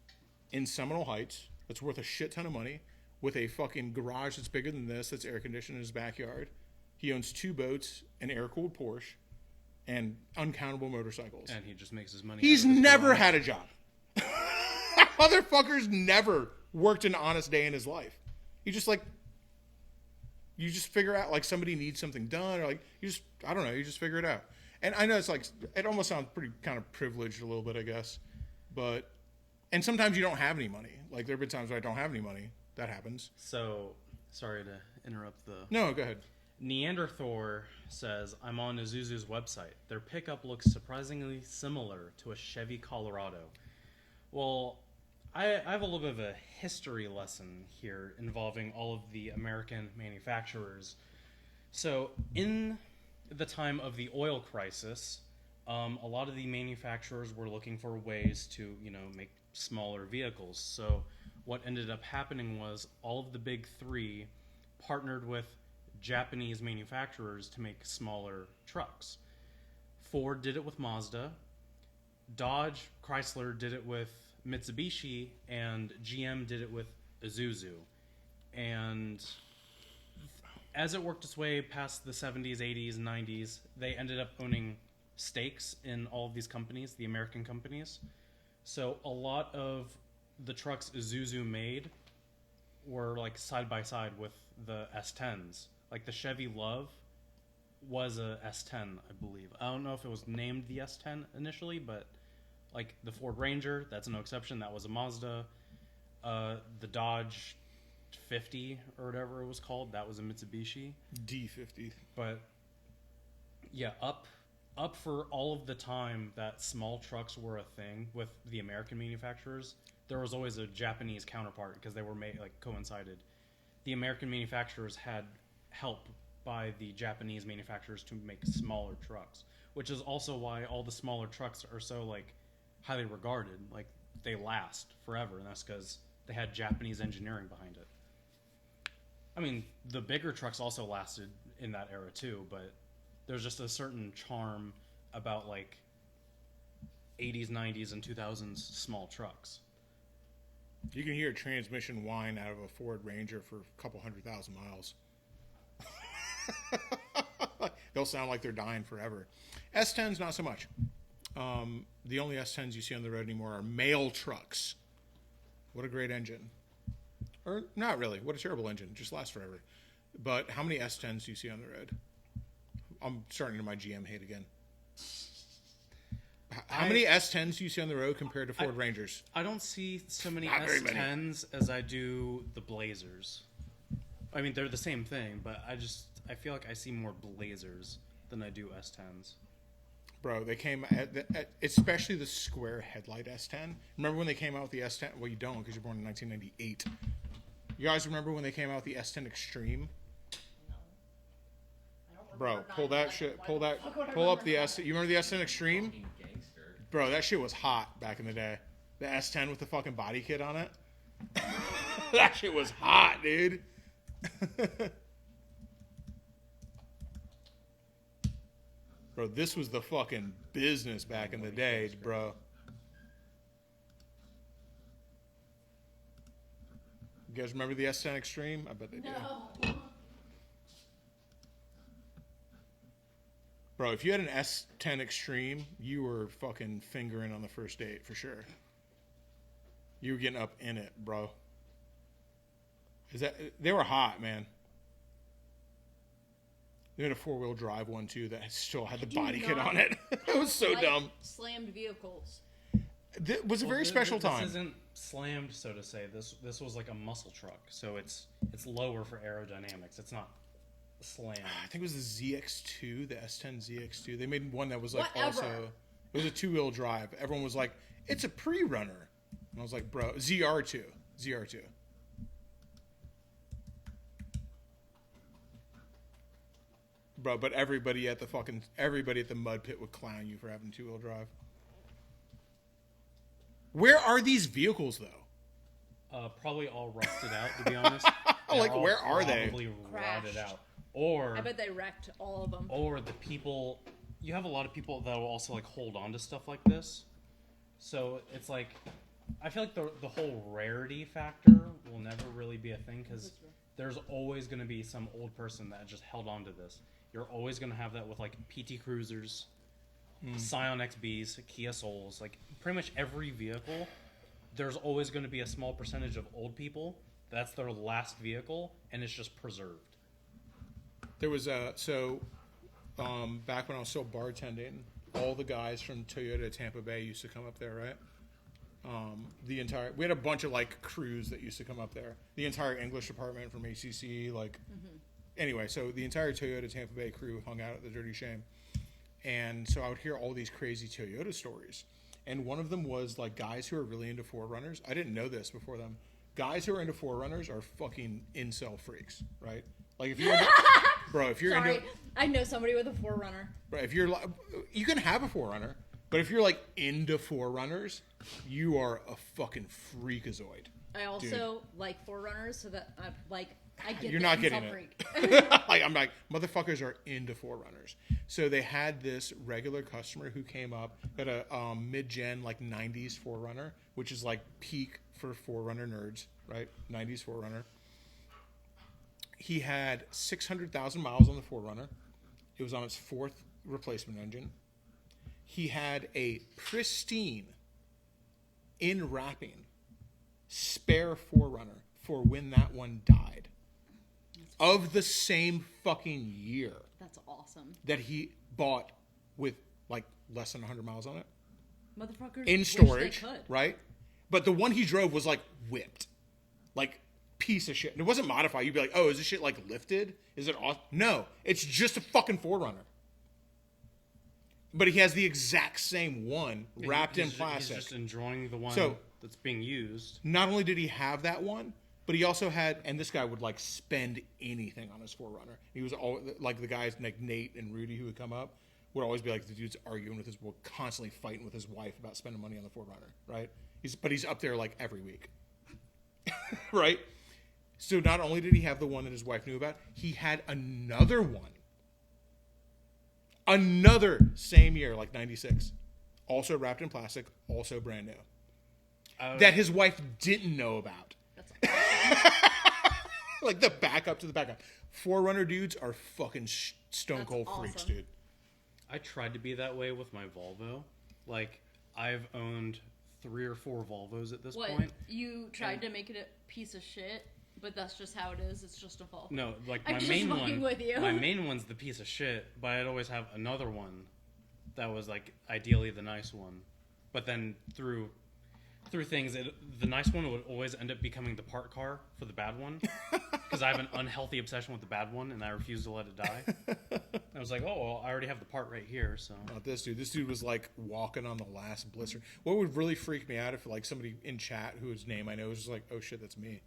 in Seminole Heights that's worth a shit ton of money with a fucking garage that's bigger than this that's air conditioned in his backyard. He owns 2 boats, an air cooled Porsche, and uncountable motorcycles. And he just makes his money. He's out of his never garage. had a job. Motherfucker's never worked an honest day in his life. You just figure out like somebody needs something done or like you just figure it out. And I know it's like, it almost sounds pretty kind of privileged a little bit, I guess. And sometimes you don't have any money. Like there have been times where I don't have any money. That happens. So, sorry to interrupt the... No, go ahead. Neanderthor says, I'm on Isuzu's website. Their pickup looks surprisingly similar to a Chevy Colorado. Well, I have a little bit of a history lesson here involving all of the American manufacturers. So, in the time of the oil crisis, a lot of the manufacturers were looking for ways to, make smaller vehicles. So, what ended up happening was all of the big three partnered with Japanese manufacturers to make smaller trucks. Ford did it with Mazda. Dodge, Chrysler did it with Mitsubishi, and GM did it with Isuzu. And as it worked its way past the 70s, 80s, and 90s, they ended up owning stakes in all of these companies, the American companies. So a lot of the trucks Isuzu made were like side by side with the S10s. Like the Chevy Love was a S10, I believe. I don't know if it was named the S10 initially, but like the Ford Ranger, that's no exception. That was a Mazda. The Dodge 50 or whatever it was called, that was a Mitsubishi. D50. But yeah, up for all of the time that small trucks were a thing with the American manufacturers, there was always a Japanese counterpart because they were made like coincided. The American manufacturers had help by the Japanese manufacturers to make smaller trucks, which is also why all the smaller trucks are so like highly regarded. Like they last forever, and that's because they had Japanese engineering behind it. I mean, the bigger trucks also lasted in that era too, but there's just a certain charm about like 80s, 90s, and 2000s small trucks. You can hear a transmission whine out of a Ford Ranger for a couple 100,000 miles. They'll sound like they're dying forever. S10s, not so much. The only S10s you see on the road anymore are mail trucks. What a great engine. Or not really. What a terrible engine. Just lasts forever. But how many S10s do you see on the road? I'm starting to my GM hate again. How many S10s do you see on the road compared to Ford Rangers? I don't see so many Not very many. S10s as I do the Blazers. I mean, they're the same thing, but I feel like I see more Blazers than I do S10s. Bro, they came especially the square headlight S10. Remember when they came out with the S10? Well, you don't because you're born in 1998. You guys remember when they came out with the S10 Extreme? Bro, pull that shit. Pull up the S. You remember the S10 Extreme? Bro, that shit was hot back in the day. The S10 with the fucking body kit on it. That shit was hot, dude. Bro, this was the fucking business back in the day, bro. You guys remember the S10 Extreme? I bet they do. No. Bro, if you had an S10 Extreme, you were fucking fingering on the first date for sure. You were getting up in it, bro. They were hot, man. They had a 4-wheel drive one too that still had the body kit on it. It was so dumb. Slammed vehicles. It was a very special time. This isn't slammed, so to say. This was like a muscle truck, so it's lower for aerodynamics. It's not slammed. I think it was the ZX2, the S10 ZX2. They made one that was like Whatever. also, it was a 2-wheel drive. Everyone was like, it's a pre-runner. And I was like, bro, ZR2. Bro, but everybody at the mud pit would clown you for having 2-wheel drive. Where are these vehicles though? Probably all rusted out, to be honest. Like, where are they? Probably rotted Crashed. out. Or I bet they wrecked all of them. or the people, you have a lot of people that will also like hold on to stuff like this. So it's like, I feel like the whole rarity factor will never really be a thing because there's always going to be some old person that just held on to this. You're always going to have that with like PT Cruisers, Scion XBs, Kia Souls, like pretty much every vehicle. There's always going to be a small percentage of old people. That's their last vehicle, and it's just preserved. There was back when I was still bartending, all the guys from Toyota Tampa Bay used to come up there, right? We had a bunch of like crews that used to come up there. The entire English department from ACC, like, anyway, so the entire Toyota Tampa Bay crew hung out at the Dirty Shame. And so I would hear all these crazy Toyota stories. And one of them was like guys who are really into 4Runners. I didn't know this before them. Guys who are into 4Runners are fucking incel freaks, right? Like if you're into, bro, if you're Sorry, into, I know somebody with a 4Runner. bro, if you're you can have a 4Runner, but if you're like into 4Runners, you are a fucking freakazoid. I also like 4Runners, so that I like I get You're the not incel getting it. freak. Like, I'm like, motherfuckers are into Forerunners. So they had this regular customer who came up at a mid-gen, like 90s Forerunner, which is like peak for Forerunner nerds, right? 90s Forerunner. He had 600,000 miles on the Forerunner. It was on its 4th replacement engine. He had a pristine, in wrapping, spare Forerunner for when that one died. Of the same fucking year That's awesome. that he bought with like less than 100 miles on it. Motherfuckers In wish storage, they could. right? But the one he drove was like whipped. Like piece of shit. And it wasn't modified. You'd be like, oh, is this shit like lifted? Is it off? No, it's just a fucking Forerunner. But he has the exact same one wrapped in plastic. He's just enjoying the one So- that's being used. Not only did he have that one, but he also had, and this guy would like spend anything on his Forerunner. He was all like the guys like Nate and Rudy who would come up would always be like the dude's arguing with his, constantly fighting with his wife about spending money on the Forerunner, right? But he's up there like every week, right? So not only did he have the one that his wife knew about, he had another one, another same year, like 96, also wrapped in plastic, also brand new, that his wife didn't know about. That's awesome. Like the backup to the backup. Forerunner dudes are fucking stone That's cold awesome. freaks, dude. I tried to be that way with my Volvo. Like, I've owned 3 or 4 Volvos at this What, point. you tried to make it a piece of shit, but that's just how it is. It's just a Volvo. No, like I'm my just main fucking one. with you. My main one's the piece of shit, but I'd always have another one that was like ideally the nice one. But then through things, the nice one would always end up becoming the part car for the bad one, because I have an unhealthy obsession with the bad one, and I refuse to let it die. I was like, oh, well, I already have the part right here, so. Not this dude. This dude was like walking on the last blister. What would really freak me out if like somebody in chat whose name I know was just like, oh shit, that's me.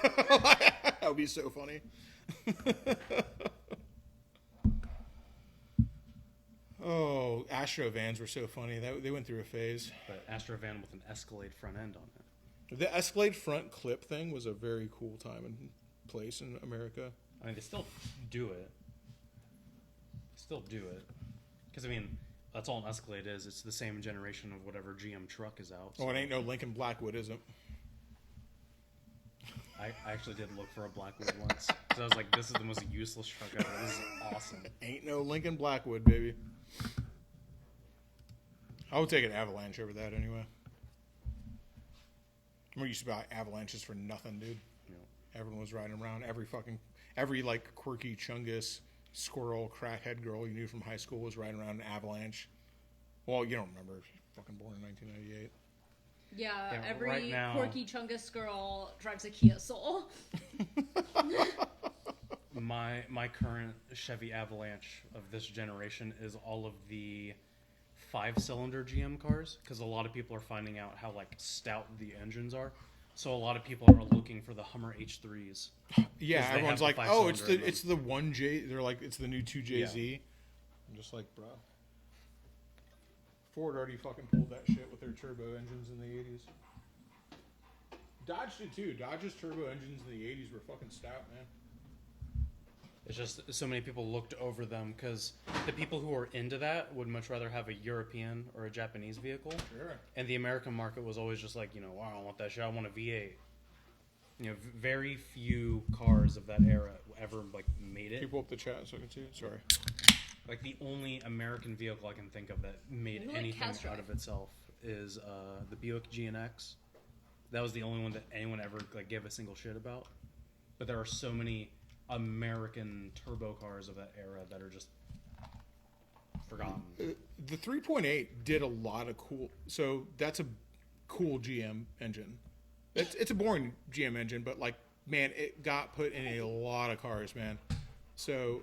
That would be so funny. Oh, Astro vans were so funny. They went through a phase. But Astrovan with an Escalade front end on it. The Escalade front clip thing was a very cool time and place in America. I mean, they still do it. Because, I mean, that's all an Escalade is. It's the same generation of whatever GM truck is out. So Oh, it ain't no Lincoln Blackwood, is it? I actually did look for a Blackwood once. Because I was like, this is the most useless truck ever. This is awesome. Ain't no Lincoln Blackwood, baby. I would take an Avalanche over that anyway. We used to buy Avalanches for nothing, dude. You know, Everyone was riding around. Every like quirky Chungus squirrel crackhead girl you knew from high school was riding around an Avalanche. Well, you don't remember. You're fucking born in 1998. Yeah, Yeah, every right now- quirky Chungus girl drives a Kia Soul. my current Chevy Avalanche of this generation is all of the 5-cylinder GM cars, because a lot of people are finding out how like stout the engines are. So a lot of people are looking for the Hummer H3s. Yeah, Because they everyone's have like, the oh, it's 5-cylinder in the them. 1J. They're like, it's the new 2JZ. I'm just like, bro. Ford already fucking pulled that shit with their turbo engines in the 80s. Dodge did too. Dodge's turbo engines in the 80s were fucking stout, man. It's just so many people looked over them because the people who are into that would much rather have a European or a Japanese vehicle. Sure. And the American market was always just like, wow, I don't want that shit. I want a V8. Very few cars of that era ever like made it. Can you pull up the chat so I can see it? Sorry. Like the only American vehicle I can think of that made You like anything Castro. out of itself is the Buick GNX. That was the only one that anyone ever like gave a single shit about. But there are so many American turbo cars of that era that are just forgotten. The 3.8 did a lot of cool. So that's a cool GM engine. It's a boring GM engine, but like, man, it got put in a lot of cars, man. So,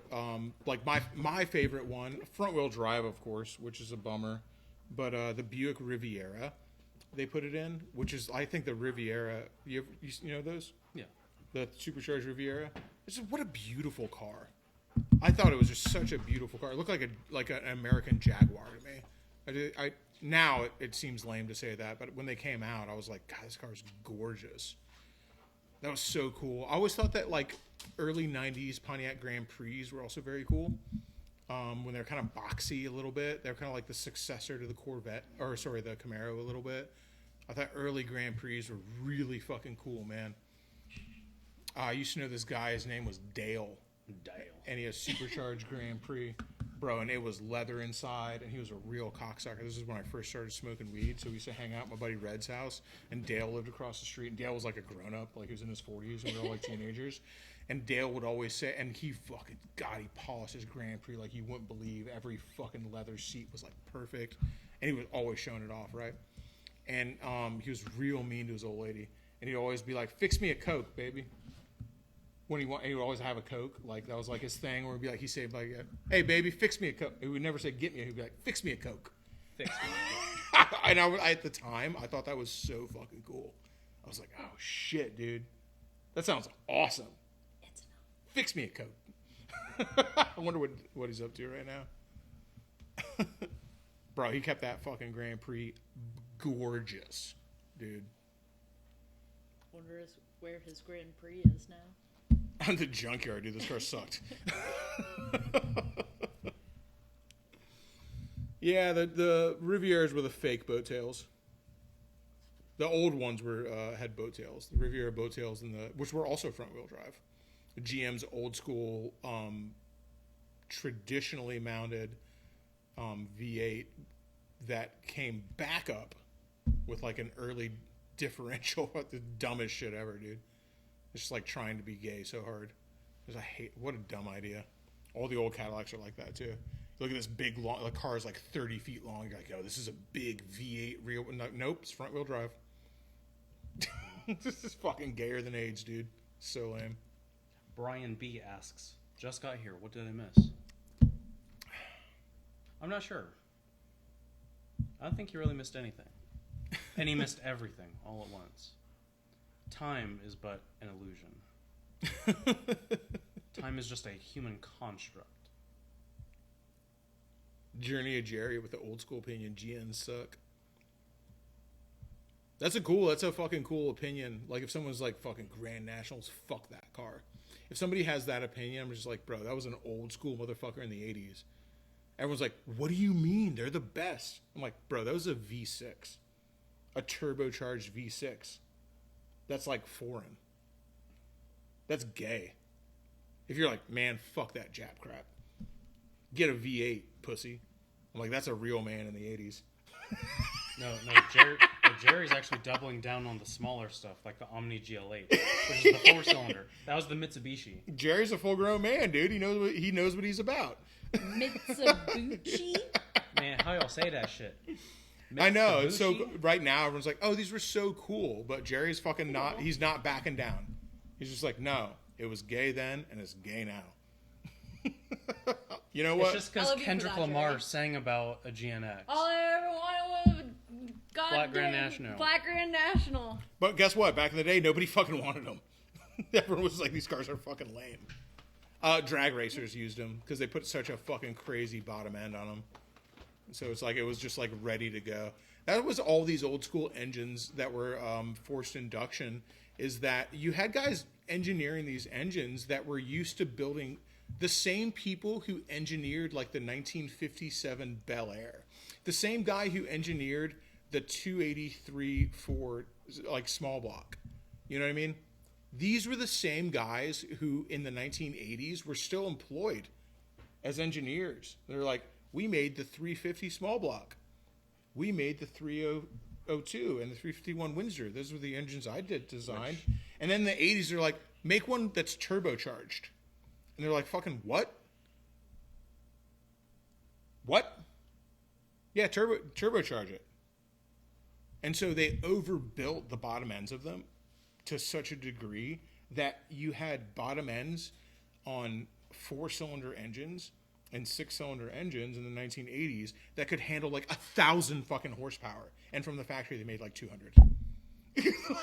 like my favorite one, front wheel drive, of course, which is a bummer, but the Buick Riviera, they put it in, which is I think the Riviera. You know those? Yeah. The supercharged Riviera. It's just, what a beautiful car. I thought it was just such a beautiful car. It looked like an American Jaguar to me. Now it seems lame to say that, but when they came out, I was like, God, this car is gorgeous. That was so cool. I always thought that like early '90s Pontiac Grand Prix were also very cool. When they're kind of boxy a little bit, they're kind of like the successor to the Corvette, or sorry, the Camaro a little bit. I thought early Grand Prix were really fucking cool, man. I used to know this guy. His name was Dale. And he has supercharged Grand Prix. Bro, and it was leather inside, and he was a real cocksucker. This is when I first started smoking weed, so we used to hang out at my buddy Red's house, and Dale lived across the street, and Dale was like a grown-up, like he was in his 40s, and we were all like teenagers, and Dale would always say, and he fucking, God, he polished his Grand Prix like you wouldn't believe. Every fucking leather seat was like perfect, and he was always showing it off, right? And he was real mean to his old lady, and he'd always be like, fix me a Coke, baby. He would always have a Coke, like that was like his thing. Or he'd be like, he said like, "Hey baby, fix me a Coke." He would never say "get me." He'd be like, "Fix me a Coke." Fix me a Coke. And at the time, I thought that was so fucking cool. I was like, "Oh shit, dude, that sounds awesome." It's enough. Fix me a Coke. I wonder what he's up to right now. Bro, he kept that fucking Grand Prix gorgeous, dude. Wonder where his Grand Prix is now. On the junkyard, dude. This car sucked. Yeah, the Rivieras were the fake boat tails. The old ones had boat tails. The Riviera boat tails, which were also front wheel drive. GM's old school, traditionally mounted V8 that came back up with like an early differential. The dumbest shit ever, dude. It's just like trying to be gay so hard. Because what a dumb idea. All the old Cadillacs are like that too. Look at this big, long, the car is like 30 feet long. You're like, oh, this is a big V8 real. Nope, it's front wheel drive. This is fucking gayer than AIDS, dude. So lame. Brian B asks, just got here. What did I miss? I'm not sure. I don't think you really missed anything. And he missed everything all at once. Time is but an illusion. Time is just a human construct. Journey of Jerry with the old school opinion, GNs suck. That's a fucking cool opinion. Like if someone's like fucking Grand Nationals, fuck that car. If somebody has that opinion, I'm just like, bro, that was an old school motherfucker in the 80s. Everyone's like, what do you mean? They're the best. I'm like, bro, that was a V6. A turbocharged V6. That's like foreign. That's gay. If you're like, man, fuck that Jap crap. Get a V8, pussy. I'm like, that's a real man in the 80s. No, Jerry's actually doubling down on the smaller stuff, like the Omni GL8, which is the 4-cylinder. That was the Mitsubishi. Jerry's a full-grown man, dude. He knows what he's about. Mitsubishi? Man, how y'all say that shit? I know. Mitsubishi? So right now, everyone's like, "Oh, these were so cool," but Jerry's fucking not. He's not backing down. He's just like, "No, it was gay then, and it's gay now." You know what? It's just because I love you for Kendrick that, Lamar Jerry. sang about a GNX. All I ever wanted was Black Grand National. Black Grand National. But guess what? Back in the day, nobody fucking wanted them. Everyone was like, "These cars are fucking lame." Drag racers used them because they put such a fucking crazy bottom end on them. So it's like it was just like ready to go. That was all these old school engines that were forced induction. Is that you had guys engineering these engines that were used to building the same people who engineered like the 1957 Bel Air, the same guy who engineered the 283 Ford like small block. You know what I mean? These were the same guys who in the 1980s were still employed as engineers. They're like, we made the 350 small block. We made the 302 and the 351 Windsor. Those were the engines I designed. And then in the 80s, they're like, make one that's turbocharged. And they're like, fucking what? What? Yeah, turbocharge it. And so they overbuilt the bottom ends of them to such a degree that you had bottom ends on 4-cylinder engines and 6-cylinder engines in the 1980s that could handle like 1,000 fucking horsepower. And from the factory, they made like 200.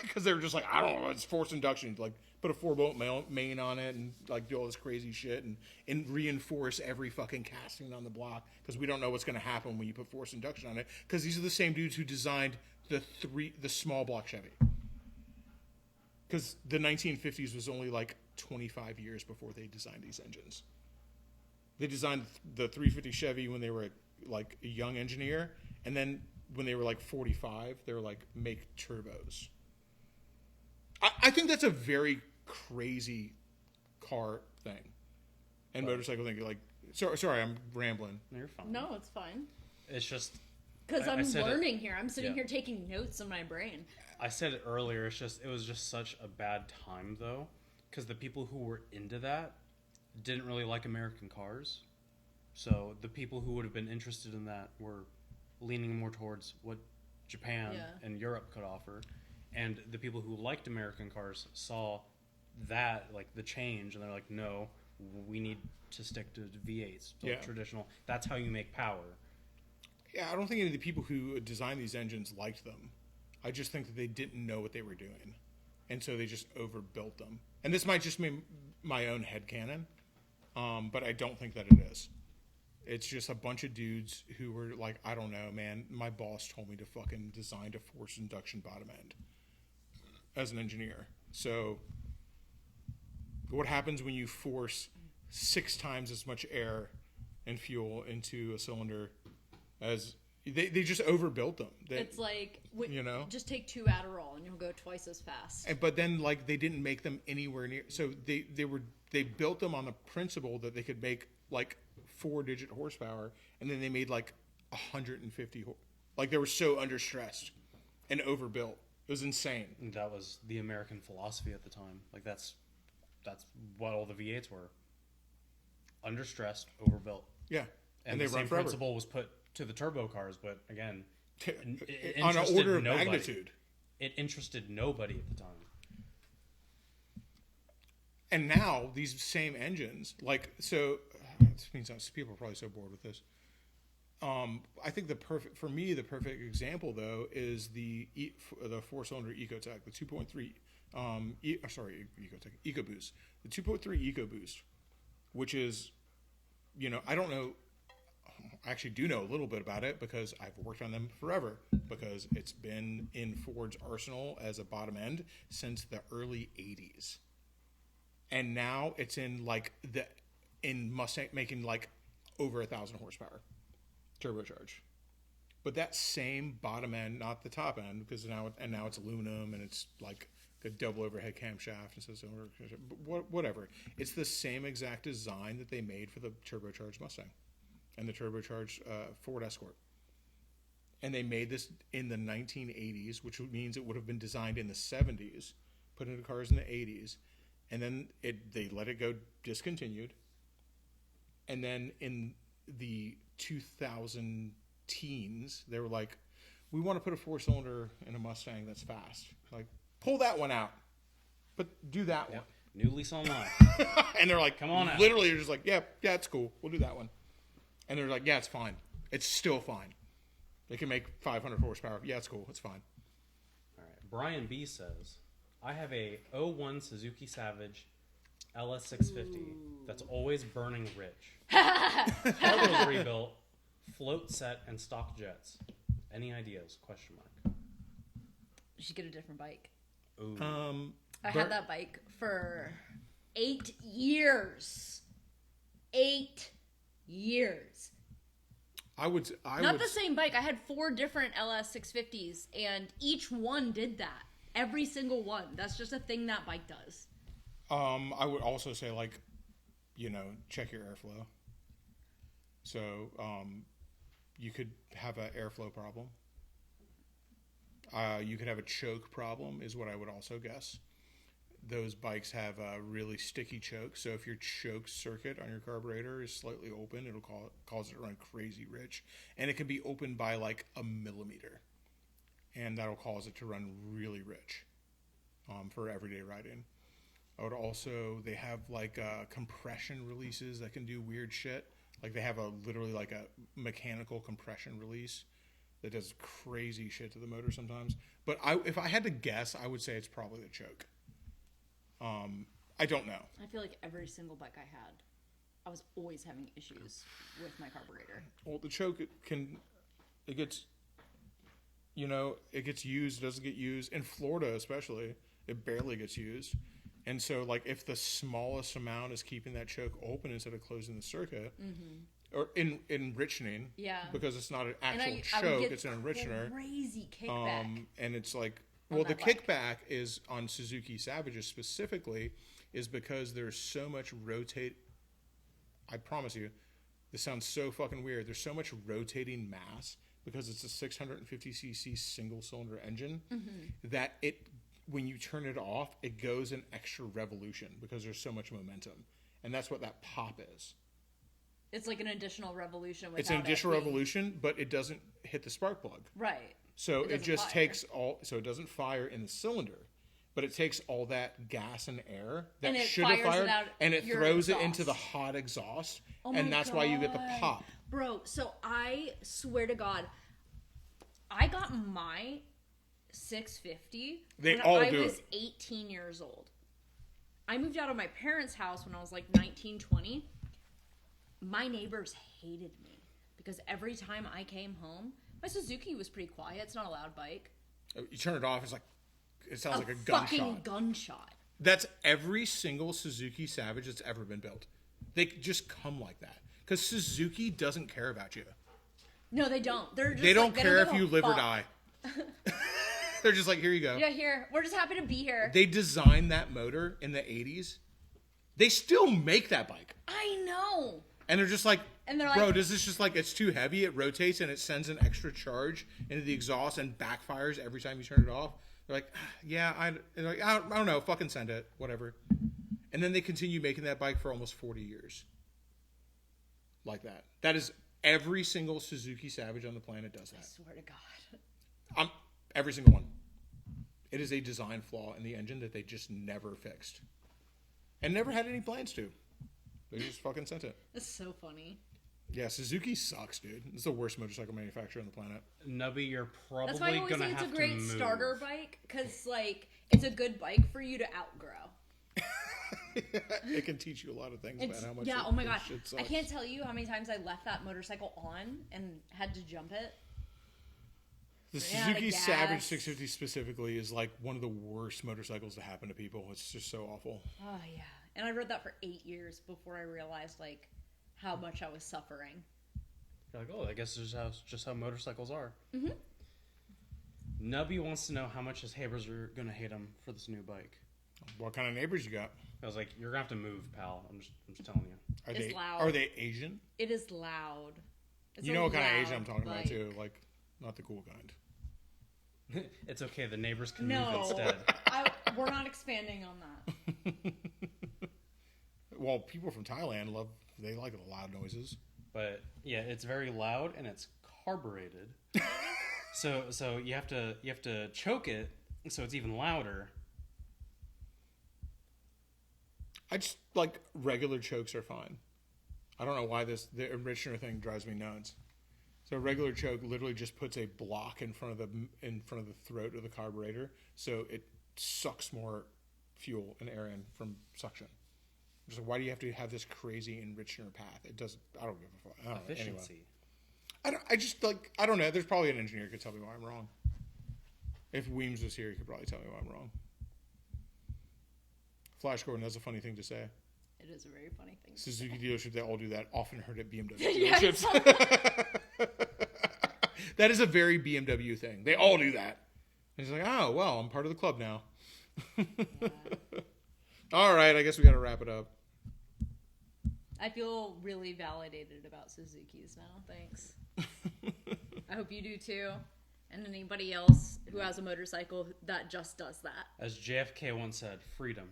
Because they were just like, I don't know, it's forced induction. Like, put a 4-bolt main on it and like do all this crazy shit and reinforce every fucking casting on the block because we don't know what's going to happen when you put forced induction on it. Because these are the same dudes who designed the small block Chevy. because the 1950s was only like 25 years before they designed these engines. They designed the 350 Chevy when they were like a young engineer, and then when they were like 45, they were like, make turbos. I think that's a very crazy car thing and motorcycle thing. Like, sorry, I'm rambling. No, you're fine. No, it's fine. It's just Because I I'm said it- learning here. I'm sitting yeah. here taking notes in my brain. I said it earlier. It was just such a bad time though, because the people who were into that didn't really like American cars. So the people who would have been interested in that were leaning more towards what Japan Yeah. and Europe could offer. And the people who liked American cars saw that, like, the change, and they're like, no, we need to stick to V8s, so Yeah. traditional. That's how you make power. Yeah, I don't think any of the people who designed these engines liked them. I just think that they didn't know what they were doing. And so they just overbuilt them. And this might just be my own headcanon, but I don't think that it is. It's just a bunch of dudes who were like, I don't know, man, my boss told me to fucking design a forced induction bottom end as an engineer. So what happens when you force 6 times as much air and fuel into a cylinder as they just overbuilt them. It's like, you know? just take 2 Adderall and you'll go twice as fast. But then, like, they didn't make them anywhere near. So they built them on the principle that they could make like 4-digit horsepower, and then they made like 150. Like, they were so understressed and overbuilt. It was insane. And that was the American philosophy at the time. Like, that's what all the V8s were. Understressed, overbuilt. Yeah, And they the run same forever principle was put to the turbo cars, but again, it on an interested order of nobody. magnitude. It interested nobody at the time. And now these same engines, like, so this means people are probably so bored with this. I think the perfect example though is the 4-cylinder Ecotec, the 2.3 Ecotec EcoBoost, the 2.3 EcoBoost, which is, you know, I don't know. I actually do know a little bit about it because I've worked on them forever, because it's been in Ford's arsenal as a bottom end since the early 80s. And now it's in Mustang making like over 1,000 horsepower turbocharged. But that same bottom end, not the top end, because now it's aluminum and it's like a double overhead camshaft and says whatever. It's the same exact design that they made for the turbocharged Mustang and the turbocharged Ford Escort. And they made this in the 1980s, which means it would have been designed in the 70s, put into cars in the 80s, and then they let it go discontinued. And then in the 2000 teens, they were like, we want to put a 4-cylinder in a Mustang that's fast. Like, pull that one out, but do that one. New lease on life. And they're like, come on out. Literally, they're just like, yeah, it's cool. We'll do that one. And they're like, yeah, it's fine. It's still fine. They can make 500 horsepower. Yeah, it's cool. It's fine. All right. Brian B says, I have a 01 Suzuki Savage LS650 that's always burning rich. Turbo's rebuilt, float set, and stock jets. Any ideas? Question mark. You should get a different bike. Ooh. I had that bike for 8 years. 8 years. Not the same bike. I had 4 different LS650s, and each one did that. Every single one. That's just a thing that bike does. I would also say, like, you know, check your airflow. So, you could have an airflow problem. You could have a choke problem, is what I would also guess. Those bikes have a really sticky choke, so if your choke circuit on your carburetor is slightly open, it'll cause it to run crazy rich, and it can be open by like a millimeter, and that'll cause it to run really rich for everyday riding. They have like compression releases that can do weird shit. Like they have literally like a mechanical compression release that does crazy shit to the motor sometimes. But if I had to guess, I would say it's probably the choke. I don't know. I feel like every single bike I had, I was always having issues with my carburetor. Well, the choke, it gets used, it doesn't get used. In Florida especially, It barely gets used. And so, like, if the smallest amount is keeping that choke open instead of closing the circuit, or enrichening, because it's not an actual choke, it's an enrichener. Crazy kickback. And it's like, well, the kickback is on Suzuki Savages specifically, is because there's so much rotate. I promise you, this sounds so fucking weird. There's so much rotating mass because it's a 650cc single cylinder engine that when you turn it off, it goes an extra revolution because there's so much momentum. And that's what that pop is. It's like an additional revolution. It's an additional revolution, but it doesn't hit the spark plug. Right. So it just takes so it doesn't fire in the cylinder, but it takes all that gas and air that should have fired, and it throws it into the hot exhaust, and that's why you get the pop. Bro, so I swear to God, I got my 650 when I was 18 years old. I moved out of my parents' house when I was like 19, 20. My neighbors hated me because every time I came home, my Suzuki was pretty quiet. It's not a loud bike. You turn it off, it sounds like a fucking gunshot. That's every single Suzuki Savage that's ever been built. They just come like that because Suzuki doesn't care about you. No, they don't. They don't care if you live or die. They're just like, here you go. Yeah, here. We're just happy to be here. They designed that motor in the 80s. They still make that bike. I know. And they're just like, and they're bro, like, does this just like, it's too heavy, it rotates and it sends an extra charge into the exhaust and backfires every time you turn it off? They're like, yeah, I don't know, fucking send it, whatever. And then they continue making that bike for almost 40 years. Like that. That is every single Suzuki Savage on the planet does that. I swear to God. Every single one. It is a design flaw in the engine that they just never fixed. And never had any plans to. They just fucking sent it. That's so funny. Yeah, Suzuki sucks, dude. It's the worst motorcycle manufacturer on the planet. Nubby, you're probably That's why I always gonna say have it's a great to move. starter bike because, like, it's a good bike for you to outgrow. It can teach you a lot of things about how much. Yeah. Oh my gosh, shit sucks. I can't tell you how many times I left that motorcycle on and had to jump it. The Suzuki Savage 650 specifically is like one of the worst motorcycles to happen to people. It's just so awful. Oh yeah, and I rode that for 8 years before I realized like how much I was suffering. You're like, oh, I guess this is just how motorcycles are. Mm-hmm. Nubby wants to know how much his neighbors are gonna hate him for this new bike. What kind of neighbors you got? I was like, you're gonna have to move, pal. I'm just telling you. It's loud. Are they Asian? It is loud. You know what kind of Asian I'm talking about too, like not the cool kind. It's okay. The neighbors can move instead. We're not expanding on that. Well, people from Thailand they like the loud noises. But yeah, it's very loud and it's carbureted. so you have to choke it so it's even louder. I just like regular chokes are fine. I don't know why the enrichener thing drives me nuts. So a regular choke literally just puts a block in front of the throat of the carburetor, so it sucks more fuel and air in from suction. Just like, why do you have to have this crazy enrichener path? It doesn't. I don't give a fuck. I don't know. Efficiency. Anyway. I don't know. There's probably an engineer who could tell me why I'm wrong. If Weems was here, he could probably tell me why I'm wrong. Flash Gordon, that's a funny thing to say. It is a very funny thing. Suzuki dealership, they all do that. Often heard at BMW dealerships. That is a very BMW thing. They all do that. And he's like, oh, well, I'm part of the club now. All right, I guess we got to wrap it up. I feel really validated about Suzuki's now. Thanks. I hope you do too. And anybody else who has a motorcycle that just does that. As JFK once said, freedom,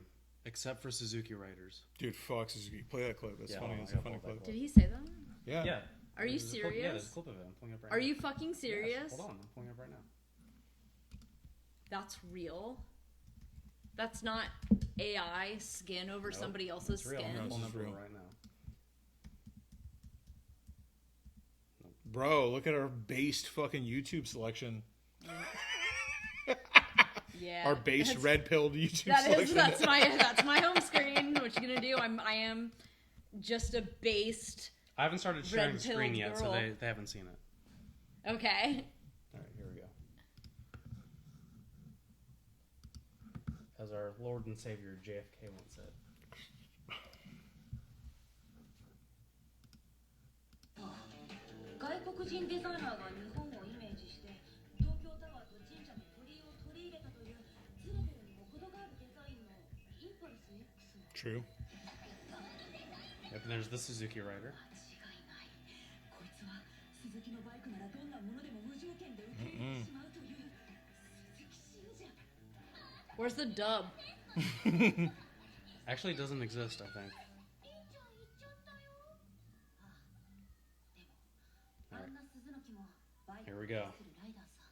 except for Suzuki riders. Dude, fuck Suzuki. Play that clip. It's funny. It's a funny clip. Did he say that? Yeah. Yeah. Are you serious? Yeah, there's a clip of it. I'm pulling it up right now. Are you fucking serious? Yes. Hold on, I'm pulling it up right now. That's real? That's not AI skin over somebody else's It's real. skin? I'm pulling it up real. right now. Bro, look at our based fucking YouTube selection. Yeah. Our base red-pilled YouTube That selection. is, that's my home screen. What you gonna do? I am just a based. I haven't started sharing the screen Red-pilled yet, so girl. they haven't seen it. Okay. All right, here we go. as our Lord and Savior JFK once said. 外国人デザイナーが日本をイメージして東京タワーと神社の鳥居を取り入れたというズレベルにも程があるデザインのインパルス X の True. Yep, and there's the Suzuki Rider. 間違いないこいつは鈴木のバイクならどんなものでも無条件で受け入れてしまうという鈴木信者 Where's the dub? Actually, it doesn't exist, I think. いいじゃん言っちゃったよあでもあんな鈴の木もバイク Here を we 愛 go. するライダーさ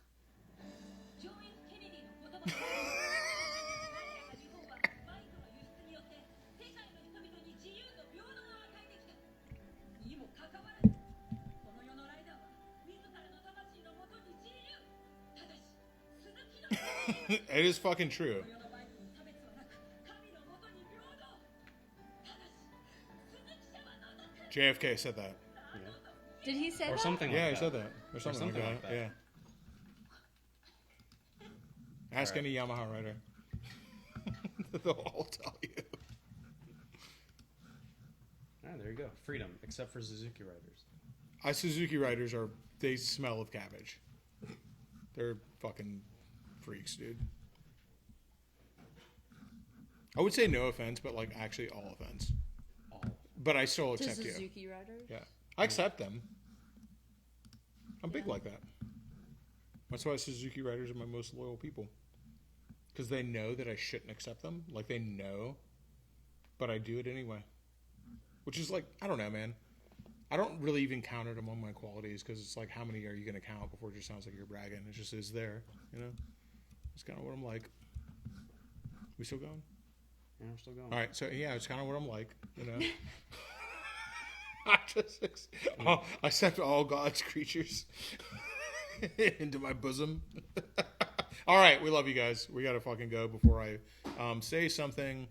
ジョン・ F ・ケネディの言葉で我らが日本はバイクの輸出によって世界の人々に自由と平等を与えてきたにもかかわらずこの世のライダーは自らの魂のもとに自由ただし鈴木の It is fucking true. この世のバイクに差別はなく神のもとに平等ただし鈴木者は除く JFK said that. Did he say Or that? something Yeah, like he said that. that. Or something, something like like that. that. Yeah. Ask Alright. any Yamaha rider. They'll all tell you. Ah, there you go. Freedom, except for Suzuki Riders. Suzuki riders they smell of cabbage. They're fucking freaks, dude. I would say no offense, but like actually all offense. All. But I still To accept you. Suzuki Riders? Yeah. I accept them. I'm big like that. That's why Suzuki riders are my most loyal people. Because they know that I shouldn't accept them. Like, they know. But I do it anyway. Which is like, I don't know, man. I don't really even count it among my qualities. Because it's like, how many are you going to count before it just sounds like you're bragging? It just is there, you know? It's kind of what I'm like. We still going? Yeah, we're still going. All right, so yeah, it's kind of what I'm like, you know. I accept all God's creatures into my bosom. All right, we love you guys. We gotta fucking go before I say something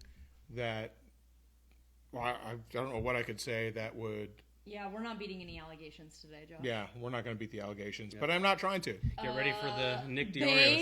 that I don't know what I could say that would. Yeah, we're not beating any allegations today, Josh. Yeah, we're not gonna beat the allegations, but I'm not trying to. Get ready for the Nick babe. DiOrio